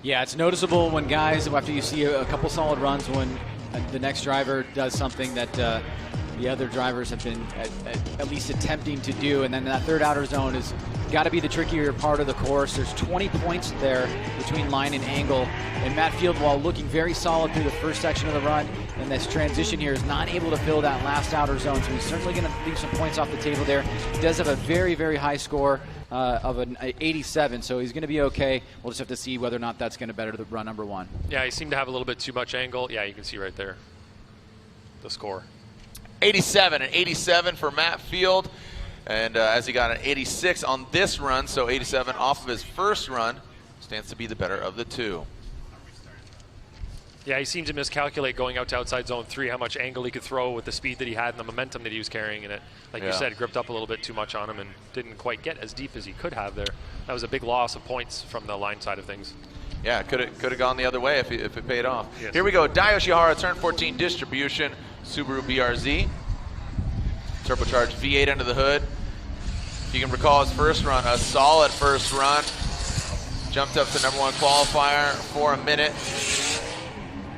Yeah, it's noticeable when guys, after you see a couple solid runs, when the next driver does something that the other drivers have been at least attempting to do, and then that third outer zone has got to be the trickier part of the course. There's 20 points there between line and angle, and Matt Field, while looking very solid through the first section of the run, and this transition here is not able to fill that last outer zone, so he's certainly going to leave some points off the table there. He does have a very, very high score of an 87, so he's going to be okay. We'll just have to see whether or not that's going to better the run number 1. Yeah, he seemed to have a little bit too much angle. Yeah, you can see right there the score. 87 and 87 for Matt Field, and as he got an 86 on this run, so 87 off of his first run, stands to be the better of the two. Yeah, he seemed to miscalculate going out to outside zone 3, how much angle he could throw with the speed that he had and the momentum that he was carrying in it. Like you said, gripped up a little bit too much on him and didn't quite get as deep as he could have there. That was a big loss of points from the line side of things. Yeah, could have gone the other way if it paid off. Yes. Here we go, Yoshihara, turn 14 distribution, Subaru BRZ. Turbocharged V8 under the hood. If you can recall his first run, a solid first run. Jumped up to #1 qualifier for a minute.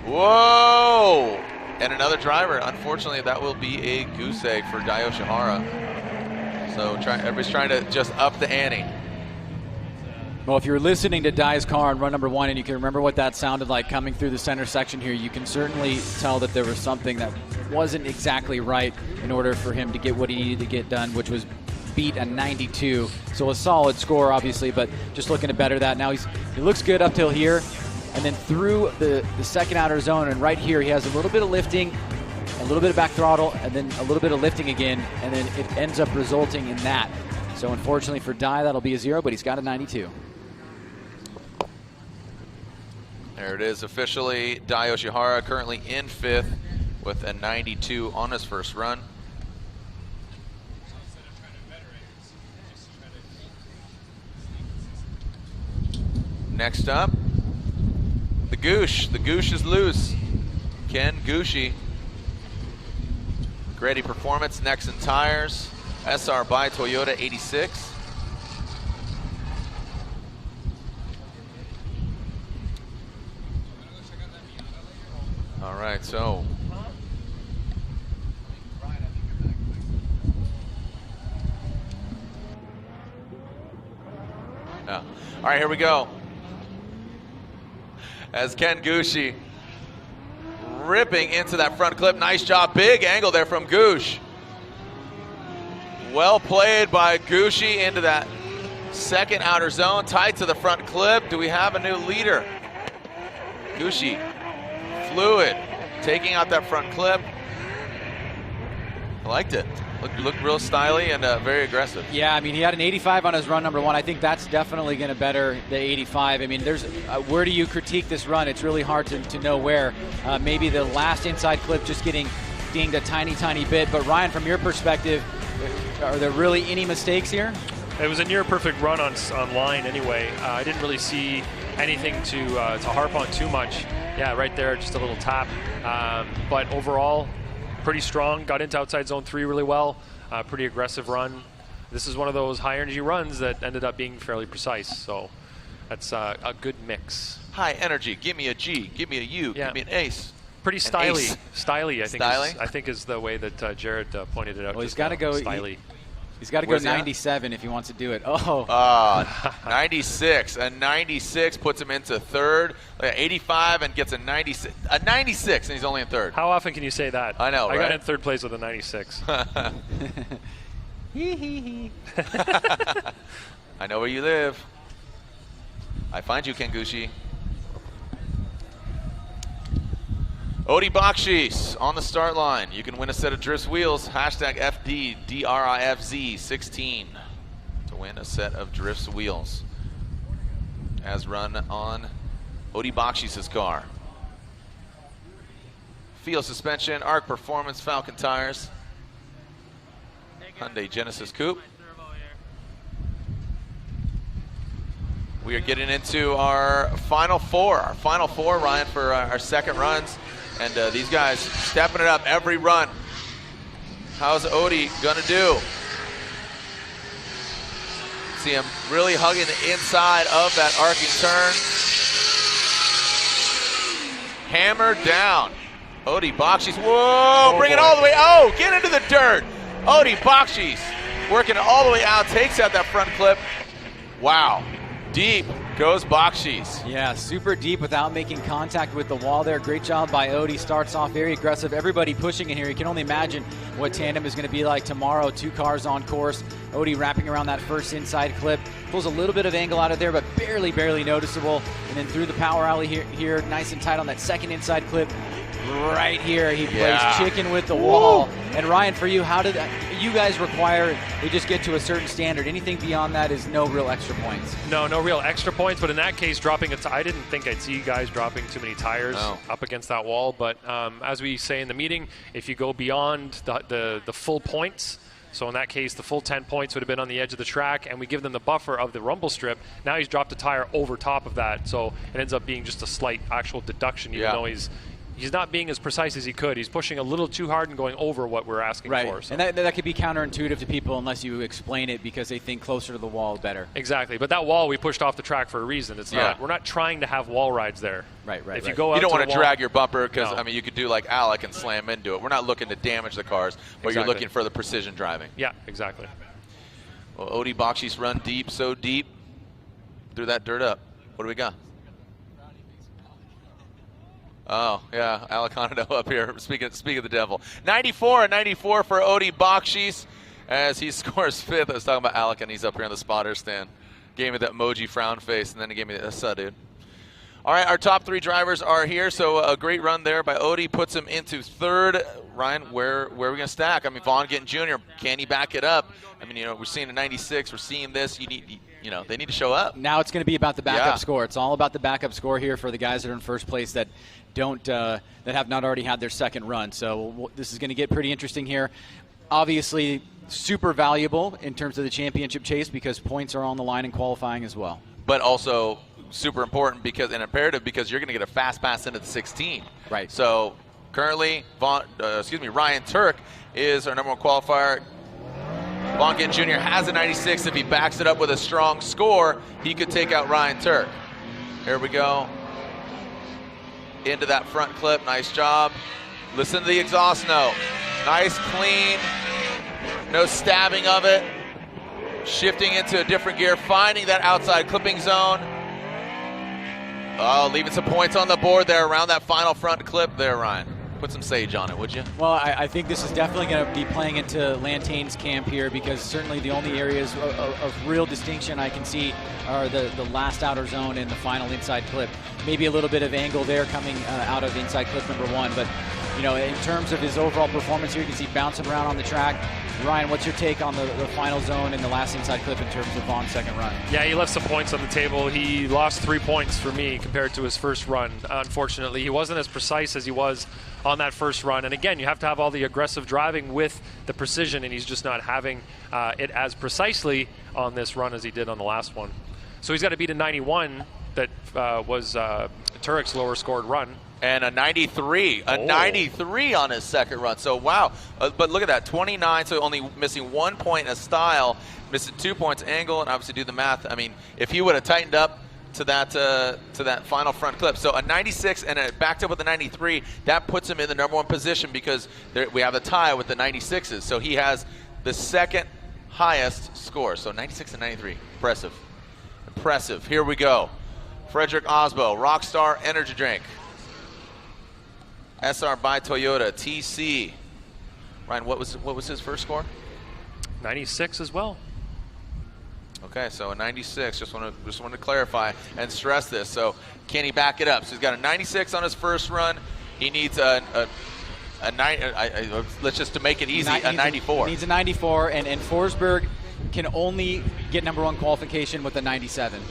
Whoa! And another driver. Unfortunately, that will be a goose egg for Yoshihara. So everybody's trying to just up the ante. Well, if you're listening to Dai's car on run number 1 and you can remember what that sounded like coming through the center section here, you can certainly tell that there was something that wasn't exactly right in order for him to get what he needed to get done, which was beat a 92. So a solid score, obviously, but just looking to better that. Now he looks good up till here, and then through the second outer zone, and right here he has a little bit of lifting, a little bit of back throttle, and then a little bit of lifting again, and then it ends up resulting in that. So unfortunately for Dai, that'll be a 0, but he's got a 92. There it is, officially Dai Yoshihara currently in 5th with a 92 on his first run. Next up, the Goosh. The Goosh is loose. Ken Gooshy. Grady Performance, Nexen Tires, SR by Toyota 86. All right, so all right, here we go. As Ken Gooshy ripping into that front clip. Nice job, big angle there from Goosh. Well played by Gooshy into that second outer zone, tight to the front clip. Do we have a new leader? Gooshy fluid, taking out that front clip. I liked it. Looked real stylish and very aggressive. Yeah, I mean, he had an 85 on his run number 1. I think that's definitely going to better the 85. I mean, there's where do you critique this run? It's really hard to know where. Maybe the last inside clip just getting dinged a tiny, tiny bit. But Ryan, from your perspective, are there really any mistakes here? It was a near perfect run on line anyway. I didn't really see anything to harp on too much. Yeah, right there, just a little tap. But overall, pretty strong. Got into outside zone 3 really well. Pretty aggressive run. This is one of those high energy runs that ended up being fairly precise. So that's a good mix. High energy. Give me a G. Give me a U. Yeah. Give me an ace. Pretty styly. Styly, I think is the way that Jared pointed it out. Well, he's got to go. Styly. He's got to go 97 if he wants to do it. Oh. 96. A 96 puts him into third. 85 and gets a 96. A 96 and he's only in third. How often can you say that? I know, I right? got in third place with a 96. I know where you live. I find you, Kengushi. Odi Bakshis on the start line. You can win a set of Drifts wheels. Hashtag FDDRIFZ16 to win a set of Drifts wheels. As run on Odi Bakshis' car. Field suspension, ARC Performance, Falcon tires. Hyundai Genesis Coupe. We are getting into our final four. Ryan, for our second runs. And these guys stepping it up every run. How's Odi gonna do? See him really hugging the inside of that arcing turn. Hammered down. Odi Bakshis, whoa, bring it all the way, oh, get into the dirt. Odi Bakshis working it all the way out, takes out that front clip. Wow, deep goes Bakshis. Yeah, super deep without making contact with the wall there. Great job by Odi. Starts off very aggressive. Everybody pushing in here. You can only imagine what tandem is going to be like tomorrow. 2 cars on course. Odi wrapping around that first inside clip. Pulls a little bit of angle out of there, but barely noticeable. And then through the power alley here nice and tight on that second inside clip. Right here, he plays chicken with the wall. And Ryan, for you, how did you guys require they just get to a certain standard? Anything beyond that is no real extra points. No real extra points. But in that case, dropping I didn't think I'd see guys dropping too many tires up against that wall. But as we say in the meeting, if you go beyond the full points. So in that case, the full 10 points would have been on the edge of the track, and we give them the buffer of the rumble strip. Now he's dropped a tire over top of that, so it ends up being just a slight actual deduction, even though he's not being as precise as he could. He's pushing a little too hard and going over what we're asking for. So. And that could be counterintuitive to people unless you explain it because they think closer to the wall better. Exactly. But that wall we pushed off the track for a reason. It's not. We're not trying to have wall rides there. Right. If you go out you don't want to wall, drag your bumper because I mean you could do like Alec and slam into it. We're not looking to damage the cars, but you're looking for the precision driving. Yeah, exactly. Well, Odi Bakshis run deep, so deep, threw that dirt up. What do we got? Oh, yeah, Alejandro up here, speaking of the devil. 94 and 94 for Odi Bakshis as he scores 5th. I was talking about Alec, and he's up here in the spotter stand. Gave me that emoji frown face, and then he gave me the Essa, dude. All right, our top 3 drivers are here, so a great run there by Odi puts him into 3rd. Ryan, where are we going to stack? I mean, Vaughn getting junior, can he back it up? I mean, we're seeing a 96, we're seeing this. They need to show up. Now it's going to be about the backup score. It's all about the backup score here for the guys that are in first place that that have not already had their second run. So this is going to get pretty interesting here. Obviously, super valuable in terms of the championship chase because points are on the line in qualifying as well. But also super important and imperative because you're going to get a fast pass into the 16. Right. So currently, Ryan Turk is our number 1 qualifier. Vaughn Gittin Jr. has a 96. If he backs it up with a strong score, he could take out Ryan Turk. Here we go. Into that front clip. Nice job. Listen to the exhaust note. Nice, clean. No stabbing of it. Shifting into a different gear. Finding that outside clipping zone. Oh, leaving some points on the board there around that final front clip there, Ryan. Put some sage on it, would you? Well, I think this is definitely going to be playing into Lantane's camp here, because certainly the only areas of real distinction I can see are the last outer zone and the final inside clip. Maybe a little bit of angle there coming out of inside clip number 1, but you know, in terms of his overall performance here, you can see bouncing around on the track. Ryan, what's your take on the final zone and the last inside clip in terms of Vaughn's second run? Yeah, he left some points on the table. He lost 3 points for me compared to his first run. Unfortunately, he wasn't as precise as he was on that first run. And again, you have to have all the aggressive driving with the precision, and he's just not having it as precisely on this run as he did on the last one. So he's got to beat a 91 that was Turek's lower scored run. And a 93, a 93 on his second run. So wow, but look at that, 29. So only missing 1 point in style, missing 2 points angle, and obviously do the math. I mean, if he would have tightened up to that final front clip, so a 96 and backed up with a 93, that puts him in the #1 position, because we have a tie with the 96s. So he has the second highest score. So 96 and 93, impressive, impressive. Here we go. Frederick Osbo, Rockstar Energy Drink. SR by Toyota, TC. Ryan, what was his first score? 96 as well. Okay, so a 96. Just wanted to clarify and stress this. So can he back it up? So he's got a 96 on his first run. He needs a let's just to make it easy, a 94. He needs a 94, and Forsberg can only get #1 qualification with a 97.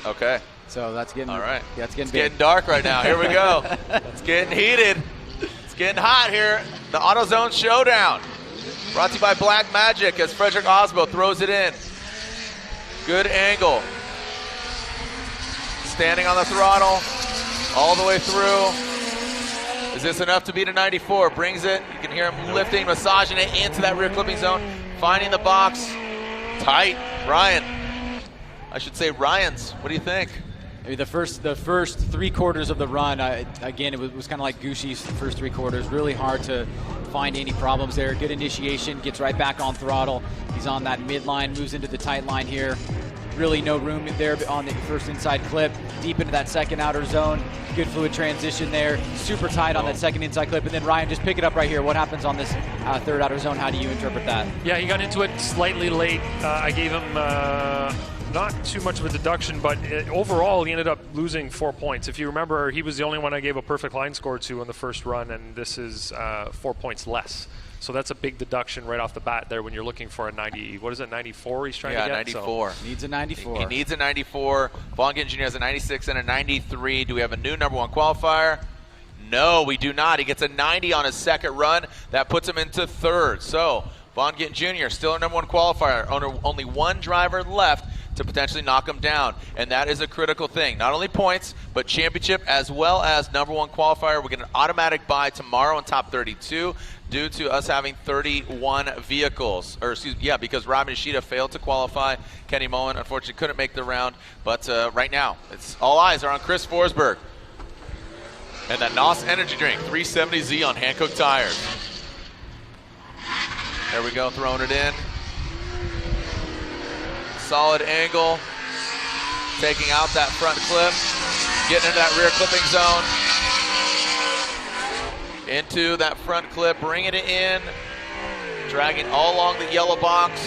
Okay. So that's getting all right. Yeah, it's getting dark right now. Here we go. It's getting heated. It's getting hot here. The AutoZone Showdown. Brought to you by BlackMagic as Frederick Osbo throws it in. Good angle. Standing on the throttle all the way through. Is this enough to beat a 94? Brings it. You can hear him lifting, massaging it into that rear clipping zone. Finding the box. Tight. Ryan. I should say Ryan's. What do you think? I mean, the first 3 quarters of the run, again, it was kind of like Gushi's first 3 quarters. Really hard to find any problems there. Good initiation, gets right back on throttle. He's on that midline, moves into the tight line here. Really no room there on the first inside clip. Deep into that second outer zone. Good fluid transition there. Super tight on that second inside clip. And then Ryan, just pick it up right here. What happens on this third outer zone? How do you interpret that? Yeah, he got into it slightly late. I gave him not too much of a deduction, but overall he ended up losing 4 points. If you remember, he was the only one I gave a perfect line score to on the first run, and this is 4 points less. So that's a big deduction right off the bat there when you're looking for a 90. What is it, 94 he's trying to get? 94. So needs a 94. He needs a 94. Vaughn Gittin Jr. has a 96 and a 93. Do we have a new #1 qualifier? No, we do not. He gets a 90 on his second run. That puts him into third. So Vaughn Gittin Jr. still a #1 qualifier. Only one driver left to potentially knock him down, and that is a critical thing. Not only points, but championship as well as #1 qualifier. We get an automatic bye tomorrow in top 32 due to us having 31 vehicles, or excuse me, yeah, because Rob Nishida failed to qualify. Kenny Mullen unfortunately couldn't make the round, but right now, all eyes are on Chris Forsberg and that NOS Energy Drink 370Z on Hankook tires. There we go, throwing it in. Solid angle, taking out that front clip, getting into that rear clipping zone, into that front clip, bringing it in, dragging all along the yellow box,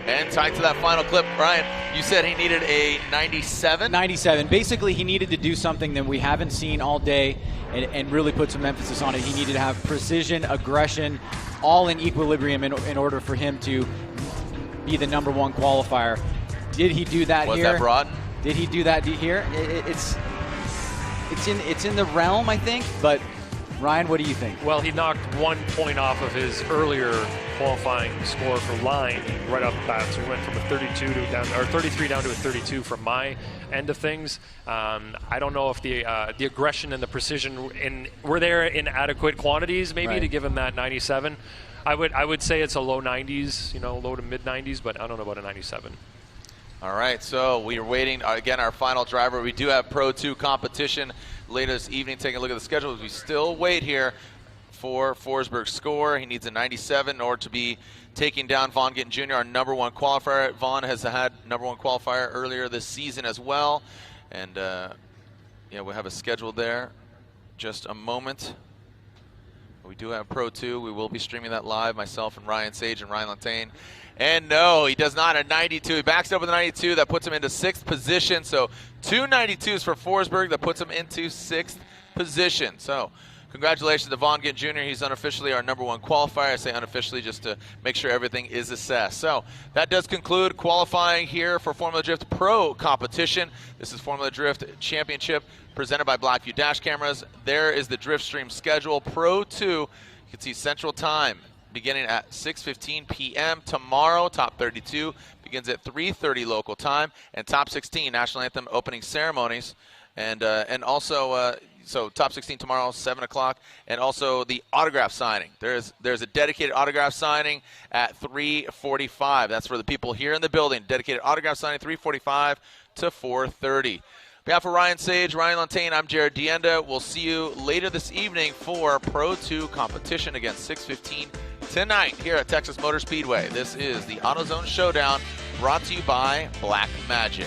and tight to that final clip. Ryan, you said he needed a 97? 97. Basically, he needed to do something that we haven't seen all day and really put some emphasis on it. He needed to have precision, aggression, all in equilibrium in order for him to be the #1 qualifier. Did he do that here? Was that broad? Did he do that here? It's in the realm, I think, but Ryan, what do you think? Well, he knocked 1 point off of his earlier qualifying score for line right off the bat. So he went from a 33 down to a 32 from my end of things. I don't know if the aggression and the precision were there in adequate quantities, maybe, to give him that 97. I would say it's a low 90s, low to mid 90s, but I don't know about a 97. All right, so we are waiting, again, our final driver. We do have Pro 2 competition later this evening. Taking a look at the schedule, we still wait here for Forsberg's score. He needs a 97 in order to be taking down Vaughn Gittin Jr., our #1 qualifier. Vaughn has had #1 qualifier earlier this season as well. And yeah, we'll have a schedule there. Just a moment. We do have Pro 2. We will be streaming that live, myself and Ryan Sage and Ryan Lantain. And no, he does not at 92. He backs up with a 92. That puts him into 6th position. So 2 92s for Forsberg. That puts him into 6th position. So congratulations to Von Gint Jr. He's unofficially our #1 qualifier. I say unofficially just to make sure everything is assessed. So that does conclude qualifying here for Formula Drift Pro competition. This is Formula Drift Championship presented by Blackview Dash Cameras. There is the Drift Stream schedule. Pro 2, you can see Central Time beginning at 6:15 p.m. tomorrow. Top 32 begins at 3:30 local time, and Top 16 National Anthem opening ceremonies, and also so Top 16 tomorrow 7 o'clock, and also the autograph signing. There's a dedicated autograph signing at 3:45. That's for the people here in the building. Dedicated autograph signing 3:45 to 4:30. On behalf of Ryan Sage, Ryan Lantain, I'm Jared Dienda. We'll see you later this evening for Pro 2 competition against 6:15 tonight here at Texas Motor Speedway. This is the AutoZone Showdown, brought to you by BlackMagic.